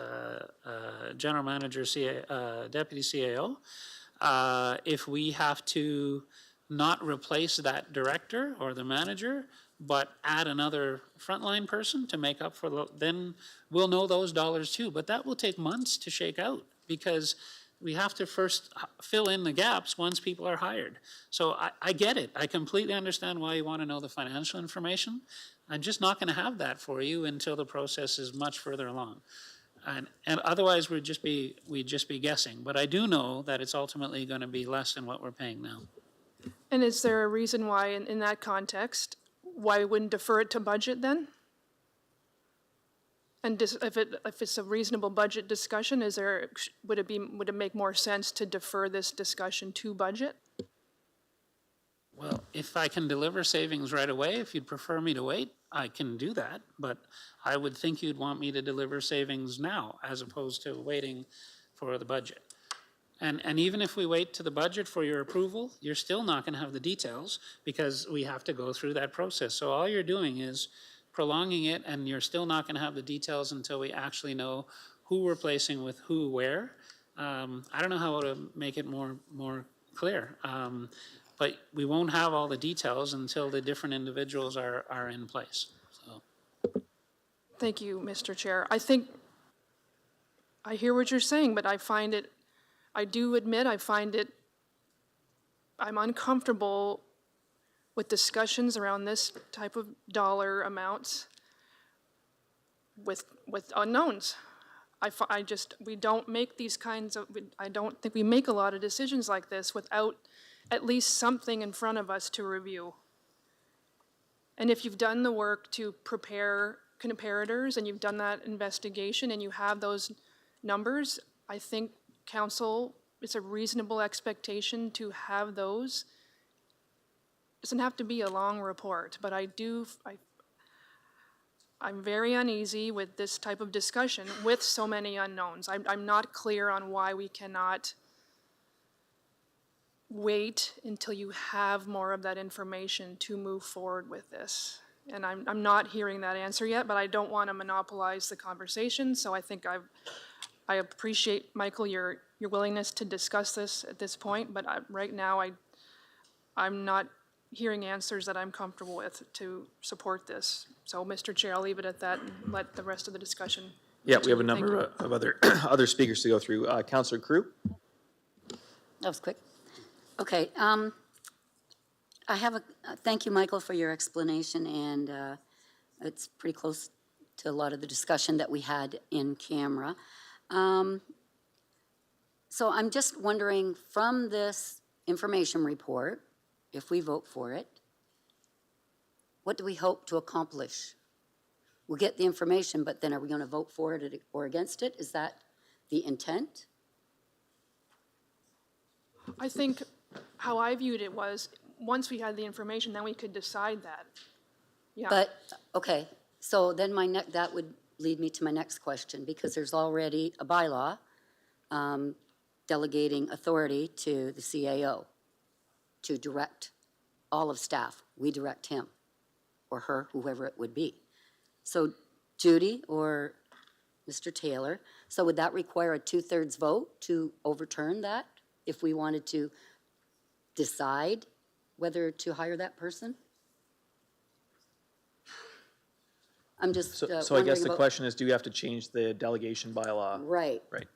general manager, deputy CAO, if we have to not replace that director or the manager, but add another frontline person to make up for, then we'll know those dollars too. But that will take months to shake out, because we have to first fill in the gaps once people are hired. So I get it. I completely understand why you want to know the financial information. I'm just not going to have that for you until the process is much further along. And otherwise, we'd just be guessing. But I do know that it's ultimately going to be less than what we're paying now. And is there a reason why, in that context, why we wouldn't defer it to budget then? And if it's a reasonable budget discussion, would it make more sense to defer this discussion to budget? Well, if I can deliver savings right away, if you'd prefer me to wait, I can do that. But I would think you'd want me to deliver savings now, as opposed to waiting for the budget. And even if we wait to the budget for your approval, you're still not going to have the details, because we have to go through that process. So all you're doing is prolonging it, and you're still not going to have the details until we actually know who we're placing with who where. I don't know how to make it more clear. But we won't have all the details until the different individuals are in place. So. Thank you, Mr. Chair. I think I hear what you're saying, but I do admit I'm uncomfortable with discussions around this type of dollar amounts with unknowns. We don't make these kinds of, I don't think we make a lot of decisions like this without at least something in front of us to review. And if you've done the work to prepare comparators and you've done that investigation and you have those numbers, I think council, it's a reasonable expectation to have those. It doesn't have to be a long report, but I'm very uneasy with this type of discussion with so many unknowns. I'm not clear on why we cannot wait until you have more of that information to move forward with this. And I'm not hearing that answer yet, but I don't want to monopolize the conversation. So I think I appreciate, Michael, your willingness to discuss this at this point, but right now I'm not hearing answers that I'm comfortable with to support this. So, Mr. Chair, I'll leave it at that and let the rest of the discussion. Yeah, we have a number of other speakers to go through. Councillor Crew. That was quick. Okay, thank you, Michael, for your explanation, and it's pretty close to a lot of the discussion that we had in camera. So I'm just wondering, from this information report, if we vote for it, what do we hope to accomplish? We'll get the information, but then are we going to vote for it or against it? Is that the intent? I think how I viewed it was, once we had the information, then we could decide that. Yeah. But, okay, so then that would lead me to my next question, because there's already a bylaw delegating authority to the CAO to direct all of staff. We direct him or her, whoever it would be. So Judy or Mr. Taylor, so would that require a 2/3 vote to overturn that if we wanted to decide whether to hire that person? I'm just So I guess the question is, do you have to change the delegation bylaw? Right. Right.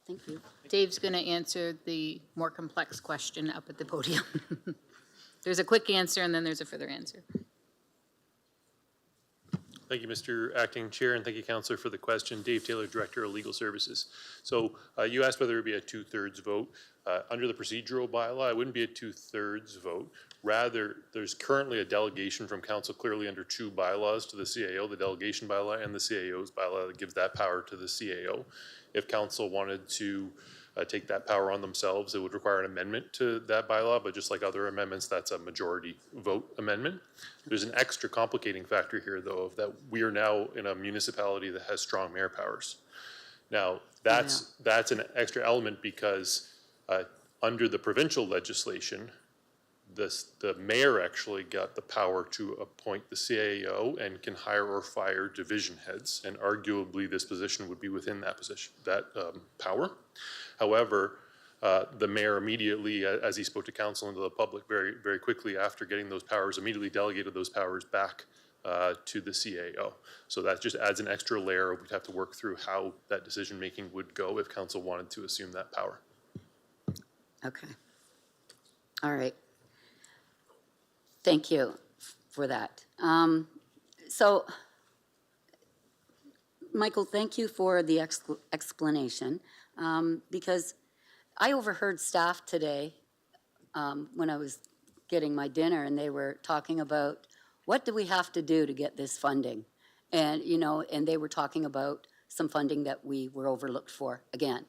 Thank you. Dave's going to answer the more complex question up at the podium. There's a quick answer and then there's a further answer. Thank you, Mr. Acting Chair, and thank you, Councillor, for the question. Dave Taylor, Director of Legal Services. So you asked whether it would be a 2/3 vote. Under the procedural bylaw, it wouldn't be a 2/3 vote. Rather, there's currently a delegation from council clearly under two bylaws to the CAO, the delegation bylaw and the CAO's bylaw that gives that power to the CAO. If council wanted to take that power on themselves, it would require an amendment to that bylaw, but just like other amendments, that's a majority vote amendment. There's an extra complicating factor here, though, of that we are now in a municipality that has strong mayor powers. Now, that's an extra element because under the provincial legislation, the mayor actually got the power to appoint the CAO and can hire or fire division heads, and arguably this position would be within that position, that power. However, the mayor immediately, as he spoke to council and to the public very quickly after getting those powers, immediately delegated those powers back to the CAO. So that just adds an extra layer. We'd have to work through how that decision-making would go if council wanted to assume that power. Okay. All right. Thank you for that. So, Michael, thank you for the explanation, because I overheard staff today when I was getting my dinner, and they were talking about, what do we have to do to get this funding? And, you know, and they were talking about some funding that we were overlooked for again.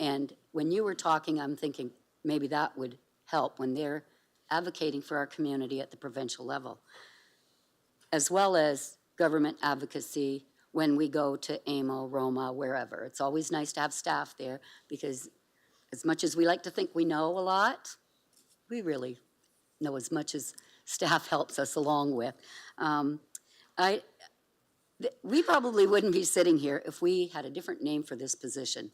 And when you were talking, I'm thinking maybe that would help when they're advocating for our community at the provincial level, as well as government advocacy when we go to AMO, Roma, wherever. It's always nice to have staff there because as much as we like to think we know a lot, we really know as much as staff helps us along with. We probably wouldn't be sitting here if we had a different name for this position.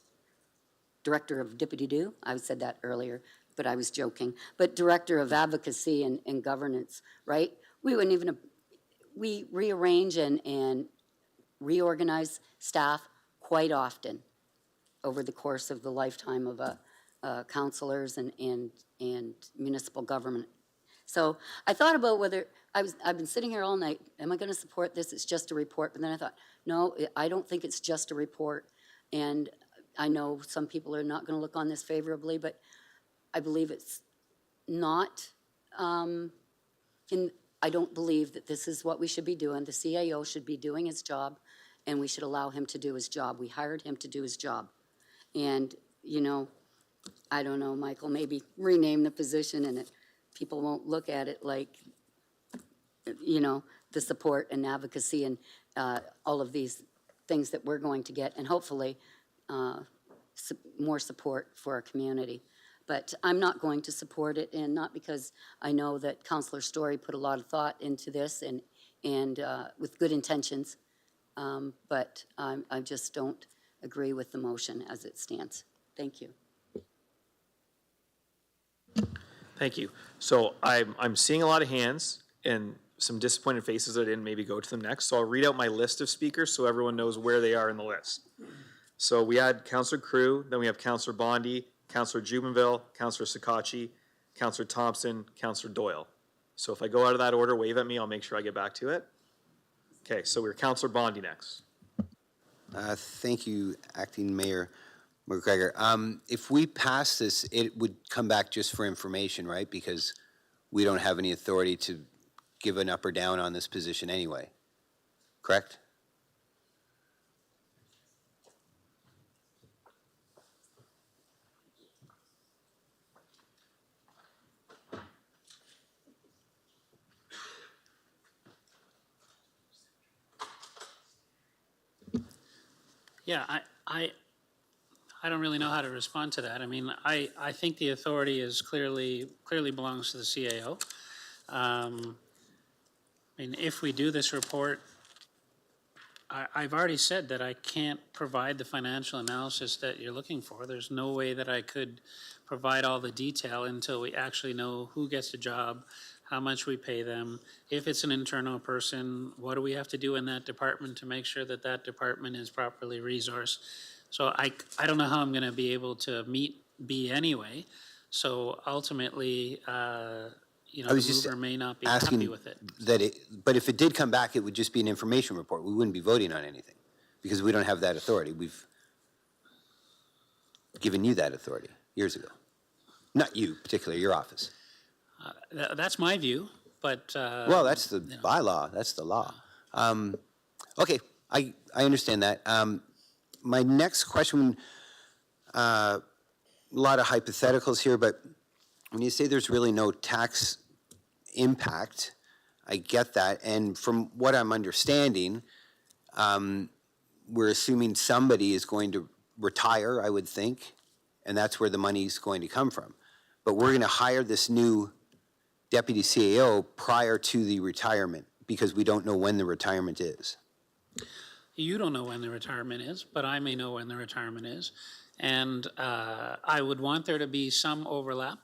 Director of Deputy-Do, I said that earlier, but I was joking. But Director of Advocacy and Governance, right? We wouldn't even, we rearrange and reorganize staff quite often over the course of the lifetime of councilors and municipal government. So I thought about whether, I've been sitting here all night, am I going to support this? It's just a report. But then I thought, no, I don't think it's just a report. And I know some people are not going to look on this favorably, but I believe it's not, I don't believe that this is what we should be doing. The CAO should be doing his job, and we should allow him to do his job. We hired him to do his job. And, you know, I don't know, Michael, maybe rename the position and people won't look at it like, you know, the support and advocacy and all of these things that we're going to get, and hopefully more support for our community. But I'm not going to support it, and not because I know that Councillor Story put a lot of thought into this and with good intentions, but I just don't agree with the motion as it stands. Thank you. Thank you. So I'm seeing a lot of hands and some disappointed faces that I didn't maybe go to them next. So I'll read out my list of speakers so everyone knows where they are in the list. So we had Councillor Crew, then we have Councillor Bondi, Councillor Jubenville, Councillor Sakachi, Councillor Thompson, Councillor Doyle. So if I go out of that order, wave at me, I'll make sure I get back to it. Okay, so we're Councillor Bondi next. Thank you, Acting Mayor McGregor. If we pass this, it would come back just for information, right? Because we don't have any authority to give an up or down on this position anyway, correct? Yeah, I don't really know how to respond to that. I mean, I think the authority is clearly belongs to the CAO. I mean, if we do this report, I've already said that I can't provide the financial analysis that you're looking for. There's no way that I could provide all the detail until we actually know who gets the job, how much we pay them, if it's an internal person, what do we have to do in that department to make sure that that department is properly resourced. So I don't know how I'm going to be able to meet B anyway. So ultimately, I the was just mover may not be happy asking with it. that but if it did come back, it would just be an information report. We wouldn't be voting on anything because we don't have that authority. We've given you that authority years ago. Not you particularly, your office. That's my view, but. Well, that's the bylaw, that's the law. Okay, I understand that. My next question, a lot of hypotheticals here, but when you say there's really no tax impact, I get that. And from what I'm understanding, we're assuming somebody is going to retire, I would think, and that's where the money's going to come from. But we're going to hire this new deputy CAO prior to the retirement because we don't know when the retirement is. You don't know when the retirement is, but I may know when the retirement is. And I would want there to be some overlap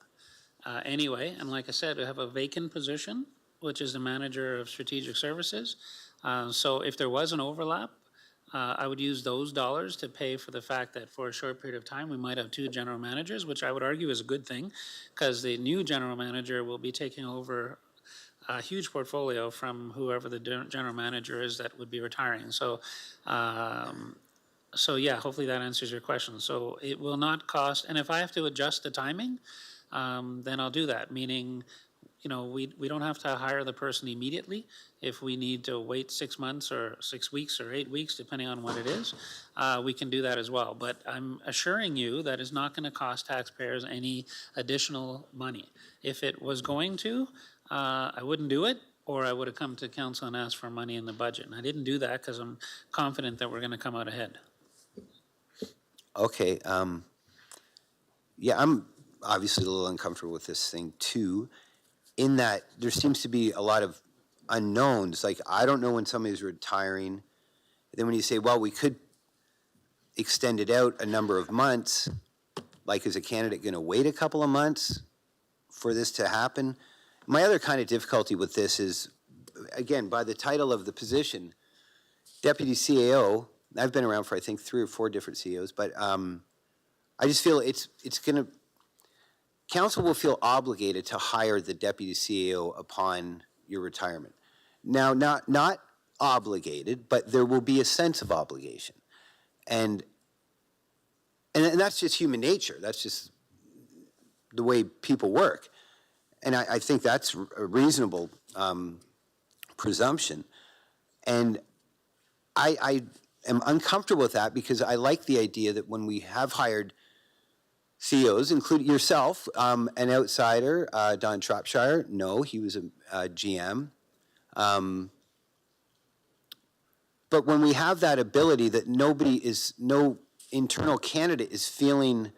anyway. And like I said, we have a vacant position, which is the manager of strategic services. So if there was an overlap, I would use those dollars to pay for the fact that for a short period of time, we might have two general managers, which I would argue is a good thing, because the new general manager will be taking over a huge portfolio from whoever the general manager is that would be retiring. So, yeah, hopefully that answers your question. So it will not cost, and if I have to adjust the timing, then I'll do that, meaning, we don't have to hire the person immediately. If we need to wait 6 months or 6 weeks or 8 weeks, depending on what it is, we can do that as well. But I'm assuring you that it's not going to cost taxpayers any additional money. If it was going to, I wouldn't do it, or I would have come to council and asked for money in the budget. And I didn't do that because I'm confident that we're going to come out ahead. Okay. Yeah, I'm obviously a little uncomfortable with this thing too, in that there seems to be a lot of unknowns. Like, I don't know when somebody's retiring. Then when you say, well, we could extend it out a number of months, like, is a candidate going to wait a couple of months for this to happen? My other kind of difficulty with this is, again, by the title of the position, deputy CAO, I've been around for, I think, 3 or 4 different CEOs, but I just feel it's going to, council will feel obligated to hire the deputy CAO upon your retirement. Now, not obligated, but there will be a sense of obligation. And that's just human nature. That's just the way people work. And I think that's a reasonable presumption. And I am uncomfortable with that because I like the idea that when we have hired CEOs, including yourself, an outsider, Don Shropshire, no, he was a GM. But when we have that ability that no internal candidate is feeling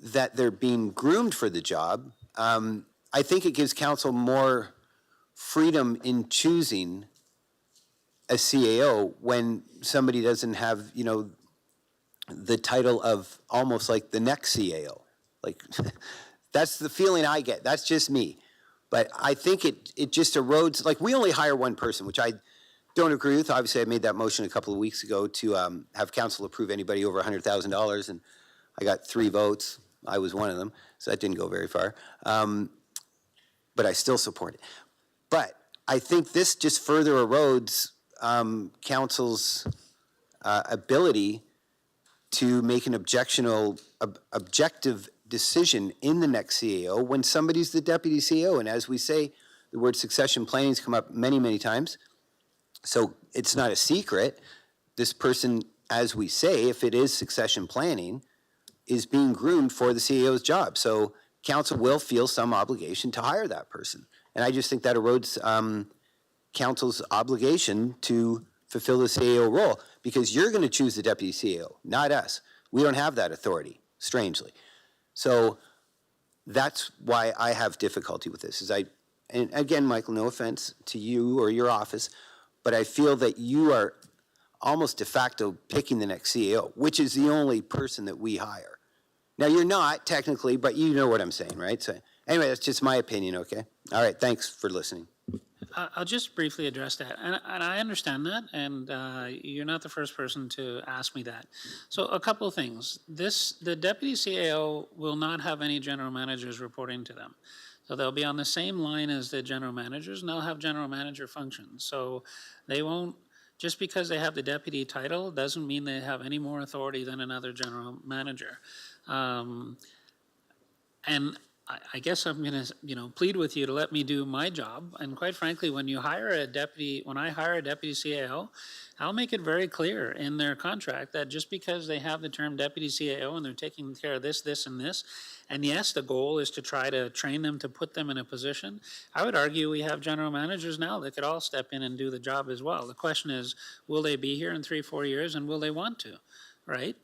that they're being groomed for the job, I think it gives council more freedom in choosing a CAO when somebody doesn't have, the title of almost like the next CAO. Like, that's the feeling I get. That's just me. But I think it just erodes, like, we only hire one person, which I don't agree with. Obviously, I made that motion a couple of weeks ago to have council approve anybody over $100,000, and I got 3 votes. I was one of them, so that didn't go very far. But I still support it. But I think this just further erodes council's ability to make an objective decision in the next CAO when somebody's the deputy CAO. And as we say, the word succession planning's come up many, many times. So it's not a secret. This person, as we say, if it is succession planning, is being groomed for the CAO's job. So council will feel some obligation to hire that person. And I just think that erodes council's obligation to fulfill the CAO role, because you're going to choose the deputy CAO, not us. We don't have that authority, strangely. So that's why I have difficulty with this. And again, Michael, no offense to you or your office, but I feel that you are almost de facto picking the next CAO, which is the only person that we hire. Now, you're not technically, but you know what I'm saying, right? So anyway, that's just my opinion, okay? All right, thanks for listening. I'll just briefly address that, and I understand that, and you're not the first person to ask me that. So a couple of things. The deputy CAO will not have any general managers reporting to them. So they'll be on the same line as the general managers, and they'll have general manager functions. So they won't, just because they have the deputy title, doesn't mean they have any more authority than another general manager. And I guess I'm gonna, plead with you to let me do my job. And quite frankly, when I hire a deputy CAO, I'll make it very clear in their contract that just because they have the term deputy CAO and they're taking care of this, this, and this, and yes, the goal is to try to train them to put them in a position. I would argue we have general managers now that could all step in and do the job as well. The question is, will they be here in 3-4 years, and will they want to, right?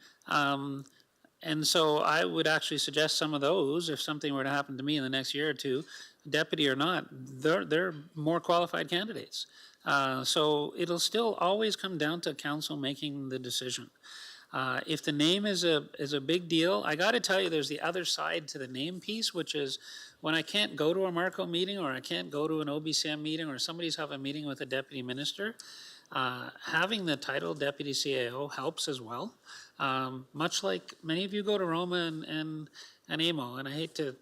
And so I would actually suggest some of those, if something were to happen to me in the next year or two, deputy or not, they're more qualified candidates. So it'll still always come down to council making the decision. If the name is a big deal, I got to tell you, there's the other side to the name piece, which is when I can't go to a Marco meeting, or I can't go to an OBCM meeting, or somebody's having a meeting with a deputy minister, having the title deputy CAO helps as well. Much like many of you go to Roma and AMO, and I hate to,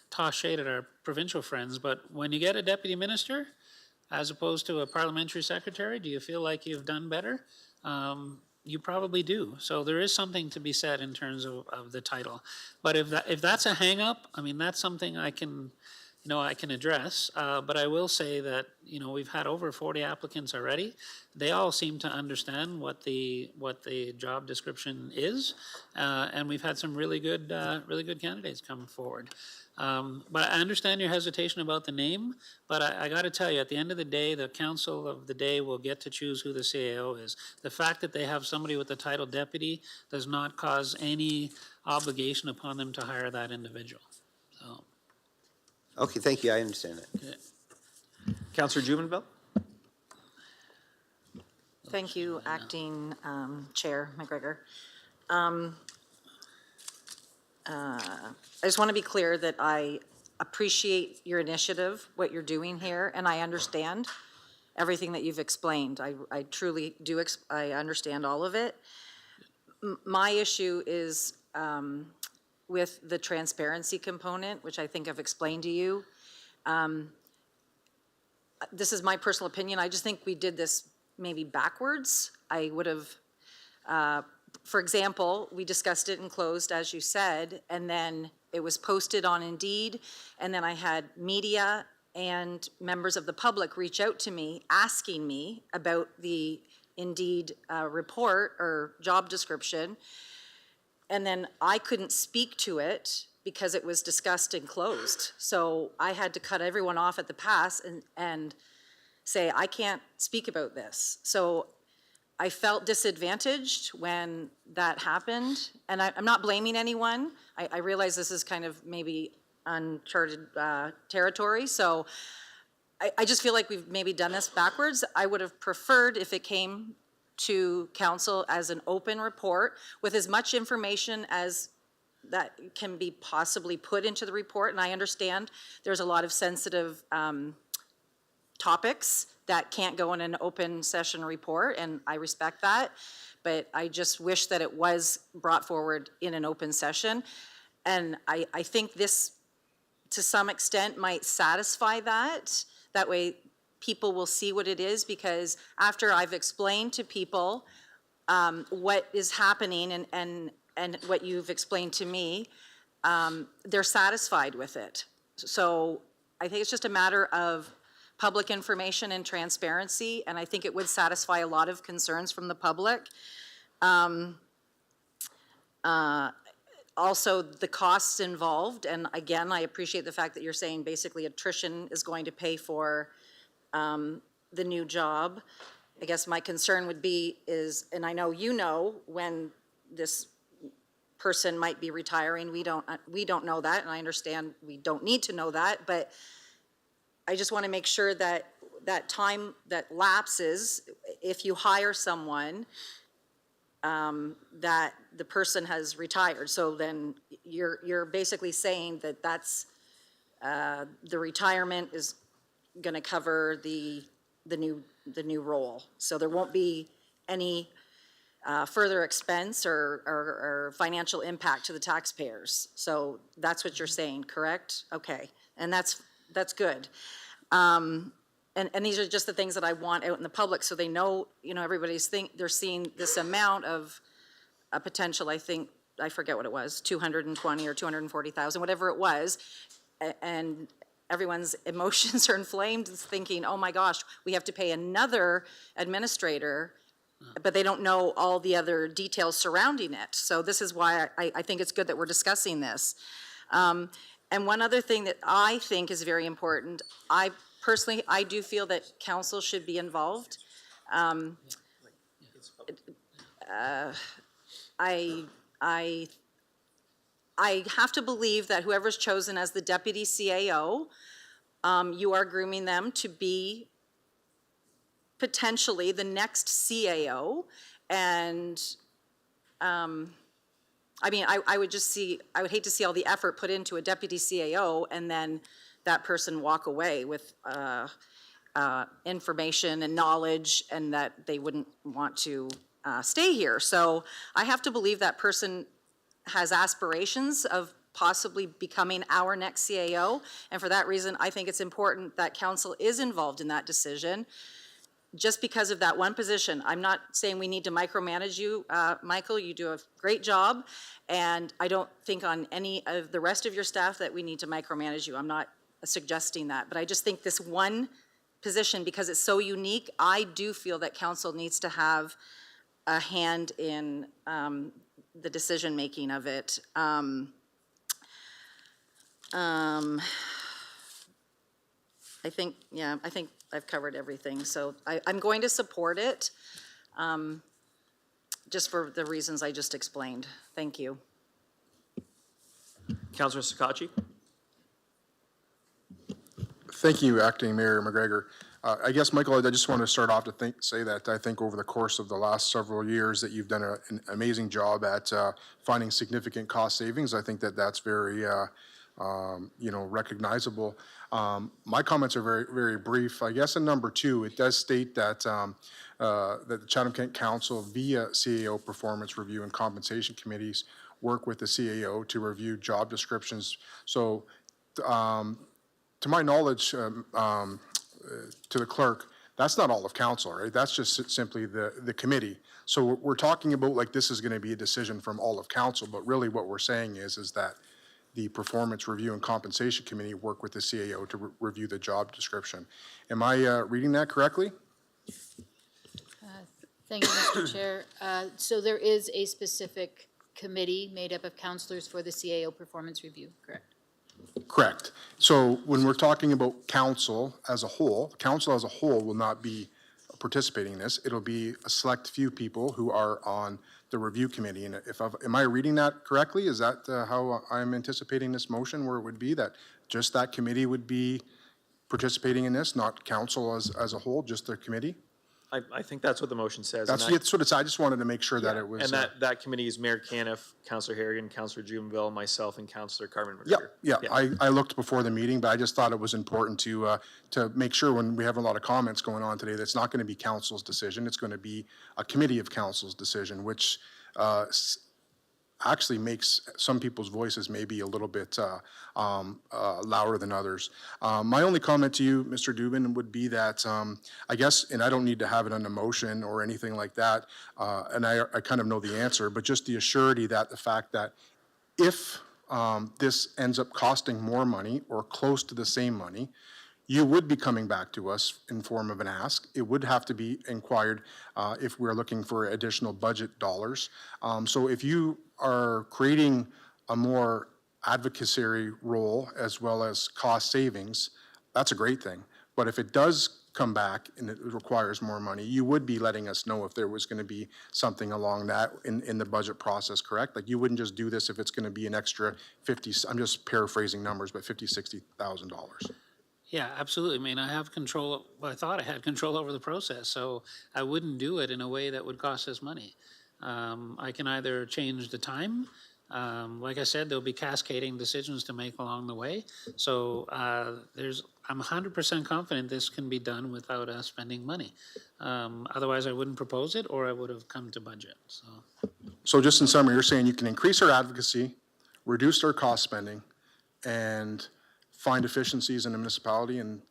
toss shade at our provincial friends, but when you get a deputy minister, as opposed to a parliamentary secretary, do you feel like you've done better? You probably do. So there is something to be said in terms of the title. But if that's a hang up, I mean, that's something I can address. But I will say that, we've had over 40 applicants already. They all seem to understand what the job description is. And we've had some really good candidates come forward. But I understand your hesitation about the name, but I got to tell you, at the end of the day, the council of the day will get to choose who the CAO is. The fact that they have somebody with the title deputy does not cause any obligation upon them to hire that individual. So. Okay, thank you, I understand that. Okay. Councillor Jubenville? Thank you, Acting Chair McGregor. I just want to be clear that I appreciate your initiative, what you're doing here, and I understand everything that you've explained. I truly do, I understand all of it. My issue is with the transparency component, which I think I've explained to you. This is my personal opinion. I just think we did this maybe backwards. I would have, for example, we discussed it in closed, as you said, and then it was posted on Indeed, and then I had media and members of the public reach out to me asking me about the Indeed report or job description, and then I couldn't speak to it because it was discussed and closed. So I had to cut everyone off at the pass and say, I can't speak about this. So I felt disadvantaged when that happened, and I'm not blaming anyone. I realize this is kind of maybe uncharted territory, so I just feel like we've maybe done this backwards. I would have preferred if it came to council as an open report with as much information as that can be possibly put into the report, and I understand there's a lot of sensitive topics that can't go in an open session report, and I respect that, but I just wish that it was brought forward in an open session. And I think this, to some extent, might satisfy that. That way, people will see what it is, because after I've explained to people what is happening and what you've explained to me, they're satisfied with it. So I think it's just a matter of public information and transparency, and I think it would satisfy a lot of concerns from the public. Also, the costs involved, and again, I appreciate the fact that you're saying basically attrition is going to pay for the new job. I guess my concern would be is, and I know you know when this person might be retiring, we don't know that, and I understand we don't need to know that, but I just want to make sure that that time that lapses, if you hire someone, that the person has retired. So then you're basically saying that that's the retirement is going to cover the new role. So there won't be any further expense or financial impact to the taxpayers. So that's what you're saying, correct? Okay, and that's good. And these are just the things that I want out in the public, so they know, everybody's they're seeing this amount of a potential, I think, I forget what it was, 220 or 240,000, whatever it was, and everyone's emotions are inflamed, thinking, oh my gosh, we have to pay another administrator, but they don't know all the other details surrounding it. So this is why I think it's good that we're discussing this. And one other thing that I think is very important, I do feel that council should be involved. I have to believe that whoever's chosen as the deputy CAO, you are grooming them to be potentially the next CAO. And I would hate to see all the effort put into a deputy CAO and then that person walk away with information and knowledge and that they wouldn't want to stay here. So I have to believe that person has aspirations of possibly becoming our next CAO. And for that reason, I think it's important that council is involved in that decision. Just because of that one position. I'm not saying we need to micromanage you, Michael, you do a great job, and I don't think on any of the rest of your staff that we need to micromanage you. I'm not suggesting that, but I just think this one position, because it's so unique, I do feel that council needs to have a hand in the decision-making of it. I think I've covered everything, so I'm going to support it, just for the reasons I just explained. Thank you. Councillor Sakachi? Thank you, Acting Mayor McGregor. I guess, Michael, I just want to start off to say that I think over the course of the last several years that you've done an amazing job at finding significant cost savings. I think that that's very, recognizable. My comments are very, very brief. I guess in number 2, it does state that that the Chatham-Kent Council via CAO performance review and compensation committees work with the CAO to review job descriptions. So to my knowledge, to the clerk, that's not all of council, right? That's just simply the committee. So we're talking about like this is going to be a decision from all of council, but really what we're saying is that the Performance Review and Compensation Committee work with the CAO to review the job description. Am I reading that correctly? Thank you, Mr. Chair. So there is a specific committee made up of councillors for the CAO performance review, correct? Correct. So when we're talking about council as a whole will not be participating in this. It'll be a select few people who are on the review committee. And am I reading that correctly? Is that how I'm anticipating this motion, where it would be that just that committee would be participating in this, not council as a whole, just the committee? I think that's what the motion says. That's what it's, I just wanted to make sure that it was. And that committee is Mayor Caniff, Councillor Harrigan, Councillor Jumeville, myself, and Councillor Carmen McGregor. Yeah. I looked before the meeting, but I just thought it was important to make sure when we have a lot of comments going on today, that's not going to be council's decision. It's going to be a committee of council's decision, which actually makes some people's voices maybe a little bit louder than others. My only comment to you, Mr. Dubin, would be that I guess, and I don't need to have it on a motion or anything like that, and I kind of know the answer, but just the assurity that the fact that if this ends up costing more money or close to the same money, you would be coming back to us in form of an ask. It would have to be inquired if we're looking for additional budget dollars. So if you are creating a more advocacy role as well as cost savings, that's a great thing. But if it does come back and it requires more money, you would be letting us know if there was going to be something along that in the budget process, correct? Like you wouldn't just do this if it's going to be an extra 50, I'm just paraphrasing numbers, but $50,000, $60,000. Yeah, absolutely. I mean, I have control, I thought I had control over the process, so I wouldn't do it in a way that would cost us money. I can either change the time. Like I said, there'll be cascading decisions to make along the way. So I'm 100% confident this can be done without us spending money. Otherwise, I wouldn't propose it, or I would have come to budget, so. So just in summary, you're saying you can increase our advocacy, reduce our cost spending, and find efficiencies in the municipality, and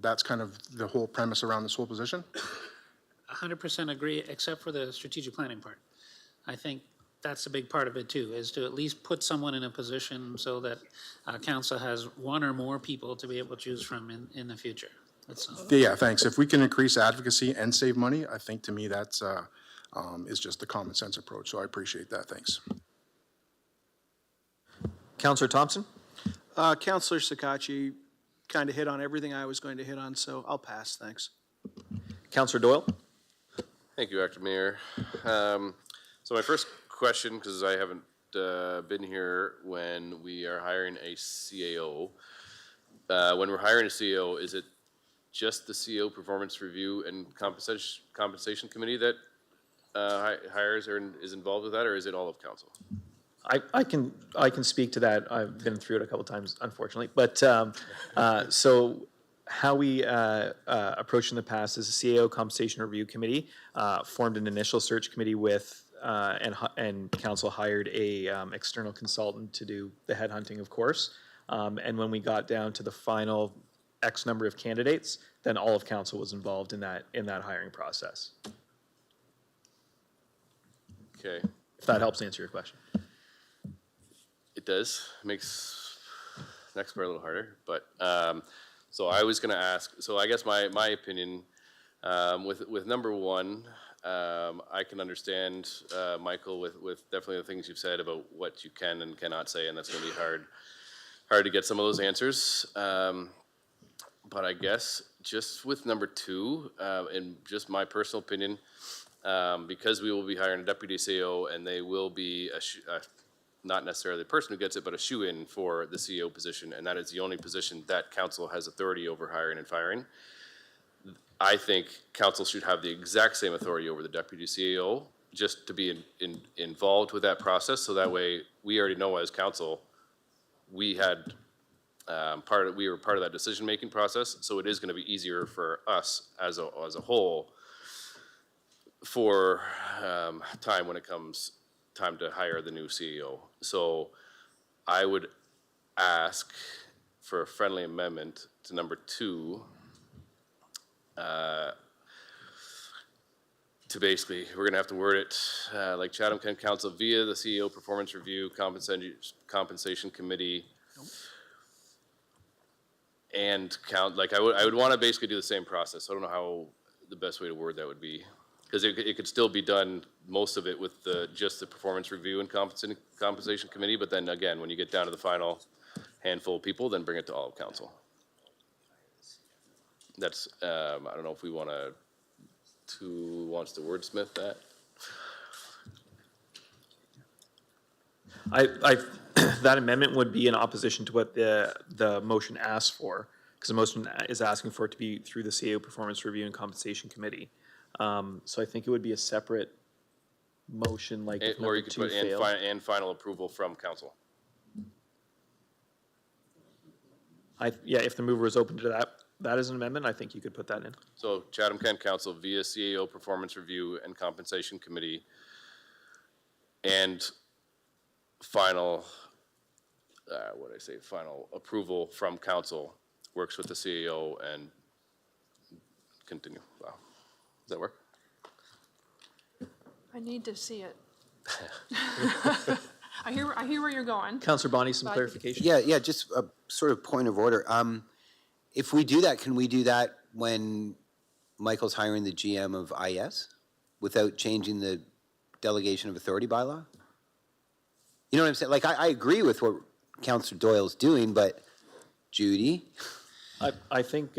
that's kind of the whole premise around this whole position? 100% agree, except for the strategic planning part. I think that's a big part of it too, is to at least put someone in a position so that council has one or more people to be able to choose from in the future. That's all. Yeah, thanks. If we can increase advocacy and save money, I think to me that's is just the common sense approach. So I appreciate that. Thanks. Councillor Thompson? Councillor Sakachi kind of hit on everything I was going to hit on, so I'll pass. Thanks. Councillor Doyle? Thank you, Acting Mayor. So my first question, because I haven't been here when we are hiring a CAO. When we're hiring a CAO, is it just the CAO Performance Review and Compensation Committee that hires or is involved with that, or is it all of council? I can speak to that. I've been through it a couple of times, unfortunately. But so how we approached in the past is the CAO Compensation Review Committee formed an initial search committee with and council hired a external consultant to do the headhunting, of course. And when we got down to the final X number of candidates, then all of council was involved in that hiring process. Okay. If that helps answer your question. It does. Makes the next part a little harder. But so I was going to ask. So I guess my opinion with number one, I can understand Michael with definitely the things you've said about what you can and cannot say, and that's going to be hard to get some of those answers. But I guess just with number two, in just my personal opinion, because we will be hiring a deputy CEO and they will be not necessarily the person who gets it, but a shoe-in for the CEO position, and that is the only position that council has authority over hiring and firing. I think council should have the exact same authority over the deputy CEO, just to be involved with that process, so that way we already know as council we had we were part of that decision-making process, so it is going to be easier for us as a whole for time when it comes time to hire the new CEO. So I would ask for a friendly amendment to number two, to basically, we're gonna have to word it like Chatham-Kent Council via the CEO Performance Review Compensation Committee. And I would want to basically do the same process. I don't know how the best way to word that would be, because it could still be done, most of it with just the Performance Review and Compensation Committee, but then again, when you get down to the final handful of people, then bring it to all of council. That's, I don't know if we want to, who wants to wordsmith that? That amendment would be in opposition to what the motion asks for, because the motion is asking for it to be through the CAO Performance Review and Compensation Committee. So I think it would be a separate motion, like if or you number could two put failed. and final approval from council. Yeah, if the mover is open to that as an amendment, I think you could put that in. So Chatham-Kent Council via CAO Performance Review and Compensation Committee, and final, final approval from council, works with the CAO and continue. Wow. Does that work? I need to see it. I hear where you're going. Councillor Bonnie, some clarification? Yeah, just a sort of point of order. If we do that, can we do that when Michael's hiring the GM of IS without changing the delegation of authority bylaw? You know what I'm saying? Like, I agree with what Councillor Doyle's doing, but Judy? I think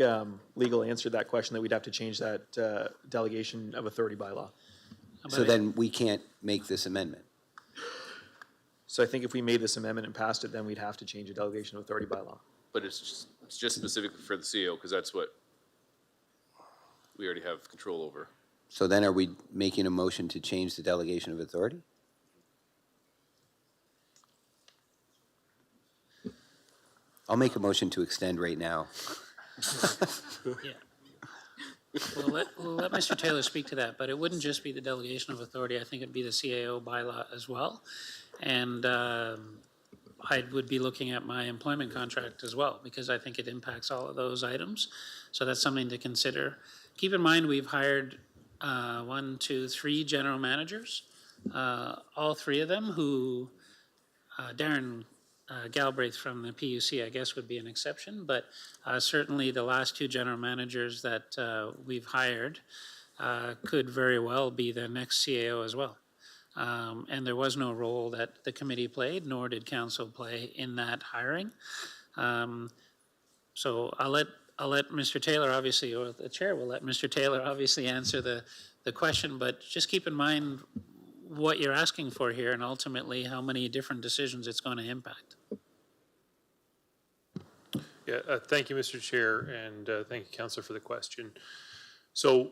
legal answered that question, that we'd have to change that delegation of authority bylaw. So then we can't make this amendment? So I think if we made this amendment and passed it, then we'd have to change the delegation of authority bylaw. But it's just specifically for the CEO, because that's what we already have control over. So then are we making a motion to change the delegation of authority? I'll make a motion to extend right now. Yeah. We'll let Mr. Taylor speak to that, but it wouldn't just be the delegation of authority. I think it'd be the CAO bylaw as well. And I would be looking at my employment contract as well, because I think it impacts all of those items. So that's something to consider. Keep in mind, we've hired 3 general managers, all 3 of them who, Darren Galbraith from the PUC, I guess, would be an exception, but certainly the last 2 general managers that we've hired could very well be the next CAO as well. And there was no role that the committee played, nor did council play in that hiring. So I'll let Mr. Taylor, obviously, or the chair will let Mr. Taylor obviously answer the question, but just keep in mind what you're asking for here and ultimately how many different decisions it's going to impact. Yeah, thank you, Mr. Chair, and thank you, Councillor, for the question. So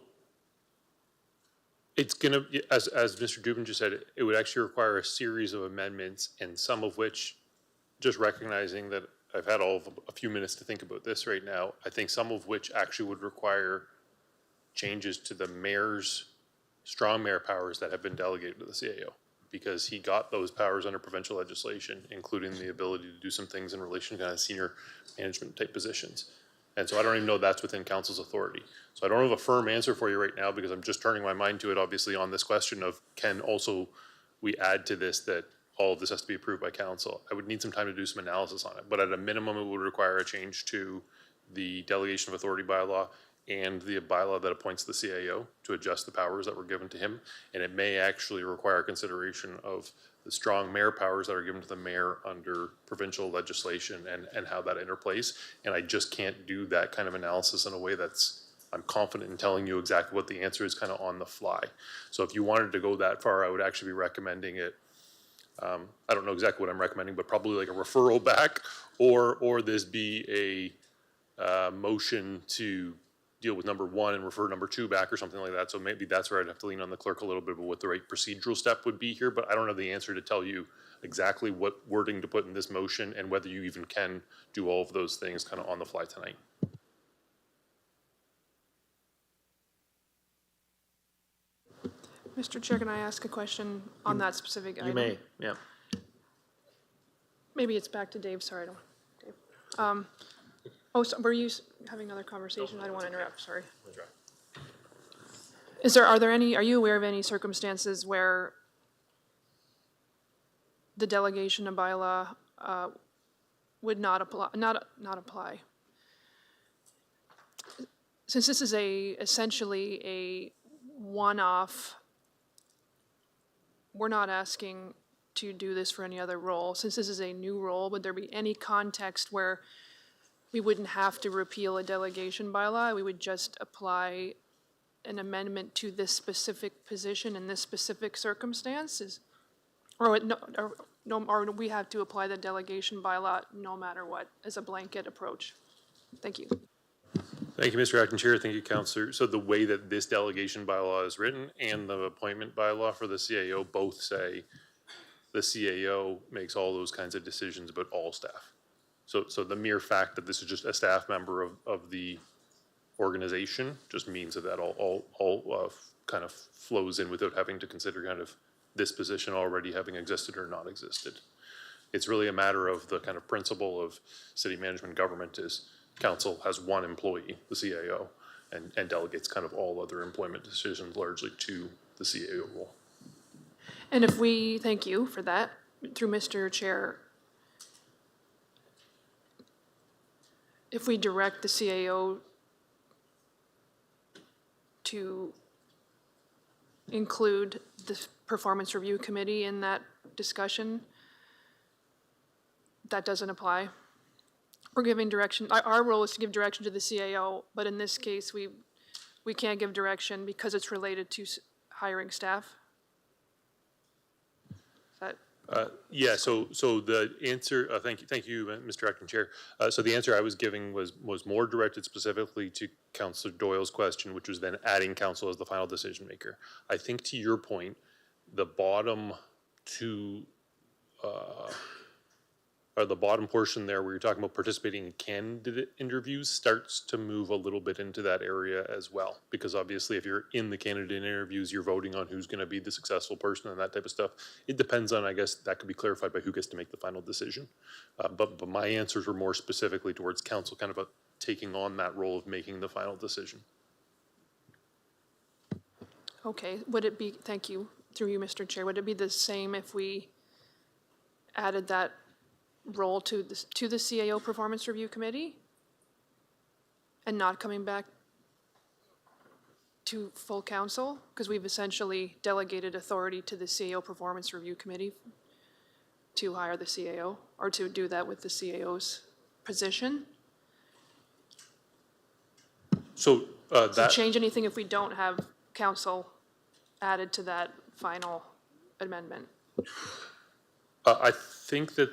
it's going to, as Mr. Dubin just said, it would actually require a series of amendments, and some of which, just recognizing that I've had a few minutes to think about this right now, I think some of which actually would require changes to the mayor's strong mayor powers that have been delegated to the CAO, because he got those powers under provincial legislation, including the ability to do some things in relation to kind of senior management type positions. And so I don't even know that's within council's authority. So I don't have a firm answer for you right now, because I'm just turning my mind to it, obviously, on this question of can also we add to this that all of this has to be approved by council. I would need some time to do some analysis on it, but at a minimum, it would require a change to the delegation of authority bylaw and the bylaw that appoints the CAO to adjust the powers that were given to him. And it may actually require consideration of the strong mayor powers that are given to the mayor under provincial legislation and how that interplays. And I just can't do that kind of analysis in a way that's, I'm confident in telling you exactly what the answer is kind of on the fly. So if you wanted to go that far, I would actually be recommending it. I don't know exactly what I'm recommending, but probably like a referral back, or this be a motion to deal with number 1 and refer number 2 back or something like that. So maybe that's where I'd have to lean on the clerk a little bit about what the right procedural step would be here, but I don't have the answer to tell you exactly what wording to put in this motion and whether you even can do all of those things kind of on the fly tonight. Mr. Chair, can I ask a question on that specific item? You may, yeah. Maybe it's back to Dave, sorry, I don't, Dave. So were you having another conversation? I don't want to interrupt, sorry. Are you aware of any circumstances where the delegation of bylaw would not apply? Since this is essentially a one-off, we're not asking to do this for any other role. Since this is a new role, would there be any context where we wouldn't have to repeal a delegation bylaw? We would just apply an amendment to this specific position in this specific circumstances? Or we have to apply the delegation bylaw no matter what as a blanket approach? Thank you. Thank you, Mr. Acting Chair. Thank you, Councillor. So the way that this delegation bylaw is written and the appointment bylaw for the CAO both say the CAO makes all those kinds of decisions about all staff. So the mere fact that this is just a staff member of the organization just means that all kind of flows in without having to consider kind of this position already having existed or not existed. It's really a matter of the kind of principle of city management government is council has one employee, the CAO, and delegates kind of all other employment decisions largely to the CAO role. And if we, thank you for that, through Mr. Chair, if we direct the CAO to include the performance review committee in that discussion, that doesn't apply. We're giving direction, our role is to give direction to the CAO, but in this case, we can't give direction because it's related to hiring staff. Is that? Yeah, so the answer, thank you, Mr. Acting Chair. So the answer I was giving was more directed specifically to Councillor Doyle's question, which was then adding council as the final decision maker. I think to your point, the bottom two or the bottom portion there where you're talking about participating in candidate interviews starts to move a little bit into that area as well. Because obviously if you're in the candidate interviews, you're voting on who's gonna be the successful person and that type of stuff. It depends on, I guess, that could be clarified by who gets to make the final decision. But my answers were more specifically towards council kind of taking on that role of making the final decision. Okay, would it be, thank you, through you, Mr. Chair, would it be the same if we added that role to the CAO Performance Review Committee? And not coming back to full council? Because we've essentially delegated authority to the CAO Performance Review Committee to hire the CAO, or to do that with the CAO's position. So Does it change anything if we don't have council added to that final amendment? I think that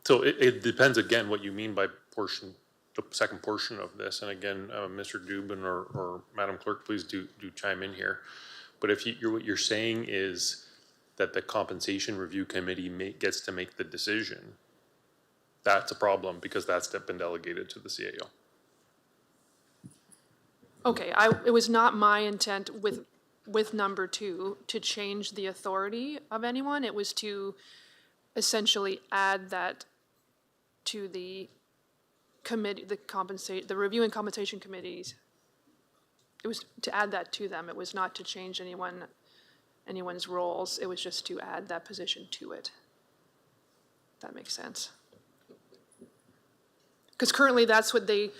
so it depends again what you mean by portion, the second portion of this. And again, Mr. Dubin or Madam Clerk, please do chime in here. But if what you're saying is that the Compensation Review Committee gets to make the decision, that's a problem because that's been delegated to the CAO. Okay, it was not my intent with number 2 to change the authority of anyone. It was to essentially add that to the committee, the Review and Compensation Committees. It was to add that to them. It was not to change anyone's roles. It was just to add that position to it. That makes sense. Because currently the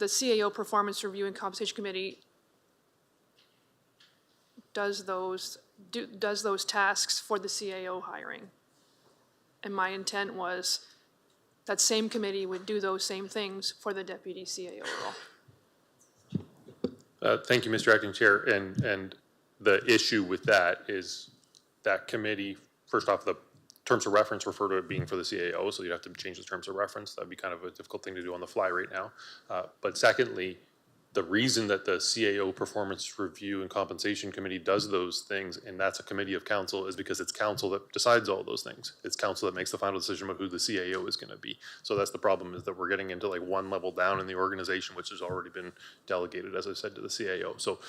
CAO Performance Review and Compensation Committee does those tasks for the CAO hiring. And my intent was that same committee would do those same things for the deputy CAO role. Thank you, Mr. Acting Chair. And the issue with that is that committee, first off, the terms of reference refer to it being for the CAO, so you'd have to change the terms of reference. That'd be kind of a difficult thing to do on the fly right now. But secondly, the reason that the CAO Performance Review and Compensation Committee does those things, and that's a committee of council, is because it's council that decides all those things. It's council that makes the final decision about who the CAO is gonna be. So that's the problem, is that we're getting into like one level down in the organization, which has already been delegated, as I said, to the CAO. So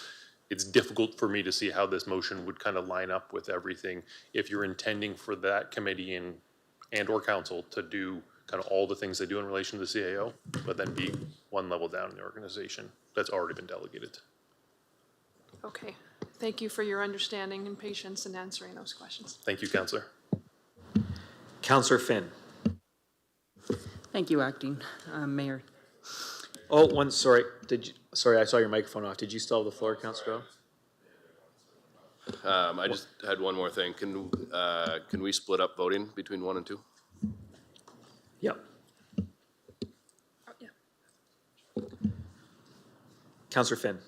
it's difficult for me to see how this motion would kind of line up with everything if you're intending for that committee and or council to do kind of all the things they do in relation to the CAO, but then be one level down in the organization that's already been delegated. Okay, thank you for your understanding and patience in answering those questions. Thank you, Councillor. Councillor Finn. Thank you, Acting Mayor. Oh, sorry, sorry, I saw your microphone off. Did you still have the floor, Councillor Doyle? I just had one more thing. Can we split up voting between 1 and 2? Yep. Councillor Finn.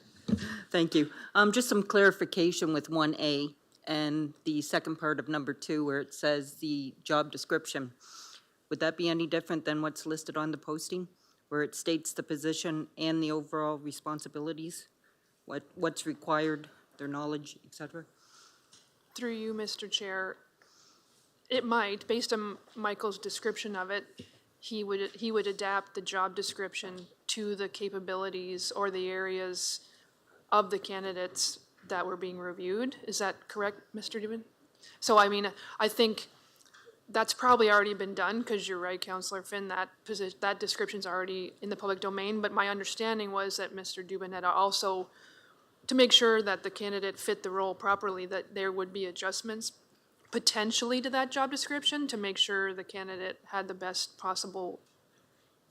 Thank you. Just some clarification with 1A and the second part of number 2 where it says the job description. Would that be any different than what's listed on the posting, where it states the position and the overall responsibilities, what's required, their knowledge, et cetera? Through you, Mr. Chair, it might, based on Michael's description of it, he would adapt the job description to the capabilities or the areas of the candidates that were being reviewed. Is that correct, Mr. Dubin? So I mean, I think that's probably already been done, because you're right, Councillor Finn, that description's already in the public domain, but my understanding was that Mr. Dubin had also, to make sure that the candidate fit the role properly, that there would be adjustments potentially to that job description to make sure the candidate had the best possible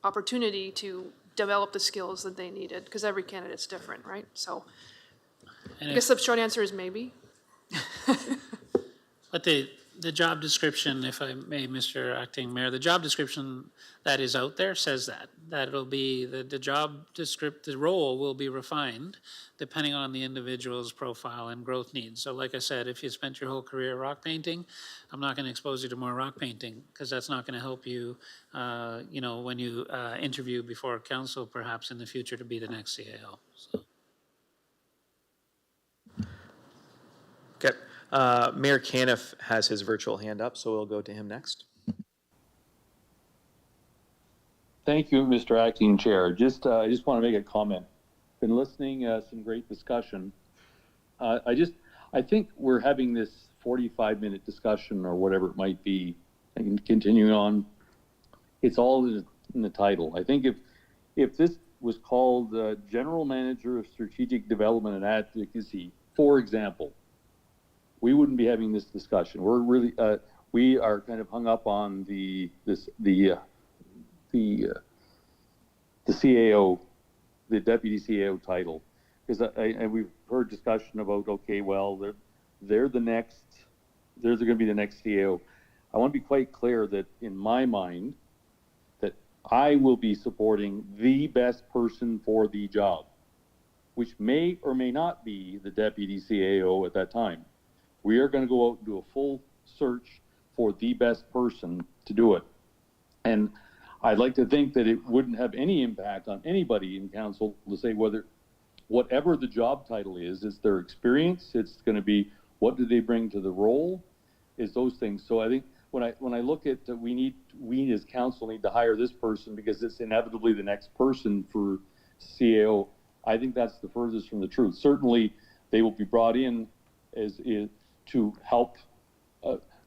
opportunity to develop the skills that they needed, because every candidate's different, right? So I guess the short answer is maybe. But the job description, if I may, Mr. Acting Mayor, the job description that is out there says that it'll be, the role will be refined depending on the individual's profile and growth needs. So like I said, if you spent your whole career rock painting, I'm not gonna expose you to more rock painting, because that's not gonna help you, you know, when you interview before council perhaps in the future to be the next CAO. So. Okay. Mayor Caniff has his virtual hand up, so we'll go to him next. Thank you, Mr. Acting Chair. I just want to make a comment. Been listening, some great discussion. I think we're having this 45-minute discussion or whatever it might be, and continuing on. It's all in the title. I think if this was called General Manager of Strategic Development and Advocacy, for example, we wouldn't be having this discussion. We're really we are kind of hung up on the CAO, the deputy CAO title, because and we've heard discussion about, okay, well, they're going to be the next CAO. I want to be quite clear that in my mind, that I will be supporting the best person for the job, which may or may not be the deputy CAO at that time. We are going to go out and do a full search for the best person to do it. And I'd like to think that it wouldn't have any impact on anybody in council to say whatever the job title is, it's their experience, it's going to be what do they bring to the role, is those things. So I think when I look at we as council need to hire this person because it's inevitably the next person for CAO, I think that's the furthest from the truth. Certainly they will be brought in to help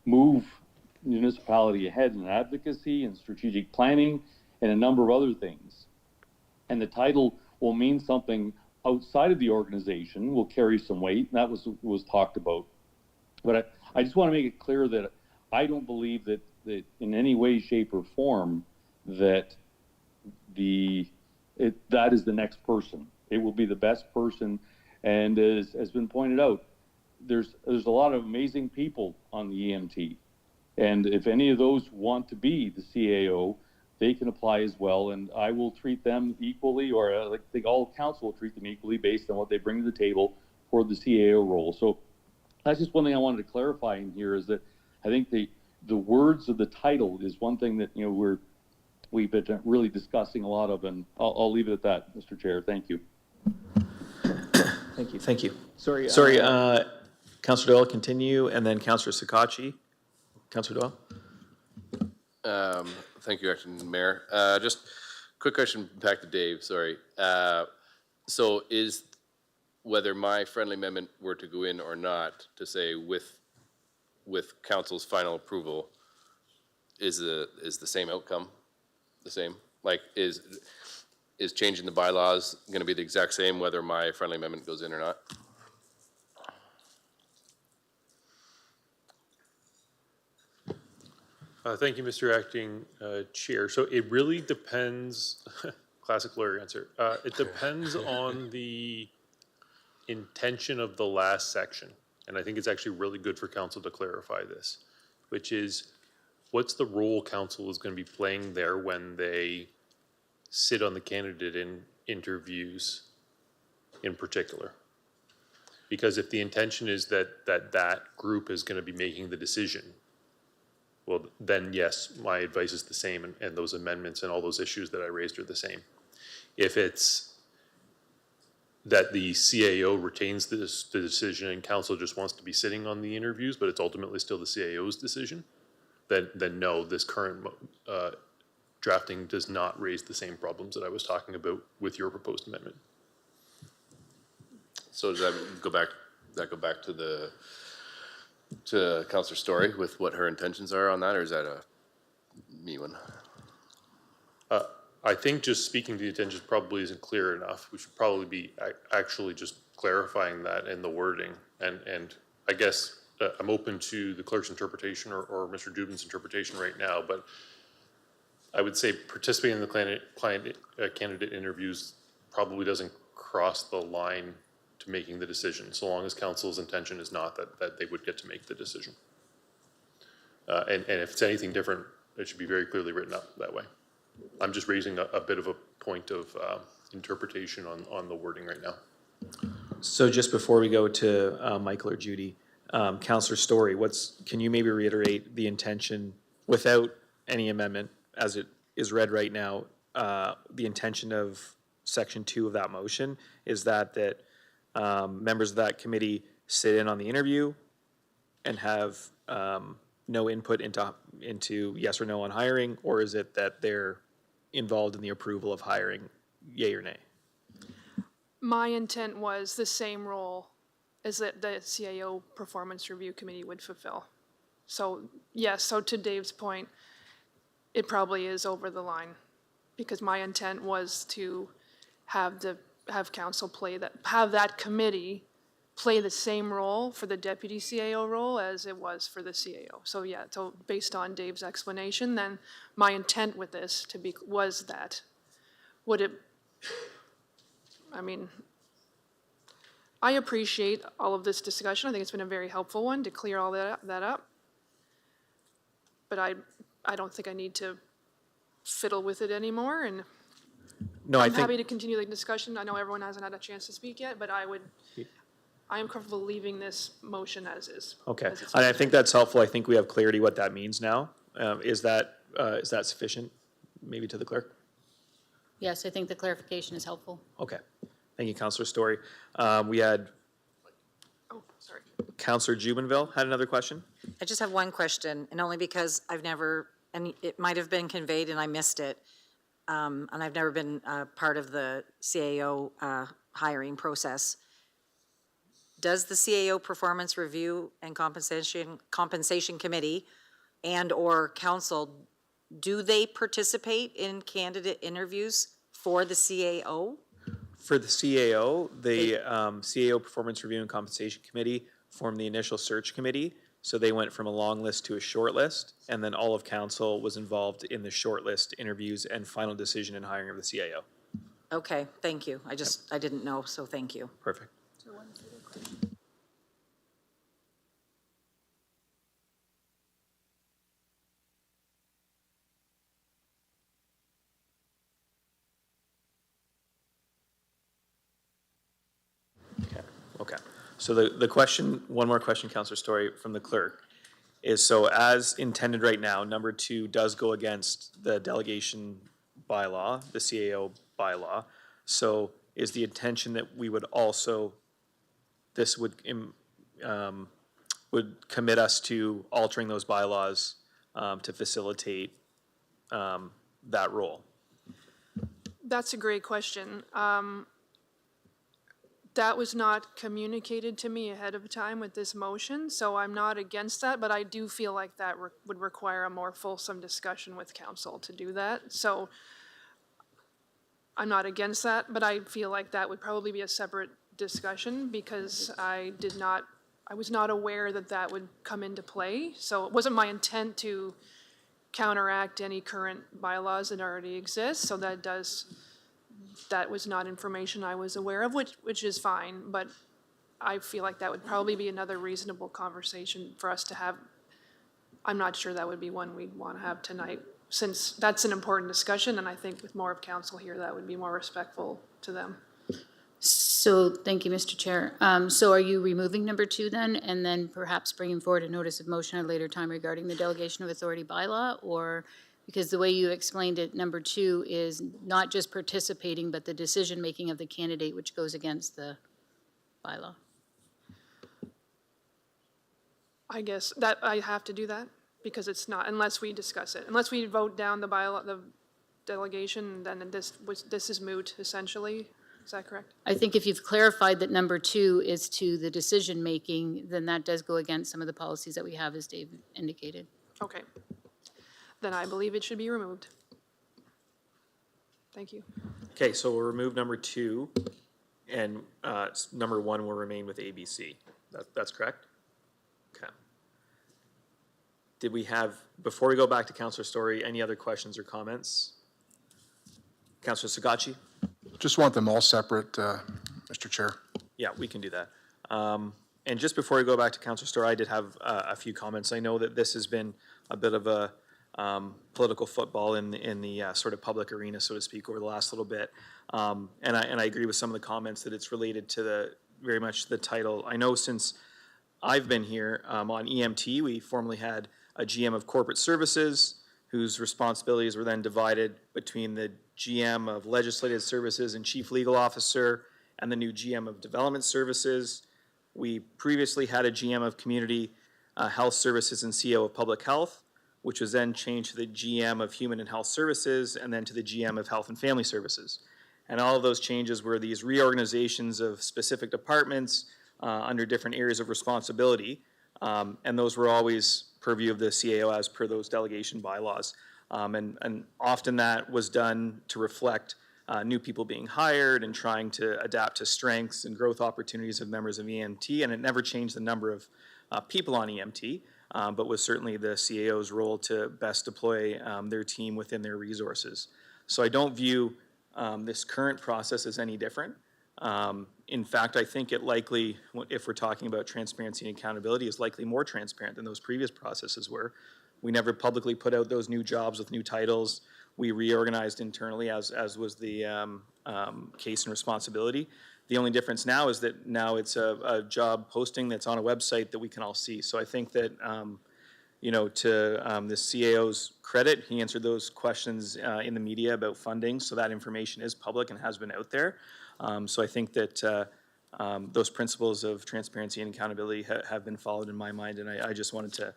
move municipality ahead in advocacy and strategic planning and a number of other things. And the title will mean something outside of the organization, will carry some weight, and that was talked about. But I just want to make it clear that I don't believe that in any way, shape, or form that that is the next person. It will be the best person, and as has been pointed out, there's a lot of amazing people on the EMT. And if any of those want to be the CAO, they can apply as well. And I will treat them equally, or I think all council will treat them equally based on what they bring to the table for the CAO role. So that's just one thing I wanted to clarify in here, is that I think the words of the title is one thing that we've been really discussing a lot of, and I'll leave it at that, Mr. Chair. Thank you. Thank you. Sorry, Councillor Doyle, continue, and then Councillor Sakachi. Councillor Doyle. Thank you, Acting Mayor. Just quick question back to Dave, sorry. So is whether my friendly amendment were to go in or not, to say with council's final approval, is the same outcome the same? Like is changing the bylaws going to be the exact same whether my friendly amendment goes in or not? Thank you, Mr. Acting Chair. So it really depends, classic lawyer answer. It depends on the intention of the last section. And I think it's actually really good for council to clarify this, which is what's the role council is going to be playing there when they sit on the candidate interviews in particular. Because if the intention is that group is going to be making the decision, well, then yes, my advice is the same, and those amendments and all those issues that I raised are the same. If it's that the CAO retains the decision and council just wants to be sitting on the interviews, but it's ultimately still the CAO's decision, then no, this current drafting does not raise the same problems that I was talking about with your proposed amendment. So does that go back to Councillor Story with what her intentions are on that, or is that a me one? I think just speaking to the intentions probably isn't clear enough. We should probably be actually just clarifying that in the wording. And I guess I'm open to the clerk's interpretation or Mr. Dubin's interpretation right now, but I would say participating in the candidate interviews probably doesn't cross the line to making the decision, so long as council's intention is not that they would get to make the decision. And if it's anything different, it should be very clearly written up that way. I'm just raising a bit of a point of interpretation on the wording right now. So just before we go to Michael or Judy, Councillor Story, can you maybe reiterate the intention without any amendment as it is read right now? The intention of section 2 of that motion is that members of that committee sit in on the interview, and have no input into yes or no on hiring, or is it that they're involved in the approval of hiring, yay or nay? My intent was the same role as that the CAO Performance Review Committee would fulfill. So, yes, so to Dave's point, it probably is over the line, because my intent was to have council have that committee play the same role for the deputy CAO role as it was for the CAO. So yeah, so based on Dave's explanation, then my intent with this was that. Would it, I mean, I appreciate all of this discussion. I think it's been a very helpful one to clear all that up. But I don't think I need to fiddle with it anymore, and No, I'm happy to continue the discussion. I know everyone hasn't had a chance to speak yet, but I am comfortable leaving this motion as is. Okay, and I think that's helpful. I think we have clarity what that means now. Is that sufficient, maybe to the clerk? Yes, I think the clarification is helpful. Okay, thank you, Councillor Story. We had Councillor Jubenville had another question. I just have one question, and only because and it might have been conveyed and I missed it, and I've never been part of the CAO hiring process. Does the CAO Performance Review and Compensation Committee and/or Council, do they participate in candidate interviews for the CAO? For the CAO, the CAO Performance Review and Compensation Committee formed the initial search committee. So they went from a long list to a short list, and then all of council was involved in the short list interviews and final decision in hiring of the CAO. Okay, thank you. I didn't know, so thank you. Perfect. Okay. So the question, one more question, Councillor Story, from the clerk, is so as intended right now, number 2 does go against the delegation bylaw, the CAO bylaw. So is the intention that we would also, this would commit us to altering those bylaws to facilitate that role? That's a great question. That was not communicated to me ahead of time with this motion, so I'm not against that, but I do feel like that would require a more fulsome discussion with council to do that. So I'm not against that, but I feel like that would probably be a separate discussion, because I was not aware that that would come into play. So it wasn't my intent to counteract any current bylaws that already exist, so that was not information I was aware of, which is fine, but I feel like that would probably be another reasonable conversation for us to have. I'm not sure that would be one we'd want to have tonight, since that's an important discussion, and I think with more of council here, that would be more respectful to them. So, thank you, Mr. Chair. So are you removing number 2 then, and then perhaps bringing forward a notice of motion at a later time regarding the delegation of authority bylaw, or? Because the way you explained it, number 2 is not just participating, but the decision-making of the candidate, which goes against the bylaw. I guess that I have to do that, because it's not, unless we discuss it. Unless we vote down the bylaw, the delegation, then this is moot, essentially. Is that correct? I think if you've clarified that number 2 is to the decision-making, then that does go against some of the policies that we have, as Dave indicated. Okay. Then I believe it should be removed. Thank you. Okay, so we'll remove number 2, and number 1 will remain with ABC. That's correct? Okay. Did we have, before we go back to Councillor Story, any other questions or comments? Councillor Sagachi? Just want them all separate, Mr. Chair. Yeah, we can do that. And just before we go back to Councillor Story, I did have a few comments. I know that this has been a bit of a political football in the sort of public arena, so to speak, over the last little bit. And I agree with some of the comments that it's related to very much the title. I know since I've been here on EMT, we formerly had a GM of corporate services whose responsibilities were then divided between the GM of legislative services and chief legal officer and the new GM of development services. We previously had a GM of community Health Services and CEO of Public Health, which was then changed to the GM of Human and Health Services, and then to the GM of Health and Family Services. And all of those changes were these reorganizations of specific departments under different areas of responsibility. And those were always purview of the CAO as per those delegation bylaws. And often that was done to reflect new people being hired and trying to adapt to strengths and growth opportunities of members of EMT, and it never changed the number of people on EMT, but was certainly the CAO's role to best deploy their team within their resources. So I don't view this current process as any different. In fact, I think it likely, if we're talking about transparency and accountability, is likely more transparent than those previous processes were. We never publicly put out those new jobs with new titles. We reorganized internally, as was the case and responsibility. The only difference now is that now it's a job posting that's on a website that we can all see. So I think that, you know, to the CAO's credit, he answered those questions in the media about funding, so that information is public and has been out there. So I think that those principles of transparency and accountability have been followed in my mind, and I just wanted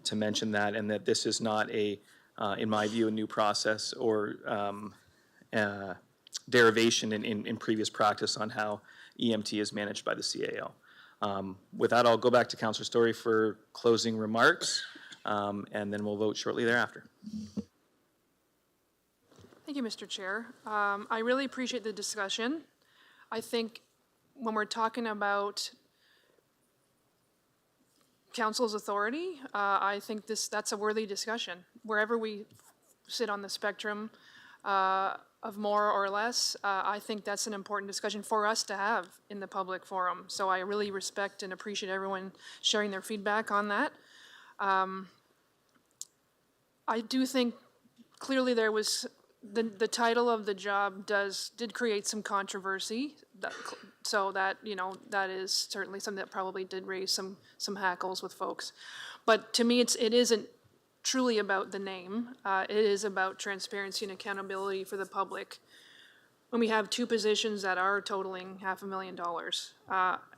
to mention that, and that this is not a, in my view, a new process or derivation in previous practice on how EMT is managed by the CAO. With that, I'll go back to Councillor Story for closing remarks, and then we'll vote shortly thereafter. Thank you, Mr. Chair. I really appreciate the discussion. I think when we're talking about council's authority, I think that's a worthy discussion. Wherever we sit on the spectrum of more or less, I think that's an important discussion for us to have in the public forum. So I really respect and appreciate everyone sharing their feedback on that. I do think clearly there was the title of the job did create some controversy. So that, you know, that is certainly something that probably did raise some hackles with folks. But to me, it isn't truly about the name. It is about transparency and accountability for the public when we have two positions that are totaling $500,000.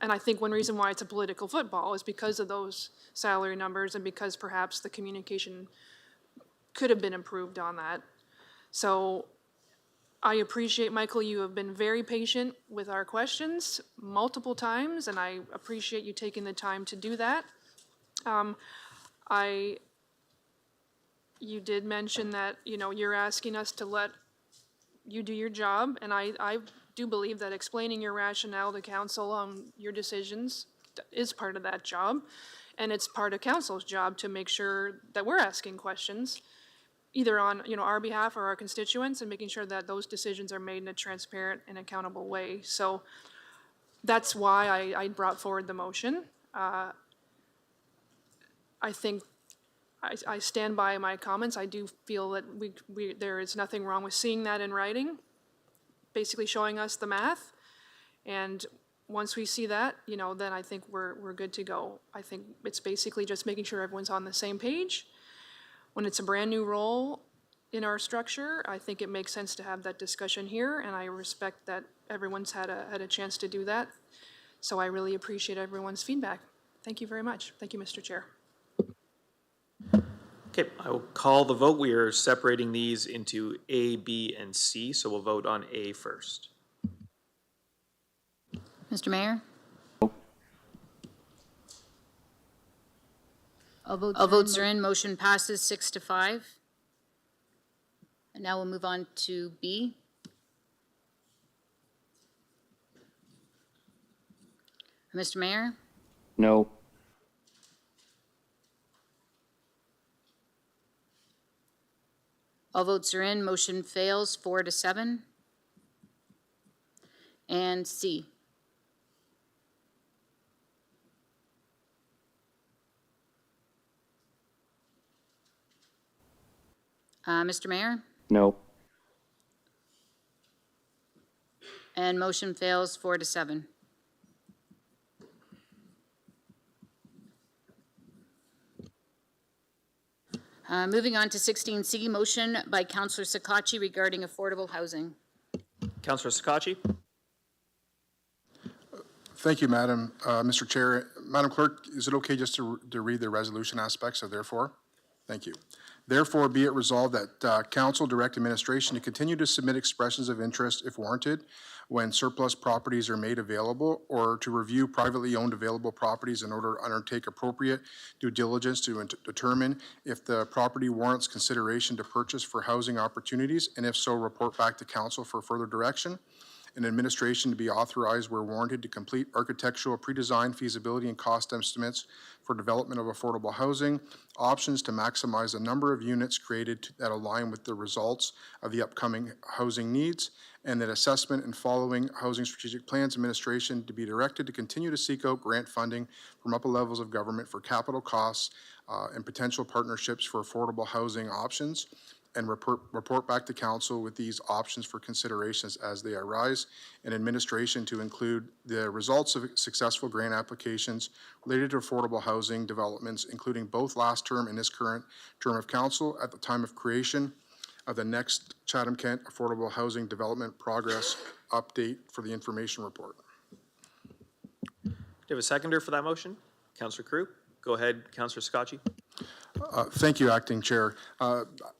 And I think one reason why it's a political football is because of those salary numbers and because perhaps the communication could have been improved on that. So I appreciate, Michael, you have been very patient with our questions multiple times, and I appreciate you taking the time to do that. You did mention that, you know, you're asking us to let you do your job, and I do believe that explaining your rationale to council on your decisions is part of that job, and it's part of council's job to make sure that we're asking questions either on, you know, our behalf or our constituents, and making sure that those decisions are made in a transparent and accountable way. So that's why I brought forward the motion. I think I stand by my comments. I do feel that there is nothing wrong with seeing that in writing, basically showing us the math. And once we see that, you know, then I think we're good to go. I think it's basically just making sure everyone's on the same page. When it's a brand new role in our structure, I think it makes sense to have that discussion here, and I respect that everyone's had a chance to do that. So I really appreciate everyone's feedback. Thank you very much. Thank you, Mr. Chair. Okay, I will call the vote. We are separating these into A, B, and C, so we'll vote on A first. Mr. Mayor? All votes are in. Motion passes 6-5. And now we'll move on to B. Mr. Mayor? No. All votes are in. Motion fails 4-7. And C. Mr. Mayor? No. And motion fails 4-7. Moving on to 16C, motion by Councillor Sakachi regarding affordable housing. Councillor Sakachi. Thank you, Madam, Mr. Chair. Madam Clerk, is it okay just to read the resolution aspects of therefore? Thank you. Therefore, be it resolved that council direct administration to continue to submit expressions of interest if warranted when surplus properties are made available, or to review privately owned available properties in order to undertake appropriate due diligence to determine if the property warrants consideration to purchase for housing opportunities, and if so, report back to council for further direction. And administration to be authorized where warranted to complete architectural pre-design feasibility and cost estimates for development of affordable housing, options to maximize the number of units created that align with the results of the upcoming housing needs, and that assessment and following housing strategic plans administration to be directed to continue to seek out grant funding from upper levels of government for capital costs and potential partnerships for affordable housing options, and report back to council with these options for considerations as they arise, and administration to include the results of successful grant applications related to affordable housing developments, including both last term and this current term of council at the time of creation of the next Chatham-Kent Affordable Housing Development Progress Update for the information report. Do you have a seconder for that motion? Councillor Crew? Go ahead, Councillor Scotchy. Thank you, Acting Chair.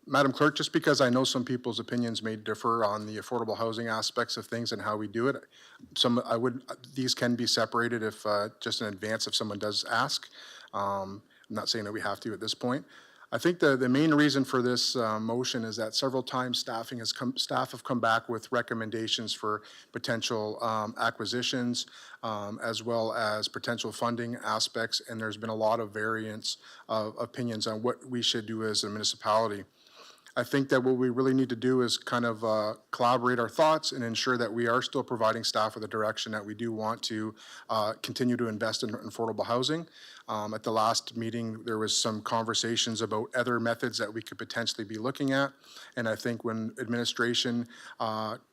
Madam Clerk, just because I know some people's opinions may differ on the affordable housing aspects of things and how we do it, these can be separated if, just in advance if someone does ask. I'm not saying that we have to at this point. I think the main reason for this motion is that several times staff have come back with recommendations for potential acquisitions, as well as potential funding aspects, and there's been a lot of variance of opinions on what we should do as a municipality. I think that what we really need to do is kind of collaborate our thoughts and ensure that we are still providing staff with a direction that we do want to continue to invest in affordable housing. At the last meeting, there was some conversations about other methods that we could potentially be looking at. And I think when administration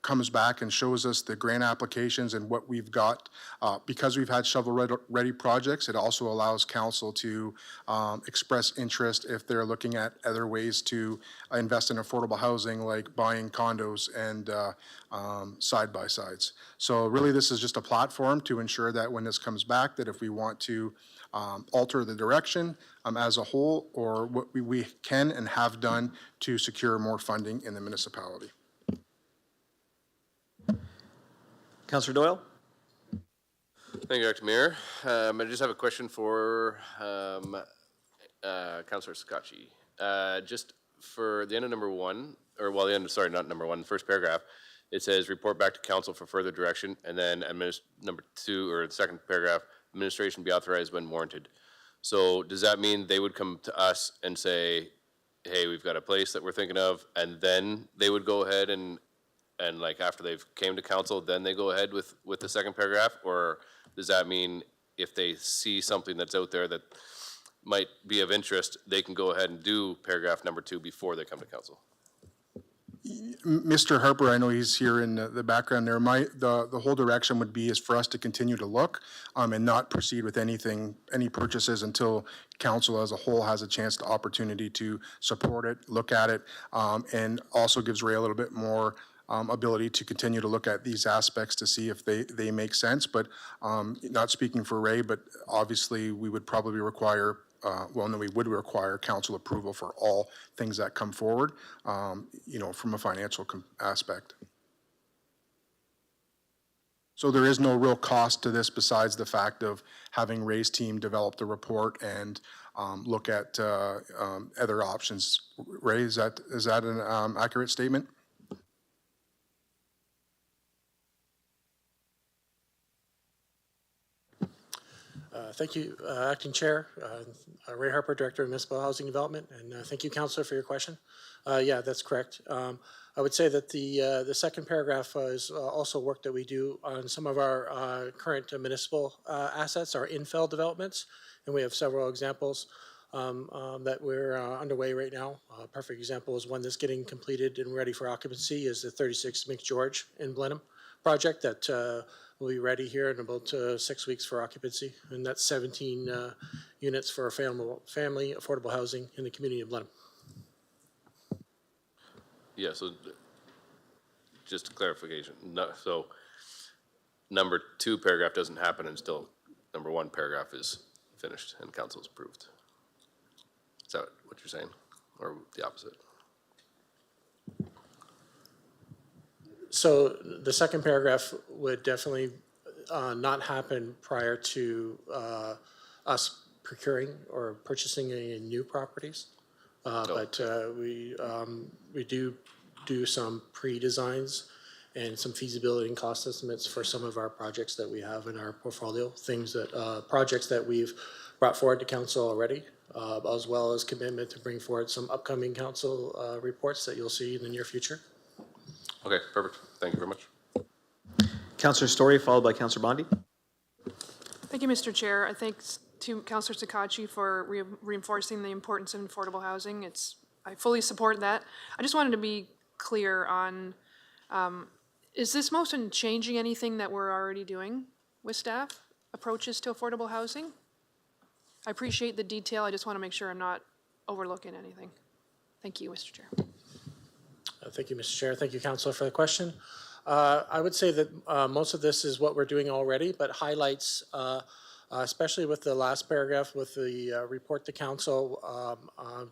comes back and shows us the grant applications and what we've got, because we've had shovel-ready projects, it also allows council to express interest if they're looking at other ways to invest in affordable housing, like buying condos and side-by-sides. So really, this is just a platform to ensure that when this comes back, that if we want to alter the direction as a whole, or what we can and have done to secure more funding in the municipality. Councillor Doyle? Thank you, Dr. Mayor. I just have a question for Councillor Scotchy. Just for the end of number one, or well, the end of, sorry, not number one, the first paragraph, it says report back to council for further direction, and then number two, or the second paragraph, administration be authorized when warranted. So does that mean they would come to us and say, hey, we've got a place that we're thinking of, and then they would go ahead and like after they've came to council, then they go ahead with the second paragraph? Or does that mean if they see something that's out there that might be of interest, they can go ahead and do paragraph number 2 before they come to council? Mr. Harper, I know he's here in the background there. The whole direction would be is for us to continue to look and not proceed with any purchases until council as a whole has a chance to opportunity to support it, look at it, and also gives Ray a little bit more ability to continue to look at these aspects to see if they make sense. But not speaking for Ray, but obviously we would probably require we would require council approval for all things that come forward, from a financial aspect. So there is no real cost to this besides the fact of having Ray's team develop the report and look at other options. Ray, is that an accurate statement? Thank you, Acting Chair. Ray Harper, Director of Municipal Housing Development, and thank you, Councillor, for your question. Yeah, that's correct. I would say that the second paragraph is also work that we do on some of our current municipal assets, our infill developments, and we have several examples that we're underway right now. A perfect example is one that's getting completed and ready for occupancy is the 36 McGeorge in Blenheim project that will be ready here in about 6 weeks for occupancy, and that's 17 units for family affordable housing in the community of Blenheim. Yeah, so just a clarification. So number 2 paragraph doesn't happen until number 1 paragraph is finished and council's approved. Is that what you're saying, or the opposite? So the second paragraph would definitely not happen prior to us procuring or purchasing any new properties. But we do some pre-designs and some feasibility and cost estimates for some of our projects that we have in our portfolio, projects that we've brought forward to council already, as well as commitment to bring forward some upcoming council reports that you'll see in the near future. Okay, perfect. Thank you very much. Councillor Story, followed by Councillor Bondi. Thank you, Mr. Chair. I thank to Councillor Sakachi for reinforcing the importance of affordable housing. I fully support that. I just wanted to be clear on, is this motion changing anything that we're already doing with staff approaches to affordable housing? I appreciate the detail. I just want to make sure I'm not overlooking anything. Thank you, Mr. Chair. Thank you, Mr. Chair. Thank you, Councilor, for the question. I would say that most of this is what we're doing already, but highlights, especially with the last paragraph with the report to council,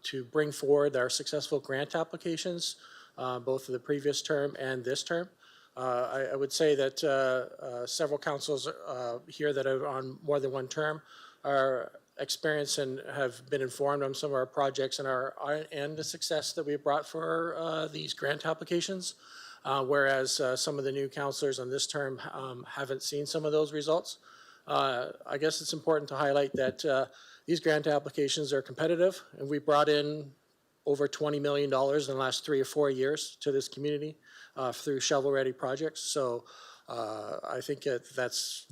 to bring forward our successful grant applications, both for the previous term and this term. I would say that several councils here that are on more than one term are experienced and have been informed on some of our projects and the success that we brought for these grant applications, whereas some of the new councillors on this term haven't seen some of those results. I guess it's important to highlight that these grant applications are competitive, and we brought in over $20 million in the last 3 or 4 years to this community through shovel-ready projects. So I think that's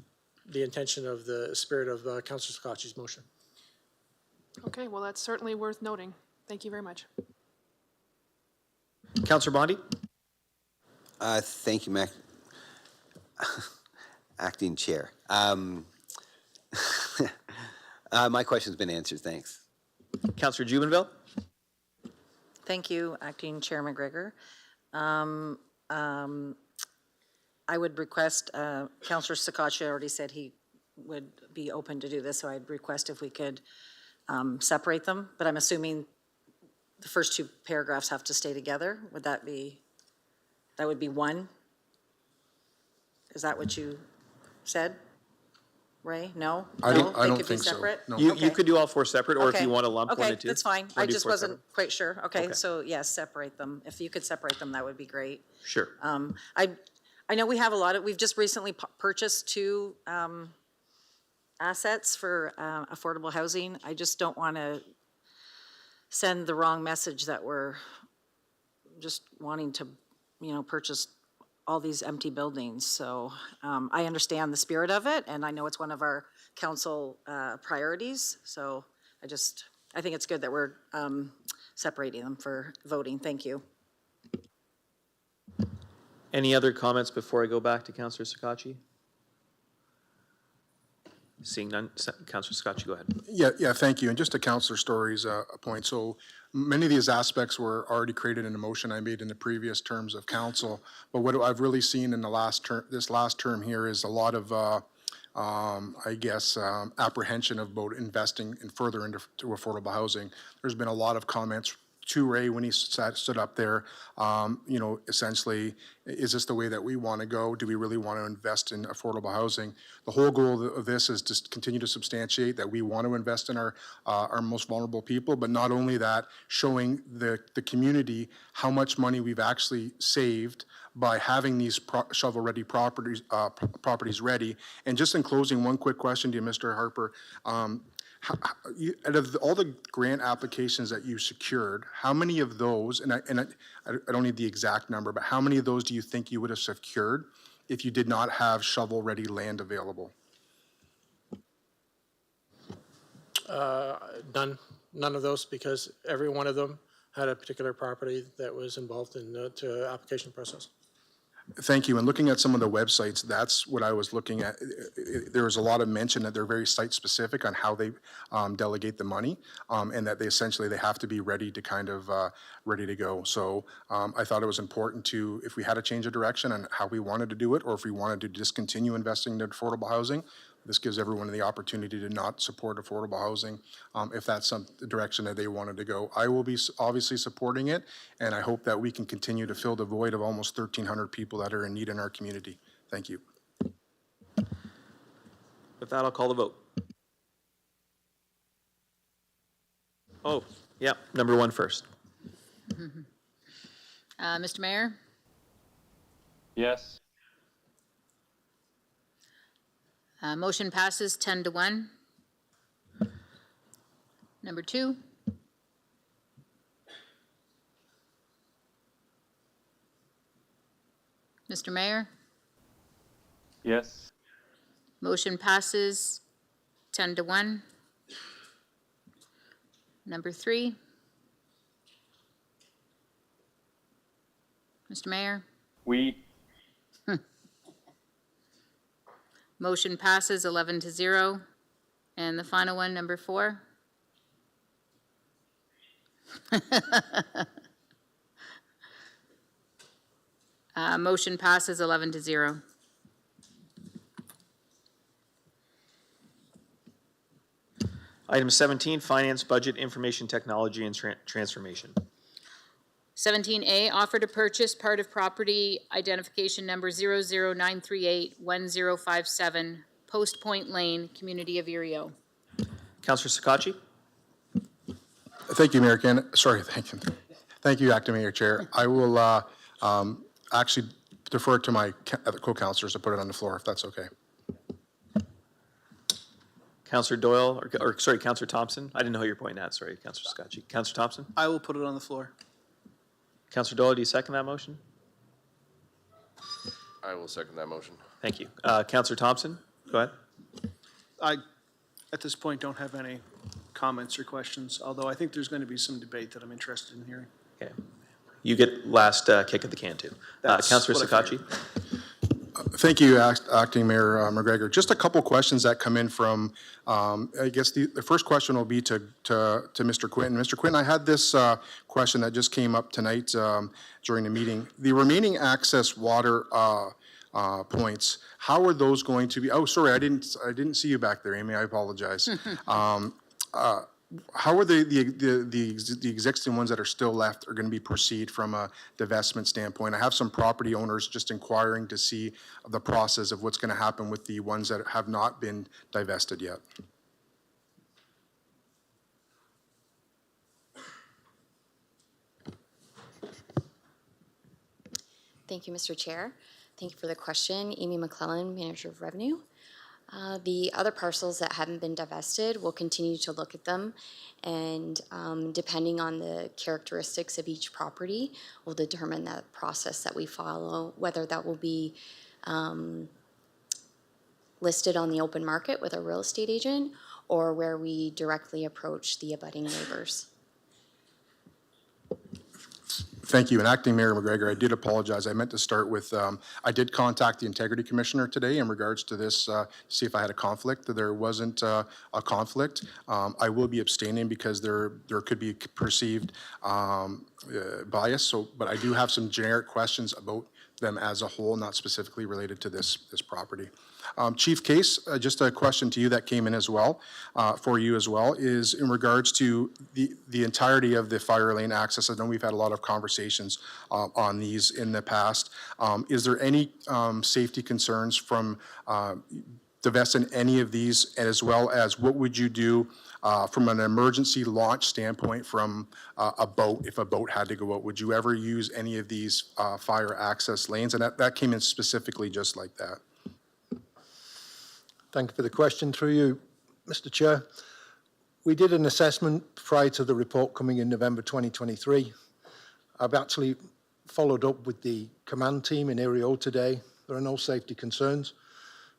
the intention of the spirit of Councillor Scotchy's motion. Okay, well, that's certainly worth noting. Thank you very much. Councillor Bondi. Thank you, Acting Chair. My question's been answered, thanks. Councillor Jubenville. Thank you, Acting Chair McGregor. I would request, Councillor Sakachi already said he would be open to do this, so I'd request if we could separate them, but I'm assuming the first 2 paragraphs have to stay together. Would that would be one? Is that what you said, Ray? No? I don't They could be think so. separate? No. You could do all 4 separate, or if Okay. you want to lump 1 and 2. Okay, that's fine. I just wasn't quite sure. Okay, Okay. so yes, separate them. If you could separate them, that would be great. Sure. I know we have a lot of, we've just recently purchased 2 assets for affordable housing. I just don't want to send the wrong message that we're just wanting to, purchase all these empty buildings. So I understand the spirit of it, and I know it's one of our council priorities. So I think it's good that we're separating them for voting. Thank you. Any other comments before I go back to Councillor Sakachi? Seeing none, Councillor Sakachi, go ahead. Yeah, thank you. And just to Councillor Story's point, so many of these aspects were already created in the motion I made in the previous terms of council. But what I've really seen in the last term, this last term here, is a lot of, apprehension about investing in further into affordable housing. There's been a lot of comments to Ray when he stood up there, essentially, is this the way that we want to go? Do we really want to invest in affordable housing? The whole goal of this is to continue to substantiate that we want to invest in our most vulnerable people, but not only that, showing the community how much money we've actually saved by having these shovel-ready properties ready. And just in closing, one quick question to you, Mr. Harper. Out of all the grant applications that you secured, how many of those, and I don't need the exact number, but how many of those do you think you would have secured if you did not have shovel-ready land available? None of those, because every one of them had a particular property that was involved in the application process. Thank you. And looking at some of the websites, that's what I was looking at. There was a lot of mention that they're very site-specific on how they delegate the money, and that they have to be ready to ready to go. So I thought it was important to, if we had a change of direction on how we wanted to do it, or if we wanted to discontinue investing in affordable housing, this gives everyone the opportunity to not support affordable housing if that's the direction that they wanted to go. I will be obviously supporting it, and I hope that we can continue to fill the void of almost 1,300 people that are in need in our community. Thank you. With that, I'll call the vote. Oh, yeah, number one first. Mr. Mayor? Yes. Motion passes 10-1. Number two? Mr. Mayor? Yes. Motion passes 10-1. Number three? Mr. Mayor? We. Motion passes 11-0. And the final one, number four? Motion passes 11-0. Item 17, Finance, Budget, Information Technology, and Transformation. 17A, offer to purchase part of property identification number 009381057, Post Point Lane, Community of Erio. Councillor Sakachi? Thank you, Mayor Thank you, Acting Mayor Chair. I will actually defer to my co-councillors to put it on the floor, if that's okay. Councillor Doyle, or sorry, Councillor Thompson? I didn't know who you're pointing at, sorry, Councillor Sakachi. Councillor Thompson? I will put it on the floor. Councillor Doyle, do you second that motion? I will second that motion. Thank you. Councillor Thompson, go ahead. I, at this point, don't have any comments or questions, although I think there's going to be some debate that I'm interested in hearing. Okay. You get last kick at the can, too. Councillor Sakachi? Thank you, Acting Mayor McGregor. Just a couple questions that come in from, I guess the first question will be to Mr. Quinton. Mr. Quinton, I had this question that just came up tonight during the meeting. The remaining access water points, how are those going to be? Oh, sorry, I didn't see you back there, Amy. I apologize. How are the existing ones that are still left are going to be proceed from a divestment standpoint? I have some property owners just inquiring to see the process of what's going to happen with the ones that have not been divested yet. Thank you, Mr. Chair. Thank you for the question. Amy McClellan, Manager of Revenue. The other parcels that haven't been divested, we'll continue to look at them, and depending on the characteristics of each property, we'll determine that process that we follow, whether that will be listed on the open market with a real estate agent or where we directly approach the abutting neighbors. Thank you. And Acting Mayor McGregor, I did apologize. I meant to start with, I did contact the Integrity Commissioner today in regards to this, see if I had a conflict. There wasn't a conflict. I will be abstaining because there could be perceived bias. So, but I do have some generic questions about them as a whole, not specifically related to this property. Chief Case, just a question to you that came in as well, for you as well, is in regards to the entirety of the fire lane access. I know we've had a lot of conversations on these in the past. Is there any safety concerns from divesting any of these, as well as what would you do from an emergency launch standpoint from a boat, if a boat had to go out? Would you ever use any of these fire access lanes? And that came in specifically just like that. Thank you for the question. Through you, Mr. Chair. We did an assessment prior to the report coming in November 2023. I've actually followed up with the command team in Erio today. There are no safety concerns.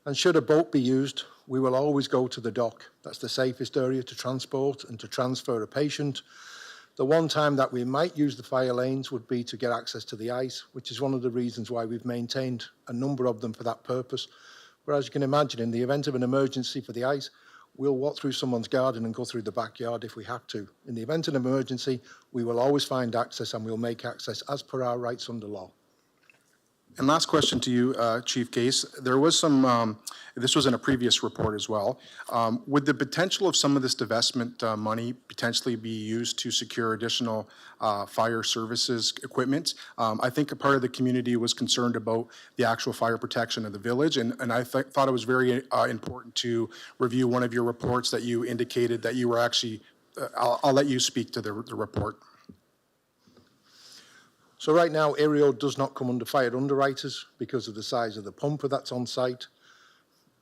And should a boat be used, we will always go to the dock. That's the safest area to transport and to transfer a patient. The one time that we might use the fire lanes would be to get access to the ice, which is one of the reasons why we've maintained a number of them for that purpose. Whereas you can imagine, in the event of an emergency for the ice, we'll walk through someone's garden and go through the backyard if we have to. In the event of an emergency, we will always find access and we'll make access as per our rights under law. And last question to you, Chief Case. There was some, this was in a previous report as well. Would the potential of some of this divestment money potentially be used to secure additional fire services equipment? I think a part of the community was concerned about the actual fire protection of the village, and I thought it was very important to review one of your reports that you indicated that you were actually, I'll let you speak to the report. So right now, Aerial does not come under fire underwriters because of the size of the pumper that's on site.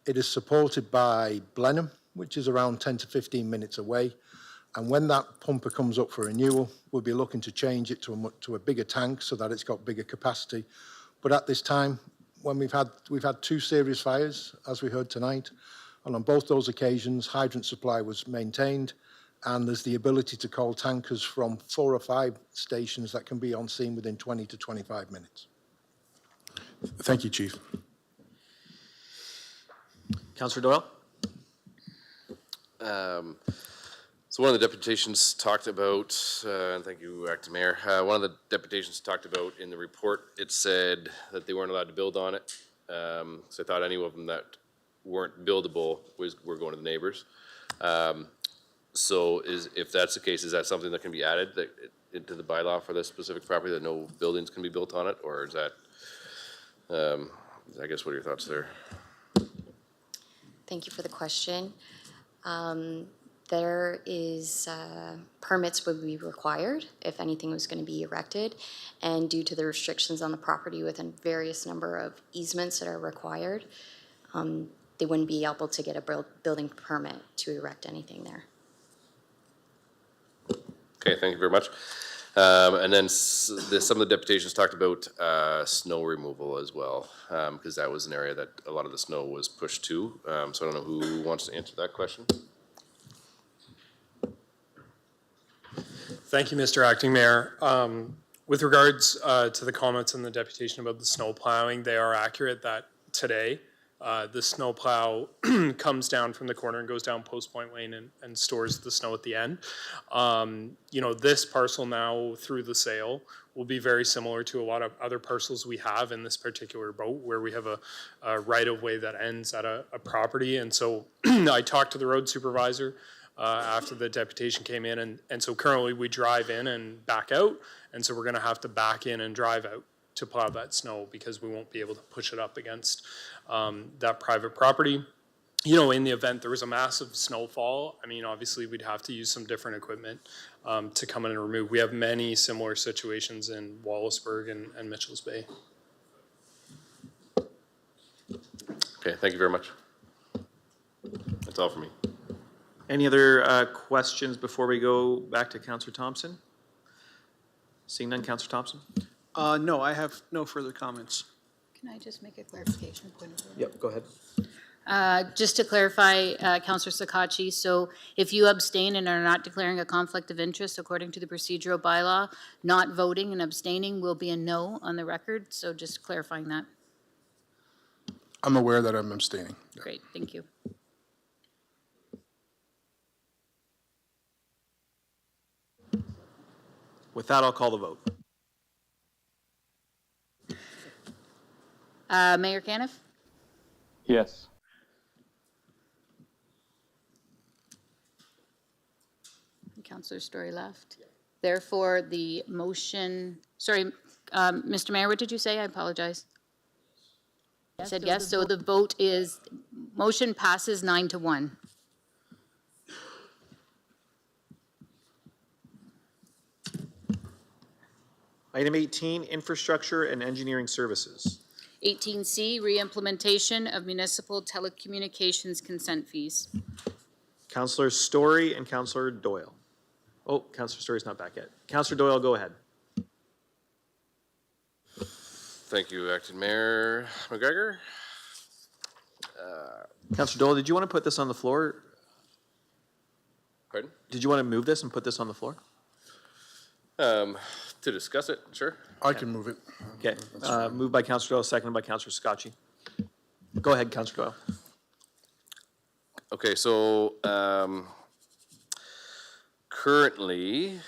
It is supported by Blenheim, which is around 10 to 15 minutes away. And when that pumper comes up for renewal, we'll be looking to change it to a bigger tank so that it's got bigger capacity. But at this time, when we've had 2 serious fires, as we heard tonight, and on both those occasions, hydrant supply was maintained, and there's the ability to call tankers from 4 or 5 stations that can be on scene within 20 to 25 minutes. Thank you, Chief. Councillor Doyle? So one of the deputations talked about, and thank you, Acting Mayor, one of the deputations talked about in the report, it said that they weren't allowed to build on it. So I thought any of them that weren't buildable were going to the neighbors. So if that's the case, is that something that can be added into the bylaw for this specific property, that no buildings can be built on it? Or is that, I guess, what are your thoughts there? Thank you for the question. There is, permits would be required if anything was going to be erected. And due to the restrictions on the property with a various number of easements that are required, they wouldn't be able to get a building permit to erect anything there. Okay, thank you very much. And then some of the deputations talked about snow removal as well, because that was an area that a lot of the snow was pushed to. So I don't know who wants to answer that question. Thank you, Mr. Acting Mayor. With regards to the comments in the deputation about the snow plowing, they are accurate that today the snow plow comes down from the corner and goes down Post Point Lane and stores the snow at the end. You know, this parcel now through the sale will be very similar to a lot of other parcels we have in this particular boat, where we have a right-of-way that ends at a property. And so I talked to the road supervisor after the deputation came in, and so currently we drive in and back out, and so we're going to have to back in and drive out to plow that snow because we won't be able to push it up against that private property. You know, in the event there was a massive snowfall, I mean, obviously we'd have to use some different equipment to come in and remove. We have many similar situations in Wallaceburg and Mitchell's Bay. Okay, thank you very much. That's all for me. Any other questions before we go back to Councillor Thompson? Seeing none, Councillor Thompson? No, I have no further comments. Can I just make a clarification point of order? Yep, go ahead. Just to clarify, Councillor Sakachi, so if you abstain and are not declaring a conflict of interest according to the procedural bylaw, not voting and abstaining will be a no on the record, so just clarifying that. I'm aware that I'm abstaining. Great, thank you. With that, I'll call the vote. Mayor Caniff? Yes. Councillor Story left. Therefore, the motion, sorry, Mr. Mayor, what did you say? I apologize. I said yes, so the vote is, motion passes 9-1. Item 18, infrastructure and engineering services. 18C, re-implementation of municipal telecommunications consent fees. Councillor Story and Councillor Doyle. Oh, Councillor Story's not back yet. Councillor Doyle, go ahead. Thank you, Acting Mayor McGregor. Councillor Doyle, did you want to put this on the floor? Pardon? Did you want to move this and put this on the floor? To discuss it, sure. I can move it. Okay, moved by Councillor Doyle, seconded by Councillor Scotchy. Go ahead, Councillor Doyle. Okay, so currently,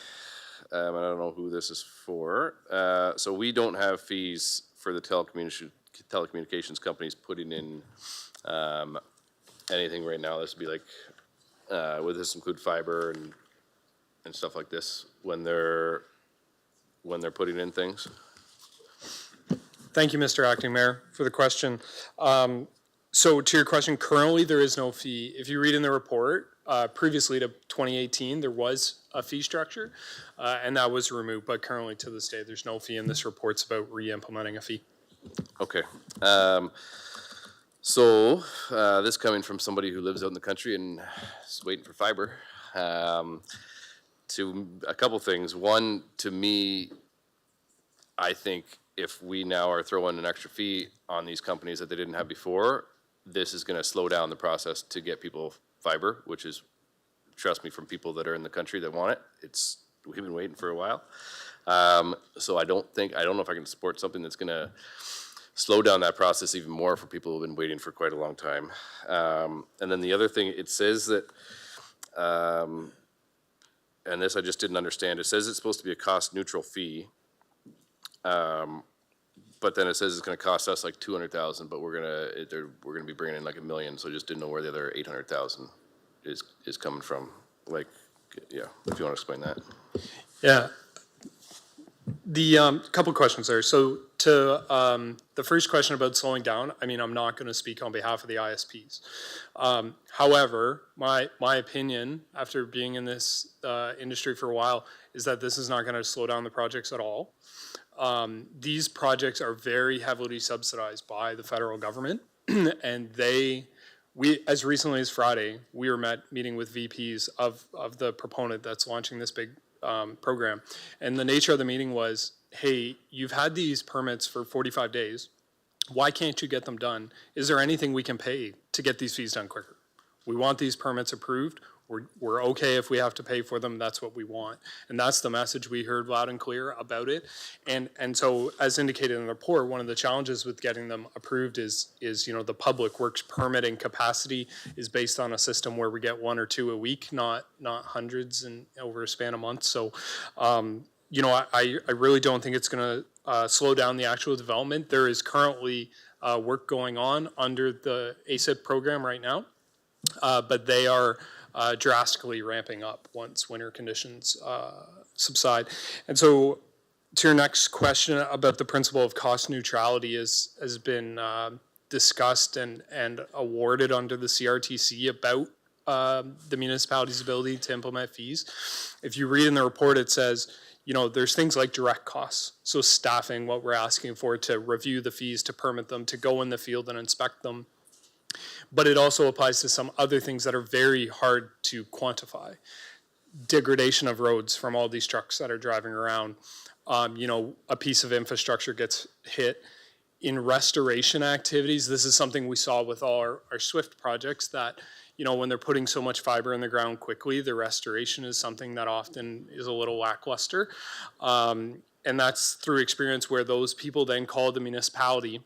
I don't know who this is for. So we don't have fees for the telecommunications companies putting in anything right now. This would be like, would this include fiber and stuff like this when they're putting in things? Thank you, Mr. Acting Mayor, for the question. So to your question, currently there is no fee. If you read in the report, previously to 2018, there was a fee structure, and that was removed. But currently to this day, there's no fee, and this report's about re-implementing a fee. Okay. So this coming from somebody who lives out in the country and is waiting for fiber. To a couple things. One, to me, I think if we now are throwing an extra fee on these companies that they didn't have before, this is going to slow down the process to get people fiber, which is, trust me, from people that are in the country that want it. We've been waiting for a while. So I don't know if I can support something that's going to slow down that process even more for people who've been waiting for quite a long time. And then the other thing, it says that, and this I just didn't understand, it says it's supposed to be a cost-neutral fee. But then it says it's going to cost us like $200,000, but we're going to be bringing in like $1 million. So I just didn't know where the other $800,000 is coming from. Like, yeah, if you want to explain that. Yeah. The couple questions there. So to the first question about slowing down, I mean, I'm not going to speak on behalf of the ISPs. However, my opinion after being in this industry for a while is that this is not going to slow down the projects at all. These projects are very heavily subsidized by the federal government, and we as recently as Friday, we were meeting with VPs of the proponent that's launching this big program. And the nature of the meeting was, hey, you've had these permits for 45 days. Why can't you get them done? Is there anything we can pay to get these fees done quicker? We want these permits approved. We're okay if we have to pay for them. That's what we want. And that's the message we heard loud and clear about it. And so as indicated in the report, one of the challenges with getting them approved is the public works permitting capacity is based on a system where we get 1 or 2 a week, not hundreds and over a span of months. So, I really don't think it's going to slow down the actual development. There is currently work going on under the ASIP program right now, but they are drastically ramping up once winter conditions subside. And so to your next question about the principle of cost neutrality has been discussed and awarded under the CRTC about the municipality's ability to implement fees. If you read in the report, it says, there's things like direct costs. So staffing, what we're asking for to review the fees, to permit them, to go in the field and inspect them. But it also applies to some other things that are very hard to quantify. Degradation of roads from all these trucks that are driving around. A piece of infrastructure gets hit. In restoration activities, this is something we saw with all our SWIFT projects that, when they're putting so much fiber in the ground quickly, the restoration is something that often is a little lackluster. And that's through experience where those people then call the municipality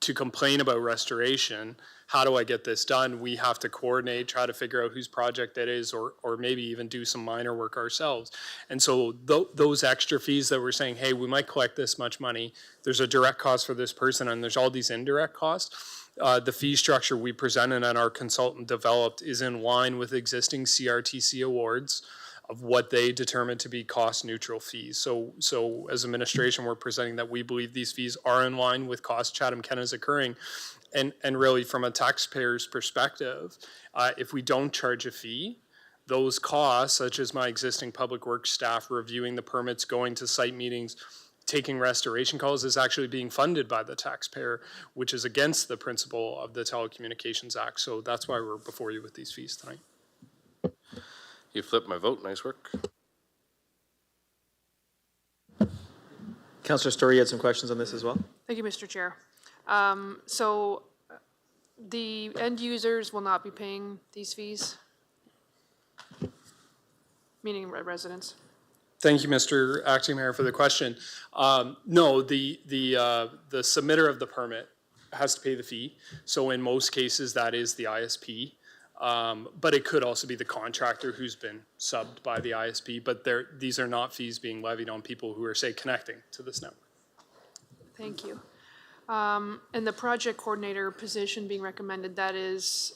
to complain about restoration. How do I get this done? We have to coordinate, try to figure out whose project that is, or maybe even do some minor work ourselves. And so those extra fees that we're saying, hey, we might collect this much money, there's a direct cost for this person, and there's all these indirect costs. The fee structure we presented and our consultant developed is in line with existing CRTC awards of what they determine to be cost-neutral fees. So as administration, we're presenting that we believe these fees are in line with cost Chatham-Kent is occurring. And really, from a taxpayer's perspective, if we don't charge a fee, those costs, such as my existing public works staff reviewing the permits, going to site meetings, taking restoration calls, is actually being funded by the taxpayer, which is against the principle of the Telecommunications Act. So that's why we're before you with these fees tonight. You flipped my vote. Nice work. Councillor Story, you had some questions on this as well? Thank you, Mr. Chair. So the end users will not be paying these fees? Meaning residents? Thank you, Mr. Acting Mayor, for the question. No, the submitter of the permit has to pay the fee. So in most cases, that is the ISP. But it could also be the contractor who's been subbed by the ISP. But these are not fees being levied on people who are, say, connecting to this network. Thank you. And the project coordinator position being recommended, that is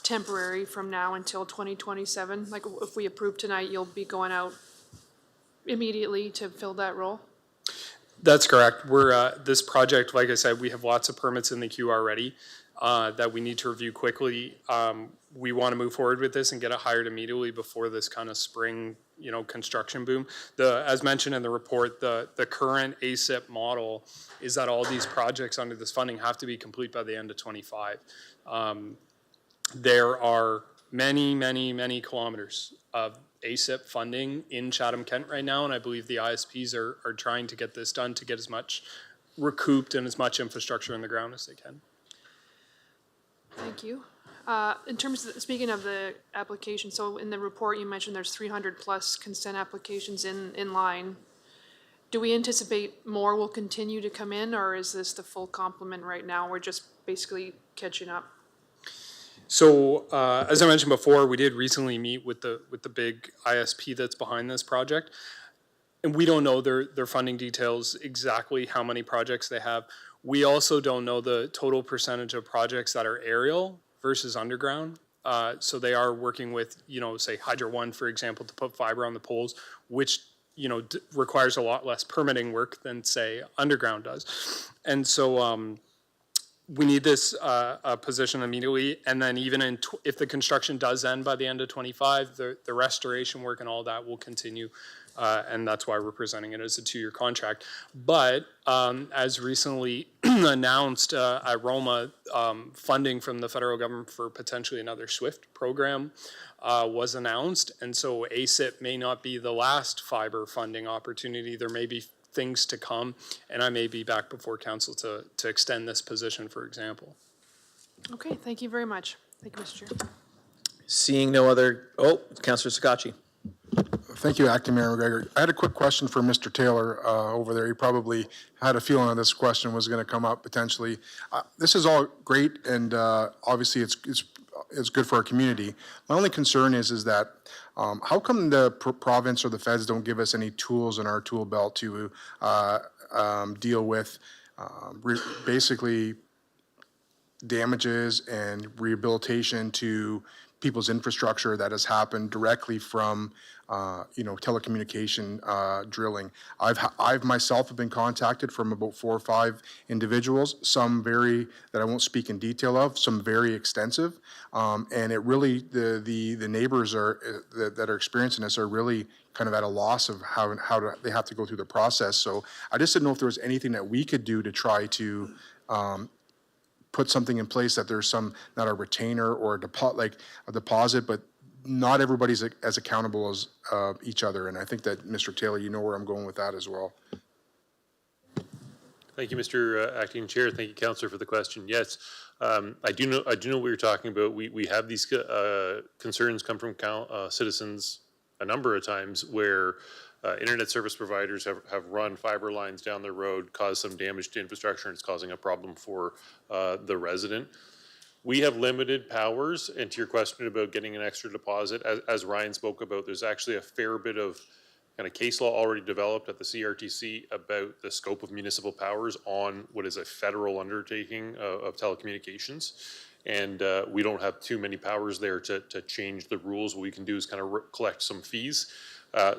temporary from now until 2027? Like, if we approve tonight, you'll be going out immediately to fill that role? That's correct. We're, this project, like I said, we have lots of permits in the queue already that we need to review quickly. We want to move forward with this and get it hired immediately before this kind of spring, construction boom. As mentioned in the report, the current ASIP model is that all these projects under this funding have to be complete by the end of 25. There are many, many, many kilometers of ASIP funding in Chatham-Kent right now, and I believe the ISPs are trying to get this done to get as much recouped and as much infrastructure in the ground as they can. Thank you. In terms of, speaking of the application, so in the report you mentioned there's 300 plus consent applications in line. Do we anticipate more will continue to come in, or is this the full complement right now? We're just basically catching up. So as I mentioned before, we did recently meet with the big ISP that's behind this project, and we don't know their funding details, exactly how many projects they have. We also don't know the total percentage of projects that are aerial versus underground. So they are working with, say Hydro One, for example, to put fiber on the poles, which requires a lot less permitting work than, say, underground does. And so we need this position immediately, and then even if the construction does end by the end of 25, the restoration work and all that will continue, and that's why we're presenting it as a 2-year contract. But as recently announced at Roma, funding from the federal government for potentially another SWIFT program was announced, and so ASIP may not be the last fiber funding opportunity. There may be things to come, and I may be back before council to extend this position, for example. Okay, thank you very much. Thank you, Mr. Chair. Seeing no other, Councillor Sakacci. Thank you, Acting Mayor McGregor. I had a quick question for Mr. Taylor over there. He probably had a feeling that this question was going to come up potentially. This is all great, and obviously it's good for our community. My only concern is that how come the province or the feds don't give us any tools in our tool belt to deal with basically damages and rehabilitation to people's infrastructure that has happened directly from telecommunication drilling. I've myself have been contacted from about 4 or 5 individuals, some that I won't speak in detail of, some very extensive, and it really the neighbors that are experiencing this are really kind of at a loss of how they have to go through the process. So I just didn't know if there was anything that we could do to try to put something in place, that there's not a retainer or a deposit, but not everybody's as accountable as each other. And I think that, Mr. Taylor, you know where I'm going with that as well. Thank you, Mr. Acting Chair. Thank you, Councillor, for the question. Yes, I do know what you're talking about. We have these concerns come from citizens a number of times where internet service providers have run fiber lines down the road, caused some damage to infrastructure, and it's causing a problem for the resident. We have limited powers, and to your question about getting an extra deposit, as Ryan spoke about, there's actually a fair bit of kind of case law already developed at the CRTC about the scope of municipal powers on what is a federal undertaking of telecommunications. And we don't have too many powers there to change the rules. What we can do is kind of collect some fees.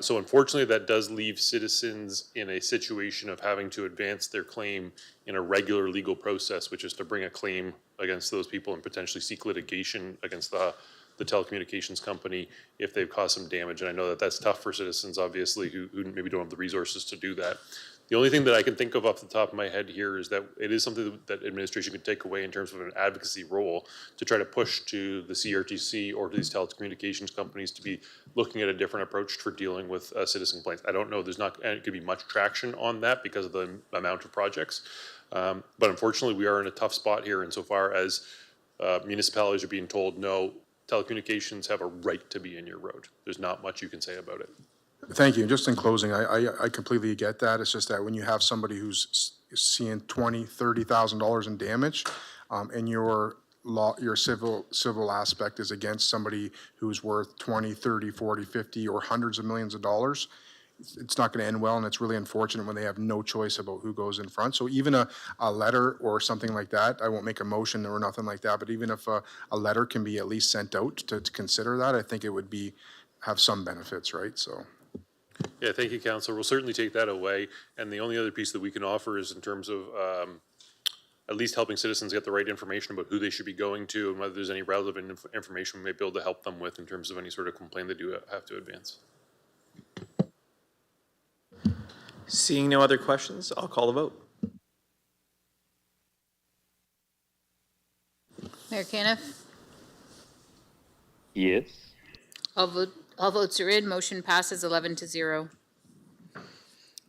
So unfortunately, that does leave citizens in a situation of having to advance their claim in a regular legal process, which is to bring a claim against those people and potentially seek litigation against the telecommunications company if they've caused some damage. And I know that that's tough for citizens, obviously, who maybe don't have the resources to do that. The only thing that I can think of off the top of my head here is that it is something that administration could take away in terms of an advocacy role to try to push to the CRTC or to these telecommunications companies to be looking at a different approach for dealing with citizen complaints. I don't know, there's not going to be much traction on that because of the amount of projects. But unfortunately, we are in a tough spot here insofar as municipalities are being told, no, telecommunications have a right to be in your road. There's not much you can say about it. Thank you. Just in closing, I completely get that. It's just that when you have somebody who's seeing $20,000, $30,000 in damage, and your civil aspect is against somebody who's worth 20, 30, 40, 50, or hundreds of millions of dollars, it's not going to end well, and it's really unfortunate when they have no choice about who goes in front. So even a letter or something like that, I won't make a motion or nothing like that, but even if a letter can be at least sent out to consider that, I think it would have some benefits, right? So. Yeah, thank you, Councillor. We'll certainly take that away. And the only other piece that we can offer is in terms of at least helping citizens get the right information about who they should be going to and whether there's any relevant information we may be able to help them with in terms of any sort of complaint they do have to advance. Seeing no other questions, I'll call the vote. Mayor Caniff? Yes. All votes are in. Motion passes 11-0.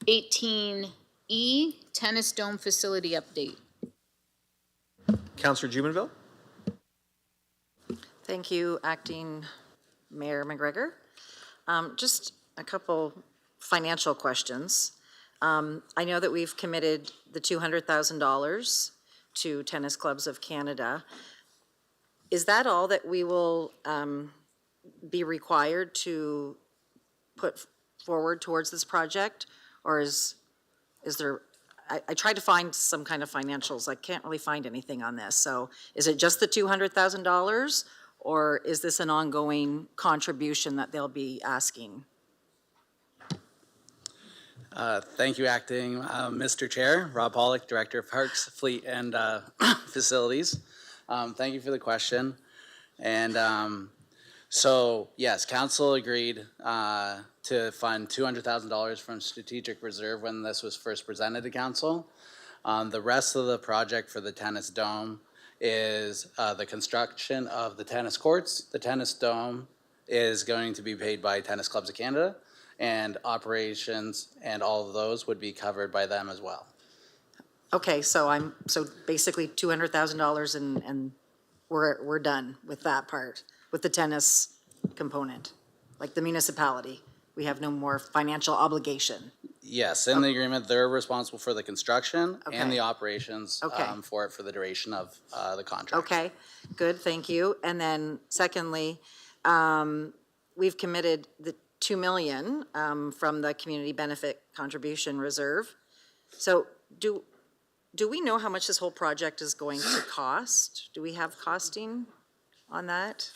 18E, tennis dome facility update. Councillor Jubenville? Thank you, Acting Mayor McGregor. Just a couple financial questions. I know that we've committed the $200,000 to Tennis Clubs of Canada. Is that all that we will be required to put forward towards this project? Or is there, I tried to find some kind of financials. I can't really find anything on this. So is it just the $200,000 or is this an ongoing contribution that they'll be asking? Thank you, Acting Mr. Chair. Rob Pollock, Director of Parks, Fleet, and Facilities. Thank you for the question. And so, yes, Council agreed to fund $200,000 from Strategic Reserve when this was first presented to Council. The rest of the project for the tennis dome is the construction of the tennis courts. The tennis dome is going to be paid by Tennis Clubs of Canada, and operations and all of those would be covered by them as well. Okay, so basically $200,000 and we're done with that part, with the tennis component, like the municipality. We have no more financial obligation. Yes, in the agreement, they're responsible for the construction and the operations Okay. for it for the duration of the contract. Okay, good, thank you. And then secondly, we've committed the $2 million from the Community Benefit Contribution Reserve. So do we know how much this whole project is going to cost? Do we have costing on that?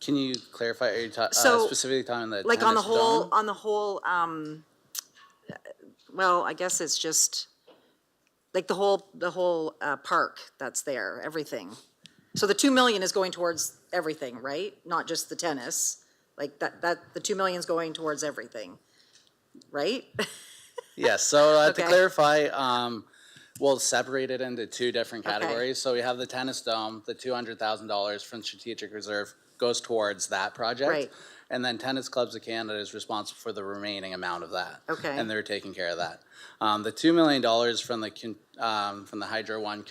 Can you clarify, are you So, specifically talking the Like on the tennis whole, dome? on the whole, well, I guess it's just, like the whole park that's there, everything. So the 2 million is going towards everything, right? Not just the tennis, like the 2 million is going towards everything, right? Yes, so Okay. to clarify, we'll separate it into two different Okay. categories. So we have the tennis dome, the $200,000 from Strategic Reserve goes towards that project. Right. And then Tennis Clubs of Canada is responsible for the remaining amount of that. Okay. And they're taking care of that. The $2 million from the Hydro One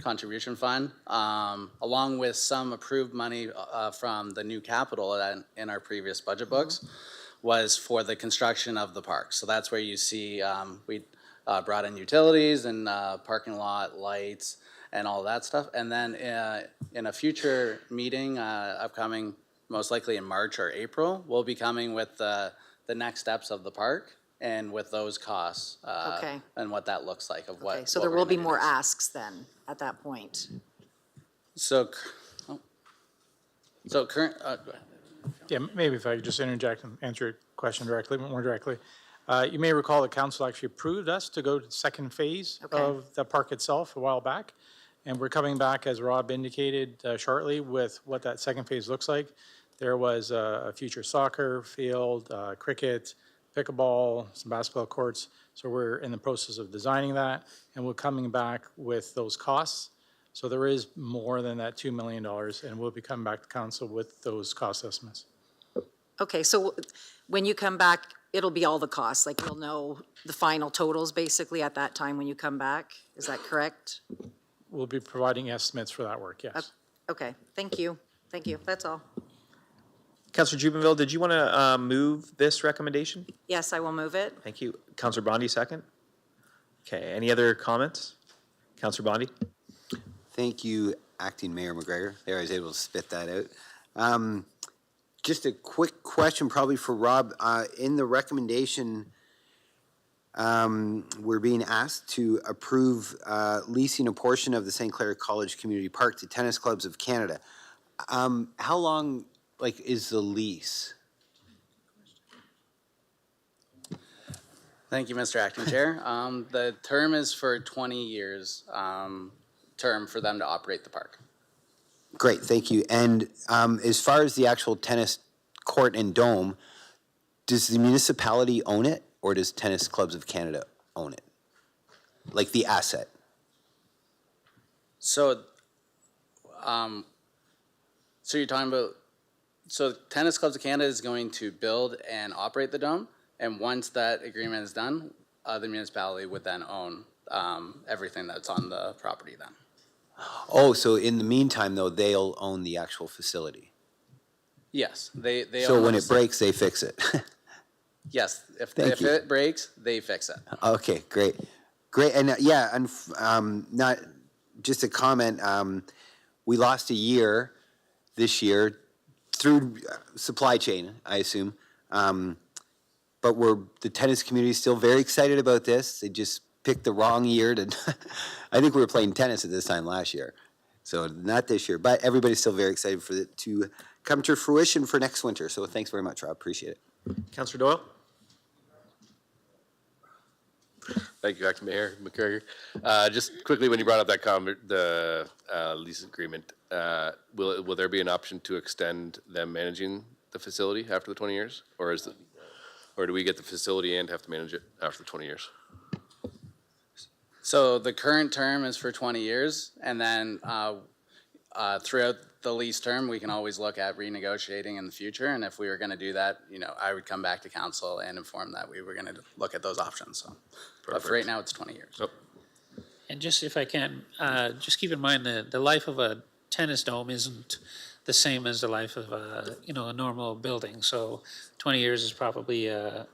contribution fund, along with some approved money from the new capital in our previous budget books, was for the construction of the park. So that's where you see we brought in utilities and parking lot, lights, and all that stuff. And then in a future meeting upcoming, most likely in March or April, we'll be coming with the next steps of the park and with those costs Okay. and what that looks like of what. Okay, so what there we're will gonna be do more next. asks then, at that point. So, so current, go ahead. Yeah, maybe if I could just interject and answer your question directly, more directly. You may recall the council actually approved us to go to the second phase of the park itself a while back. And we're coming back, as Rob indicated, shortly with what that second phase looks like. There was a future soccer field, cricket, pickleball, some basketball courts. So we're in the process of designing that, and we're coming back with those costs. So there is more than that $2 million, and we'll be coming back to council with those cost estimates. Okay, so when you come back, it'll be all the costs, like we'll know the final totals basically at that time when you come back? Is that correct? We'll be providing estimates for that work, yes. Okay, thank you, that's all. Councillor Jubenville, did you want to move this recommendation? Yes, I will move it. Thank you. Councillor Bondi, second. Okay, any other comments? Councillor Bondi? Thank you, Acting Mayor McGregor. There, I was able to spit that out. Just a quick question probably for Rob. In the recommendation, we're being asked to approve leasing a portion of the St. Clair College Community Park to Tennis Clubs of Canada. How long, is the lease? Thank you, Mr. Acting Chair. The term is for 20 years, term for them to operate the park. Great, thank you. And as far as the actual tennis court and dome, does the municipality own it, or does Tennis Clubs of Canada own it? Like the asset? So, so you're talking about, so Tennis Clubs of Canada is going to build and operate the dome, and once that agreement is done, the municipality would then own everything that's on the property then. Oh, so in the meantime, though, they'll own the actual facility? Yes, they So own when those it breaks, they fix it? Yes, if Thank you. it breaks, they fix it. Okay, great. Great, and not, just a comment, we lost a year this year through supply chain, I assume. But the tennis community is still very excited about this. They just picked the wrong year to, I think we were playing tennis at this time last year. So not this year, but everybody's still very excited for it to come to fruition for next winter. So thanks very much, Rob, appreciate it. Councillor Doyle? Thank you, Acting Mayor McGregor. Just quickly, when you brought up that comment, the lease agreement, will there be an option to extend them managing the facility after the 20 years? Or do we get the facility and have to manage it after the 20 years? So the current term is for 20 years, and then throughout the lease term, we can always look at renegotiating in the future. And if we were going to do that, I would come back to council and inform that we were going to look at those options. So, but for right now, it's 20 years. Oh. And just if I can, just keep in mind the life of a tennis dome isn't the same as the life of a normal building. So 20 years is probably a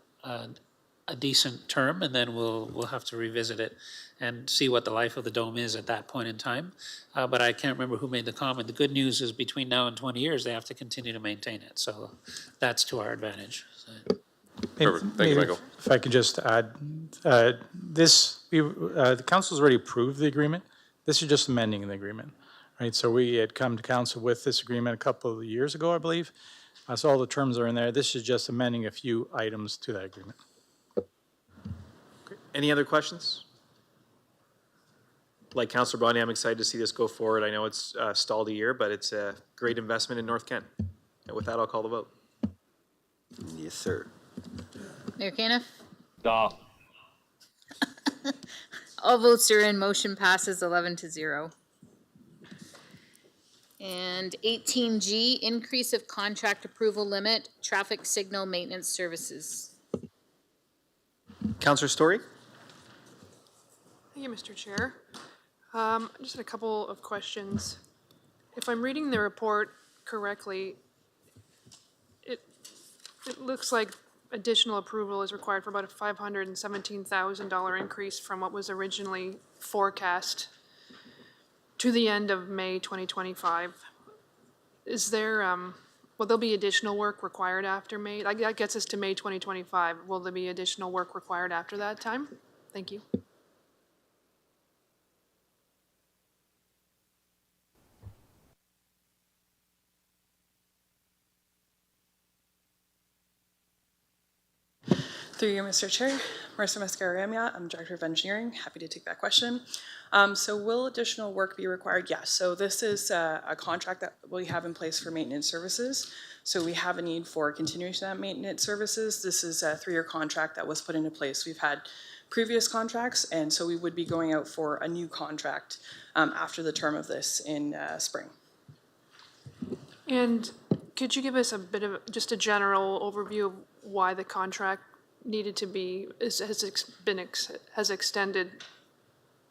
decent term, and then we'll have to revisit it and see what the life of the dome is at that point in time. But I can't remember who made the comment. The good news is between now and 20 years, they have to continue to maintain it. So that's to our advantage. So. Perfect. Thank you, Michael. If I could just add, the council's already approved the agreement. This is just amending the agreement, right? So we had come to council with this agreement a couple of years ago, I believe. So all the terms are in there. This is just amending a few items to that agreement. Any other questions? Like Councillor Bonnie, I'm excited to see this go forward. I know it's stalled a year, but it's a great investment in North Kent. And with that, I'll call the vote. Yes, sir. Mayor Caniff? Duh. All votes are in. Motion passes 11-0. And 18G, increase of contract approval limit, traffic signal maintenance services. Councillor Story? Thank you, Mr. Chair. Just had a couple of questions. If I'm reading the report correctly, it looks like additional approval is required for about a $517,000 increase from what was originally forecast to the end of May 2025. Is there, will there be additional work required after May? Like, that gets us to May 2025. Will there be additional work required after that time? Thank you. Through you, Mr. Chair. Marissa Mascaramia, I'm Director of Engineering. Happy to take that question. So will additional work be required? Yes. So this is a contract that we have in place for maintenance services. So we have a need for continuation of that maintenance services. This is a 3-year contract that was put into place. We've had previous contracts, and so we would be going out for a new contract after the term of this in spring. And could you give us a bit of just a general overview of why the contract needed to be, has extended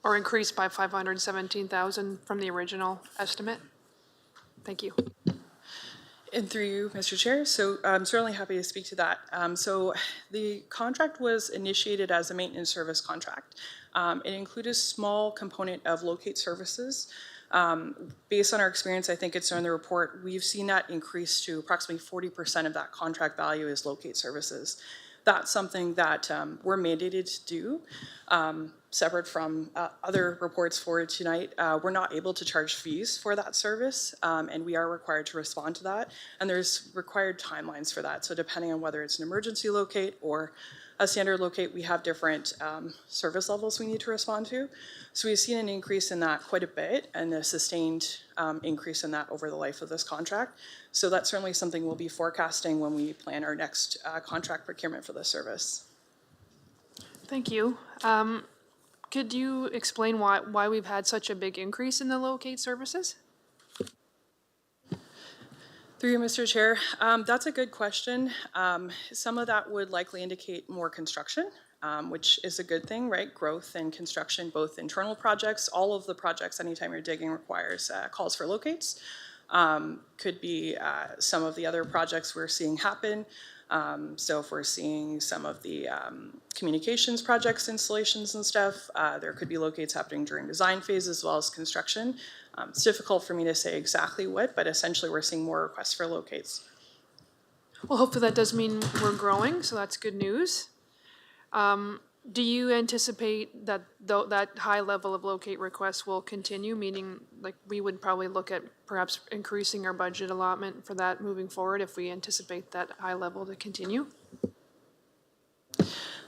or increased by $517,000 from the original estimate? Thank you. And through you, Mr. Chair, so I'm certainly happy to speak to that. So the contract was initiated as a maintenance service contract. It included a small component of locate services. Based on our experience, I think it's in the report, we've seen that increase to approximately 40% of that contract value is locate services. That's something that we're mandated to do. Separate from other reports for tonight, we're not able to charge fees for that service, and we are required to respond to that. And there's required timelines for that. So depending on whether it's an emergency locate or a standard locate, we have different service levels we need to respond to. So we've seen an increase in that quite a bit, and a sustained increase in that over the life of this contract. So that's certainly something we'll be forecasting when we plan our next contract procurement for this service. Thank you. Could you explain why we've had such a big increase in the locate services? Through you, Mr. Chair. That's a good question. Some of that would likely indicate more construction, which is a good thing, right? Growth and construction, both internal projects, all of the projects, anytime you're digging requires calls for locates. Could be some of the other projects we're seeing happen. So if we're seeing some of the communications projects, installations and stuff, there could be locates happening during design phase as well as construction. It's difficult for me to say exactly what, but essentially we're seeing more requests for locates. Well, hopefully that does mean we're growing, so that's good news. Do you anticipate that that high level of locate requests will continue, meaning like we would probably look at perhaps increasing our budget allotment for that moving forward if we anticipate that high level to continue?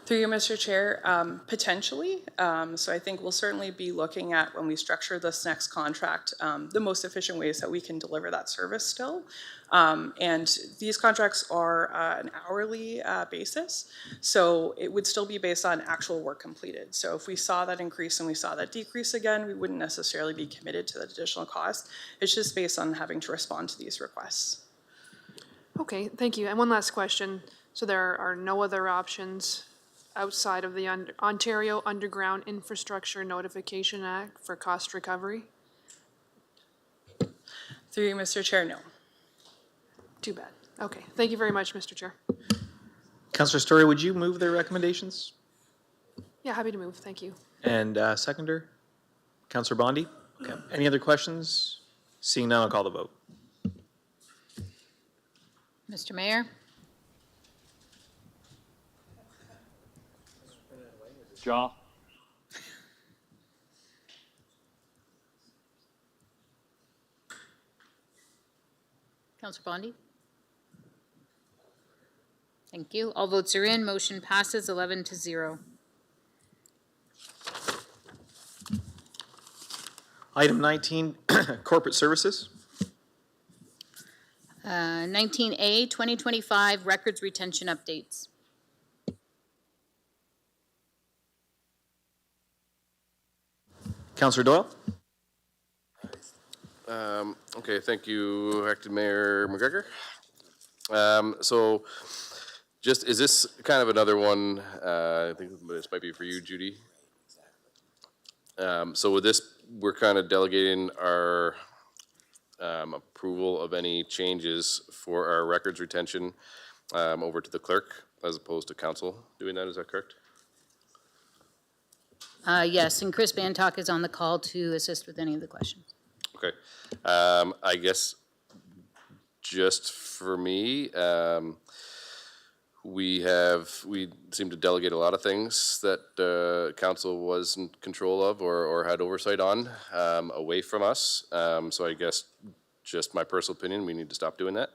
Through you, Mr. Chair, potentially. So I think we'll certainly be looking at, when we structure this next contract, the most efficient ways that we can deliver that service still. And these contracts are an hourly basis, so it would still be based on actual work completed. So if we saw that increase and we saw that decrease again, we wouldn't necessarily be committed to that additional cost. It's just based on having to respond to these requests. Okay, thank you. And one last question. So there are no other options outside of the Ontario Underground Infrastructure Notification Act for cost recovery? Through you, Mr. Chair, no. Too bad. Okay, thank you very much, Mr. Chair. Councillor Story, would you move the recommendations? Yeah, happy to move. Thank you. And seconder? Councillor Bondi? Okay. Any other questions? Seeing none, I'll call the vote. Mr. Mayor? Jaw. Councillor Bondi? Thank you. All votes are in. Motion passes 11-0. Item 19, corporate services. 19A, 2025 records retention updates. Councillor Doyle? Okay, thank you, Acting Mayor McGregor. So just, is this kind of another one, I think this might be for you, Judy. So with this, we're kind of delegating our approval of any changes for our records retention over to the clerk as opposed to council doing that, is that correct? Yes, and Chris Bantock is on the call to assist with any of the questions. Okay. I guess just for me, we seem to delegate a lot of things that council was in control of or had oversight on away from us. So I guess just my personal opinion, we need to stop doing that.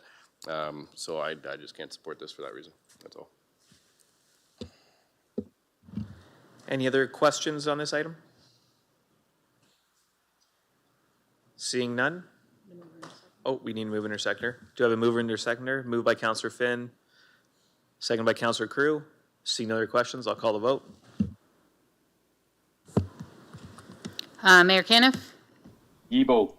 So I just can't support this for that reason. That's all. Any other questions on this item? Seeing none? Oh, we need to move intersector. Do I have a mover intersector? Moved by Councillor Finn, second by Councillor Crew. Seeing no other questions, I'll call the vote. Mayor Caniff? Ebo.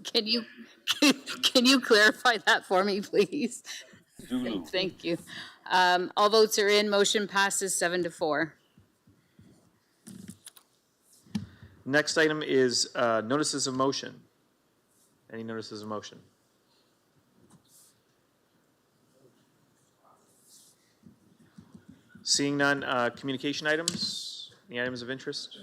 Can you clarify that for me, please? Zulu. Thank you. All votes are in. Motion passes 7-4. Next item is notices of motion. Any notices of motion? Seeing none, communication items? Any items of interest?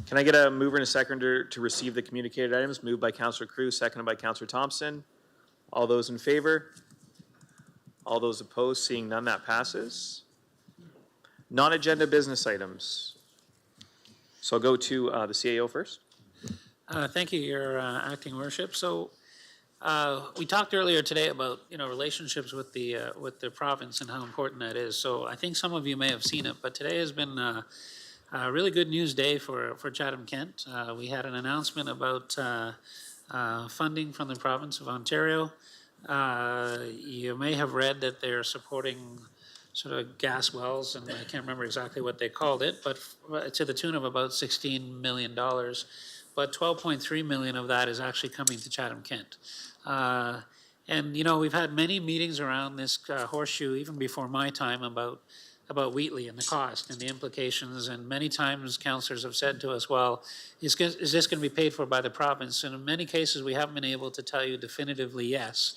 Can I get a mover and a seconder to receive the communicated items? Moved by Councillor Cruz, seconded by Councillor Thompson. All those in favor? All those opposed? Seeing none, that passes. Non-agenda business items. So I'll go to the CAO first. Thank you, Your Acting Worship. So we talked earlier today about, relationships with the province and how important that is. So I think some of you may have seen it, but today has been a really good news day for Chatham-Kent. We had an announcement about funding from the province of Ontario. You may have read that they're supporting sort of gas wells, and I can't remember exactly what they called it, but to the tune of about $16 million. But 12.3 million of that is actually coming to Chatham-Kent. And, we've had many meetings around this horseshoe, even before my time, about Wheatley and the cost and the implications. And many times councillors have said to us, well, is this going to be paid for by the province? And in many cases, we haven't been able to tell you definitively yes.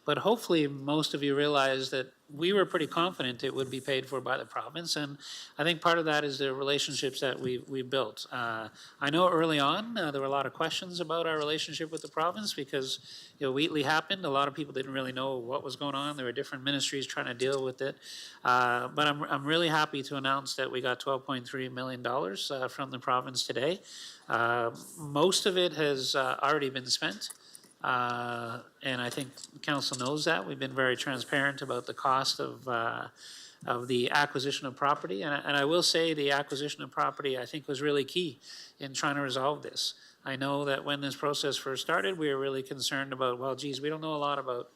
But hopefully, most of you realize that we were pretty confident it would be paid for by the province, and I think part of that is the relationships that we built. I know early on there were a lot of questions about our relationship with the province because Wheatley happened. A lot of people didn't really know what was going on. There were different ministries trying to deal with it, but I'm really happy to announce that we got $12.3 million from the province today. Most of it has already been spent. And I think council knows that. We've been very transparent about the cost of the acquisition of property. And I will say the acquisition of property, I think, was really key in trying to resolve this. I know that when this process first started, we were really concerned about, well, geez, we don't know a lot about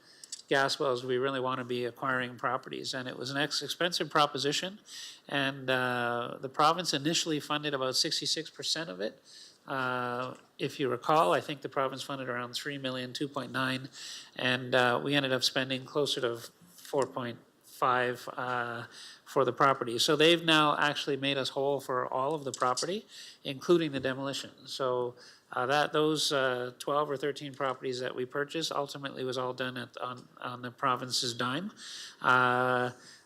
gas wells. We really want to be acquiring properties. And it was an expensive proposition. And the province initially funded about 66% of it. If you recall, I think the province funded around 3 million, 2.9, and we ended up spending closer to 4.5 for the property. So they've now actually made us whole for all of the property, including the demolition. So those 12 or 13 properties that we purchased ultimately was all done on the province's dime.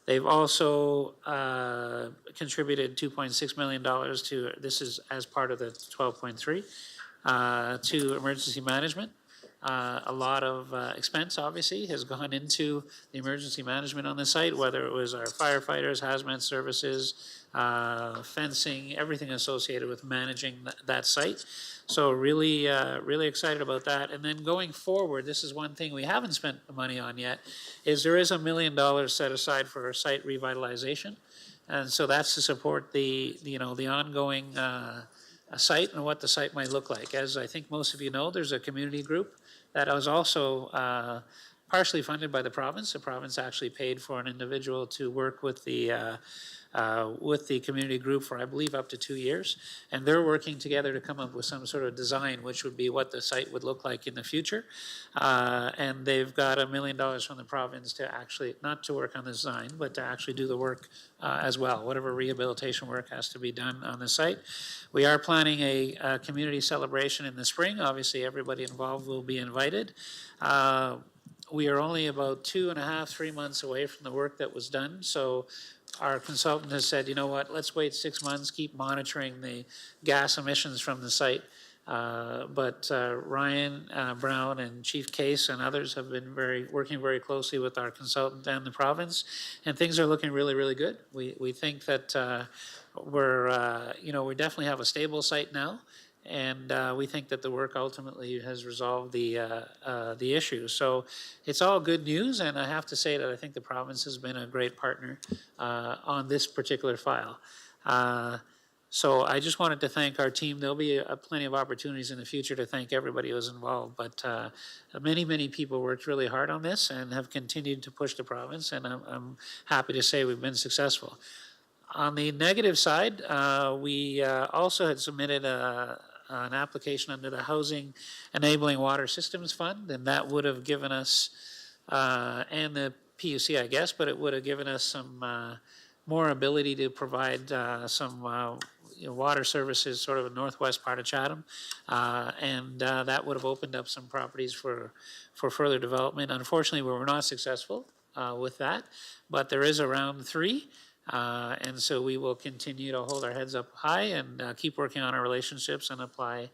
They've also contributed $2.6 million to, this is as part of the 12.3, to emergency management. A lot of expense, obviously, has gone into the emergency management on the site, whether it was our firefighters, hazmat services, fencing, everything associated with managing that site. So really, really excited about that. And then going forward, this is one thing we haven't spent the money on yet, is there is $1 million set aside for site revitalization. And so that's to support the ongoing site and what the site might look like. As I think most of you know, there's a community group that was also partially funded by the province. The province actually paid for an individual to work with the community group for, I believe, up to 2 years. And they're working together to come up with some sort of design, which would be what the site would look like in the future. And they've got $1 million from the province to actually, not to work on the design, but to actually do the work as well, whatever rehabilitation work has to be done on the site. We are planning a community celebration in the spring. Obviously, everybody involved will be invited. We are only about 2.5, 3 months away from the work that was done. So our consultant has said, you know what, let's wait 6 months, keep monitoring the gas emissions from the site. But Ryan Brown and Chief Case and others have been working very closely with our consultant and the province, and things are looking really, really good. We think that we definitely have a stable site now, and we think that the work ultimately has resolved the issue. So it's all good news, and I have to say that I think the province has been a great partner on this particular file. So I just wanted to thank our team. There'll be plenty of opportunities in the future to thank everybody who was involved, but many, many people worked really hard on this and have continued to push the province, and I'm happy to say we've been successful. On the negative side, we also had submitted an application under the Housing Enabling Water Systems Fund, and that would have given us, and the PUC, I guess, but it would have given us some more ability to provide some water services sort of in the northwest part of Chatham, and that would have opened up some properties for further development. Unfortunately, we were not successful with that, but there is a round 3. And so we will continue to hold our heads up high and keep working on our relationships and apply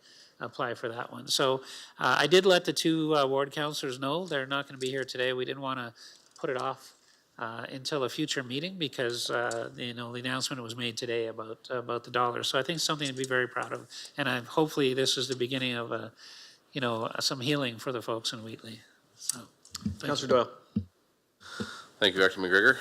for that one. So I did let the two ward councilors know they're not going to be here today. We didn't want to put it off until a future meeting because the announcement was made today about the dollars. So I think something to be very proud of. And hopefully this is the beginning of some healing for the folks in Wheatley. So, Councillor Doyle. Thank you, Dr. McGregor.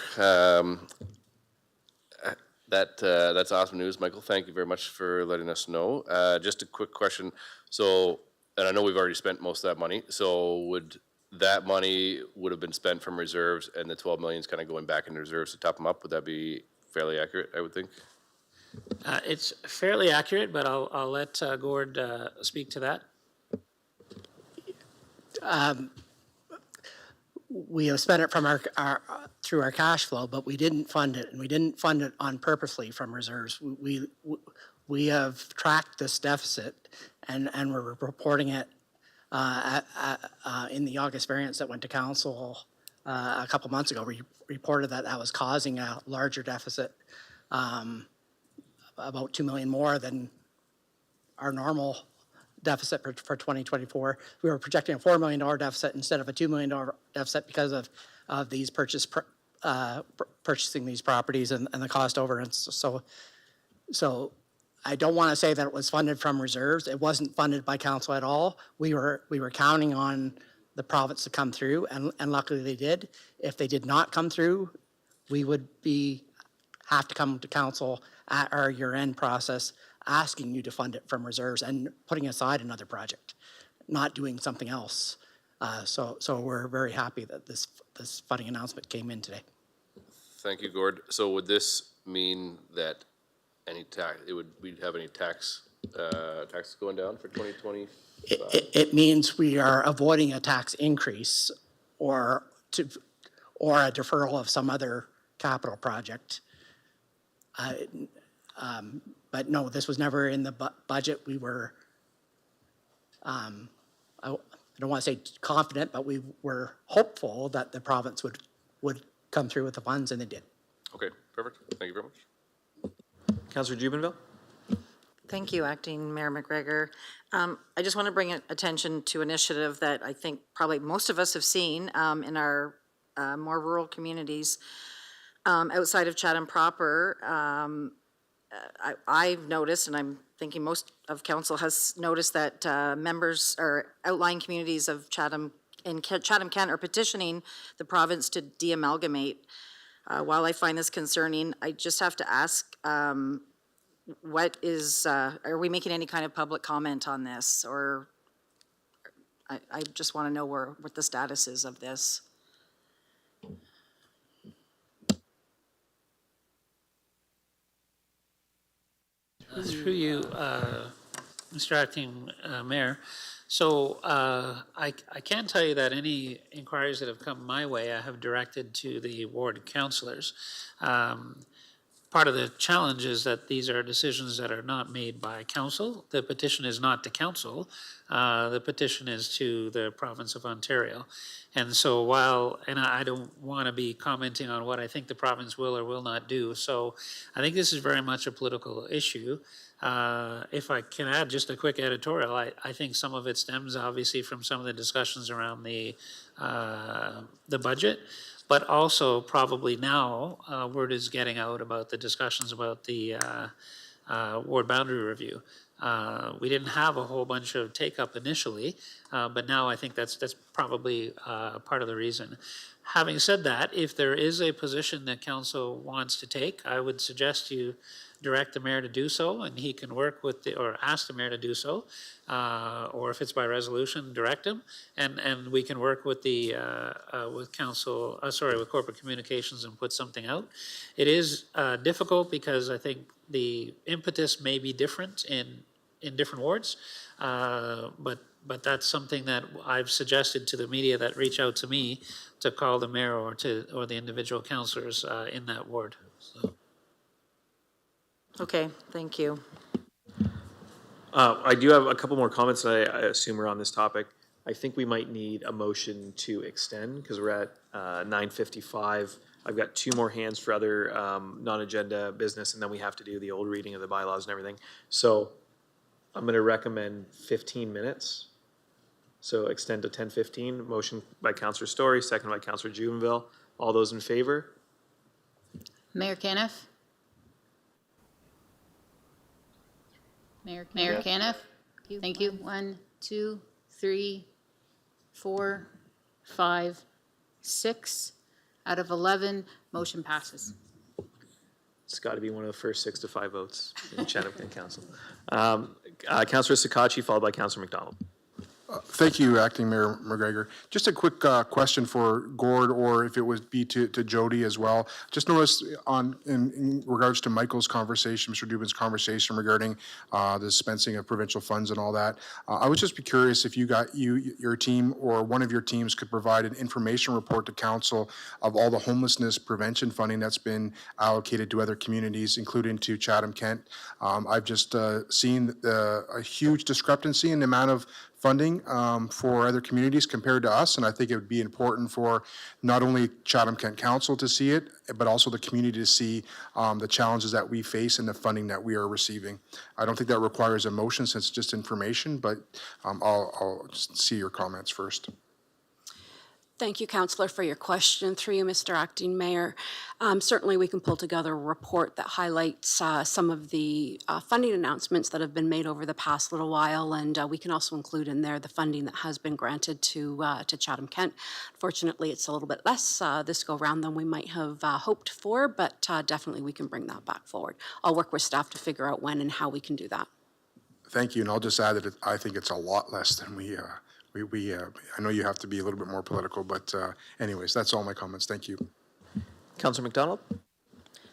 That's awesome news, Michael. Thank you very much for letting us know. Just a quick question. So, and I know we've already spent most of that money. So that money would have been spent from reserves and the 12 million is kind of going back into reserves to top them up? Would that be fairly accurate, I would think? It's fairly accurate, but I'll let Gord speak to that. We have spent it from our through our cash flow, but we didn't fund it, and we didn't fund it on purposely from reserves. We have tracked this deficit, and we're reporting it in the August variance that went to council a couple months ago. We reported that was causing a larger deficit, about 2 million more than our normal deficit for 2024. We were projecting a $4 million deficit instead of a $2 million deficit because of these purchasing these properties and the cost overruns. So I don't want to say that it was funded from reserves. It wasn't funded by council at all. We were counting on the province to come through, and luckily they did. If they did not come through, we would have to come to council at our year-end process asking you to fund it from reserves and putting aside another project, not doing something else. So we're very happy that this funding announcement came in today. Thank you, Gord. So would this mean that we'd have any taxes going down for 2020? It means we are avoiding a tax increase or a deferral of some other capital project. But no, this was never in the budget. We were, I don't want to say confident, but we were hopeful that the province would come through with the funds, and they did. Okay, perfect. Thank you very much. Councillor Jubenville. Thank you, Acting Mayor McGregor. I just want to bring attention to an initiative that I think probably most of us have seen in our more rural communities outside of Chatham proper. I've noticed, and I'm thinking most of council has noticed, that members or outlying communities of Chatham-Kent are petitioning the province to de-amalgamate. While I find this concerning, I just have to ask, are we making any kind of public comment on this? Or I just want to know what the status is of this. Through you, Mr. Acting Mayor. So I can tell you that any inquiries that have come my way, I have directed to the ward councillors. Part of the challenge is that these are decisions that are not made by council. The petition is not to council. The petition is to the province of Ontario. And so and I don't want to be commenting on what I think the province will or will not do. So I think this is very much a political issue. If I can add just a quick editorial, I think some of it stems obviously from some of the discussions around the budget, but also probably now word is getting out about the discussions about the ward boundary review. We didn't have a whole bunch of take-up initially, but now I think that's probably part of the reason. Having said that, if there is a position that council wants to take, I would suggest you direct the mayor to do so, and he can work with or ask the mayor to do so, or if it's by resolution, direct him, and we can work with with council, with corporate communications and put something out. It is difficult because I think the impetus may be different in different wards, but that's something that I've suggested to the media that reach out to me to call the mayor or the individual councillors in that ward. So. Okay, thank you. I do have a couple more comments that I assume are on this topic. I think we might need a motion to extend because we're at 9:55 I've got 2 more hands for other non-agenda business, and then we have to do the old reading of the bylaws and everything. So I'm going to recommend 15 minutes. So extend to 10:15. Motion by Councillor Story, second by Councillor Jubenville. All those in favor? Mayor Caniff? Mayor Caniff? Thank you. 1, 2, 3, 4, 5, 6 out of 11. Motion passes. It's got to be one of the first 6 to 5 votes in Chatham-Kent Council. Councillor Sakachi, followed by Councillor McDonald. Thank you, Acting Mayor McGregor. Just a quick question for Gord, or if it would be to Jody as well. Just noticed in regards to Michael's conversation, Mr. Dubin's conversation regarding the dispensing of provincial funds and all that. I would just be curious if your team or one of your teams could provide an information report to council of all the homelessness prevention funding that's been allocated to other communities, including to Chatham-Kent. I've just seen a huge discrepancy in the amount of funding for other communities compared to us, and I think it would be important for not only Chatham-Kent Council to see it, but also the community to see the challenges that we face and the funding that we are receiving. I don't think that requires a motion since it's just information, but I'll just see your comments first. Thank you, Councillor, for your question. Through you, Mr. Acting Mayor. Certainly, we can pull together a report that highlights some of the funding announcements that have been made over the past little while, and we can also include in there the funding that has been granted to Chatham-Kent. Fortunately, it's a little bit less this go-round than we might have hoped for, but definitely we can bring that back forward. I'll work with staff to figure out when and how we can do that. Thank you, and I'll just add that I think it's a lot less than I know you have to be a little bit more political, but anyways, that's all my comments. Thank you. Councillor McDonald?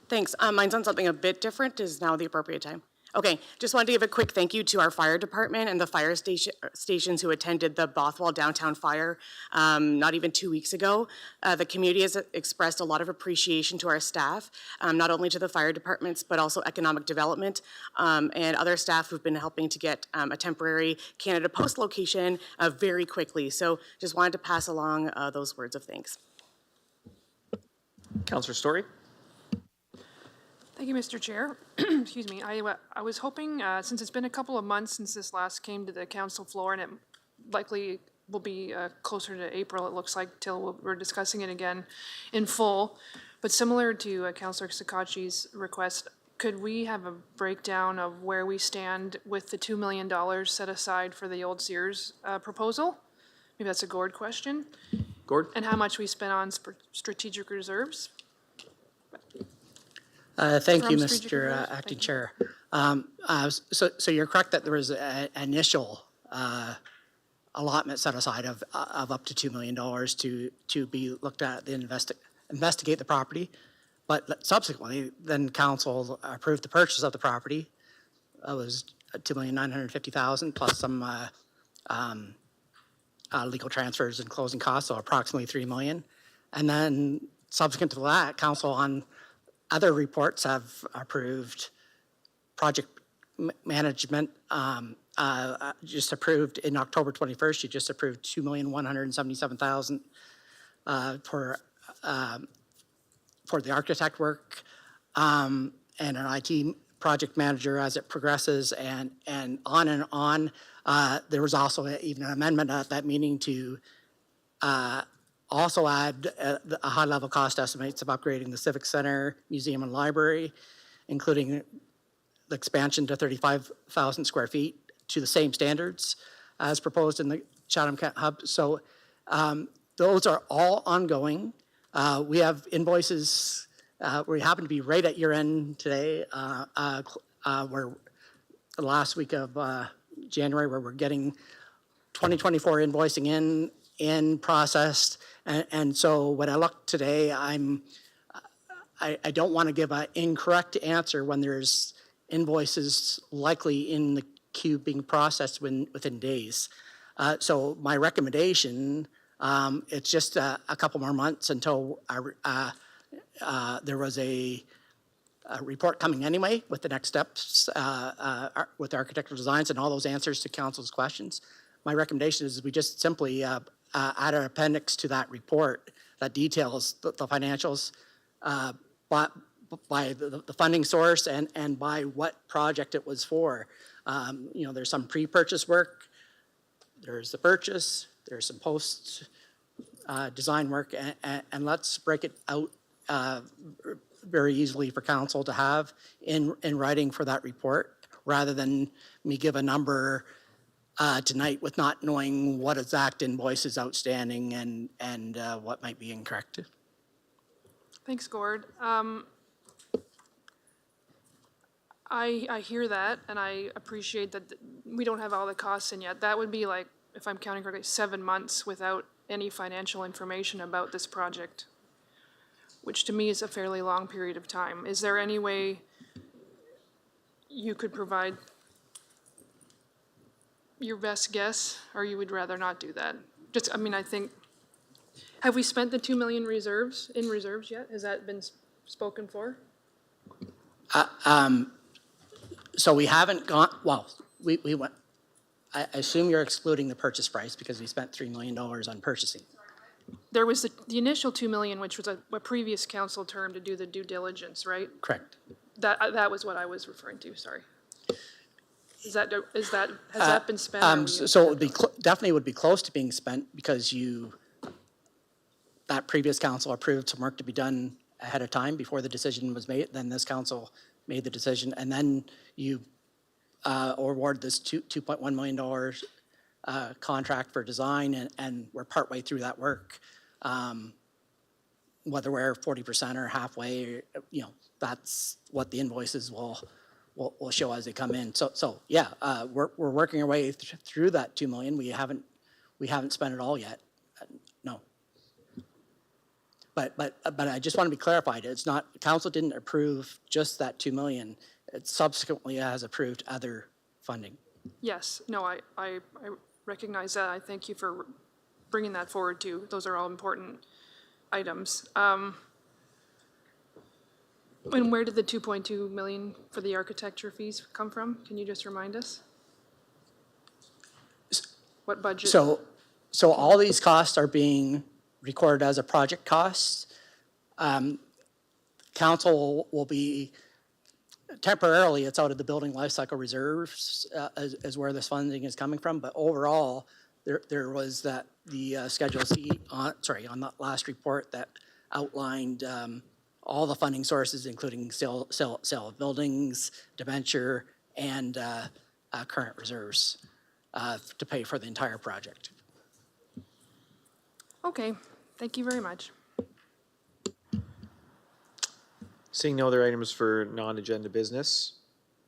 Thanks. Mine's on something a bit different. Is now the appropriate time? Okay, just wanted to give a quick thank you to our fire department and the fire stations who attended the Bothwell downtown fire not even 2 weeks ago. The community has expressed a lot of appreciation to our staff, not only to the fire departments, but also economic development and other staff who've been helping to get a temporary Canada Post location very quickly. So just wanted to pass along those words of thanks. Councillor Story? Thank you, Mr. Chair. Excuse me. I was hoping, since it's been a couple of months since this last came to the council floor, and it likely will be closer to April, it looks like, till we're discussing it again in full. But similar to Councillor Sakachi's request, could we have a breakdown of where we stand with the $2 million set aside for the old Sears proposal? Maybe that's a Gord question. Gord? And how much we spent on strategic reserves? Thank you, From Mr. strategic Acting Chair. So you're correct that there was an initial allotment set aside of up to $2 million to be looked at, investigate the property. But subsequently, then council approved the purchase of the property. It was $2,950,000 plus some legal transfers and closing costs, so approximately $3 million. And then subsequent to that, council on other reports have approved project management, just approved in October 21st, you just approved $2,177,000 for the architect work and an IT project manager as it progresses and on and on. There was also even an amendment at that meeting to also add a high-level cost estimates of upgrading the Civic Center, Museum and Library, including the expansion to 35,000 square feet to the same standards as proposed in the Chatham-Kent Hub. So those are all ongoing. We have invoices, we happen to be right at year end today, where the last week of January, where we're getting 2024 invoicing in processed. And so when I look today, I don't want to give an incorrect answer when there's invoices likely in the queue being processed within days. So my recommendation, it's just a couple more months until there was a report coming anyway with the next steps with architectural designs and all those answers to council's questions. My recommendation is we just simply add an appendix to that report that details the financials by, by the funding source and by what project it was for. You know, there's some pre-purchase work, there's the purchase, there's some post design work, and let's break it out very easily for council to have in writing for that report, rather than me give a number tonight with not knowing what exact invoice is outstanding and what might be incorrect. Thanks, Gord. I hear that, and I appreciate that we don't have all the costs in yet. That would be like, if I'm counting correctly, 7 months without any financial information about this project, which to me is a fairly long period of time. Is there any way you could provide your best guess, or you would rather not do that? Just, I mean, I think, have we spent the 2 million reserves yet? Has that been spoken for? So we haven't gone, well, we went, I assume you're excluding the purchase price because we spent $3 million on purchasing. There was the initial 2 million, which was a previous council term to do the due diligence, right? Correct. That was what I was referring to, sorry. Has that been spent? Or So it would be, definitely would be close to being spent because that previous council approved some work to be done ahead of time before the decision was made. Then this council made the decision, and then you award this $2.1 million contract for design, and we're partway through that work. Whether we're 40% or halfway, you know, that's what the invoices will show as they come in. So yeah, we're working our way through that 2 million. We haven't spent it all yet. No. But I just want to be clarified. It's not, council didn't approve just that 2 million. It subsequently has approved other funding. Yes, no, I recognize that. I thank you for bringing that forward too. Those are all important items. And where did the 2.2 million for the architecture fees come from? Can you just remind us? What budget? So all these costs are being recorded as a project cost. Council will be, temporarily, it's out of the building lifecycle reserves as where this funding is coming from, but overall, there was the Schedule C, on that last report that outlined all the funding sources, including sale of buildings, debenture, and current reserves to pay for the entire project. Okay, thank you very much. Seeing no other items for non-agenda business,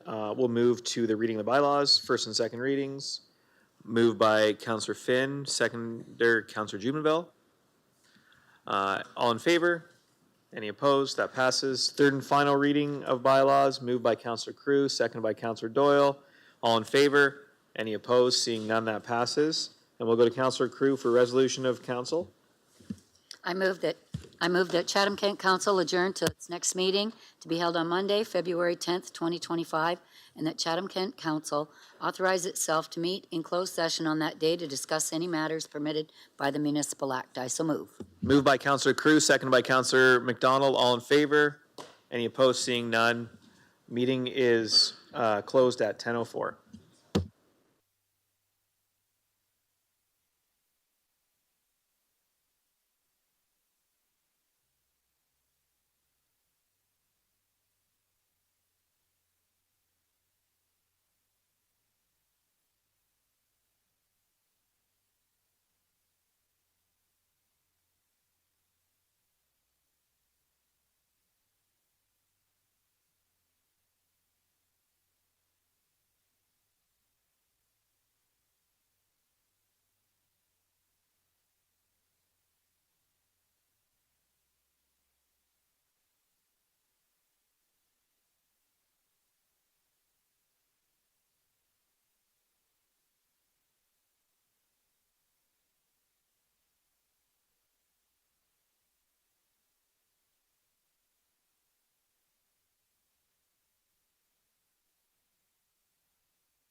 we'll move to the reading of the bylaws, first and second readings. Moved by Councillor Finn, seconder Councillor Jubenville. All in favor? Any opposed? That passes. Third and final reading of bylaws, moved by Councillor Crew, seconded by Councillor Doyle. All in favor? Any opposed? Seeing none, that passes. And we'll go to Councillor Crew for resolution of council. I move that Chatham-Kent Council adjourn to its next meeting to be held on Monday, February 10th, 2025, and that Chatham-Kent Council authorize itself to meet in closed session on that day to discuss any matters permitted by the Municipal Act. I so move. Moved by Councillor Crew, seconded by Councillor McDonald. All in favor? Any opposed? Seeing none. Meeting is closed at 10:04.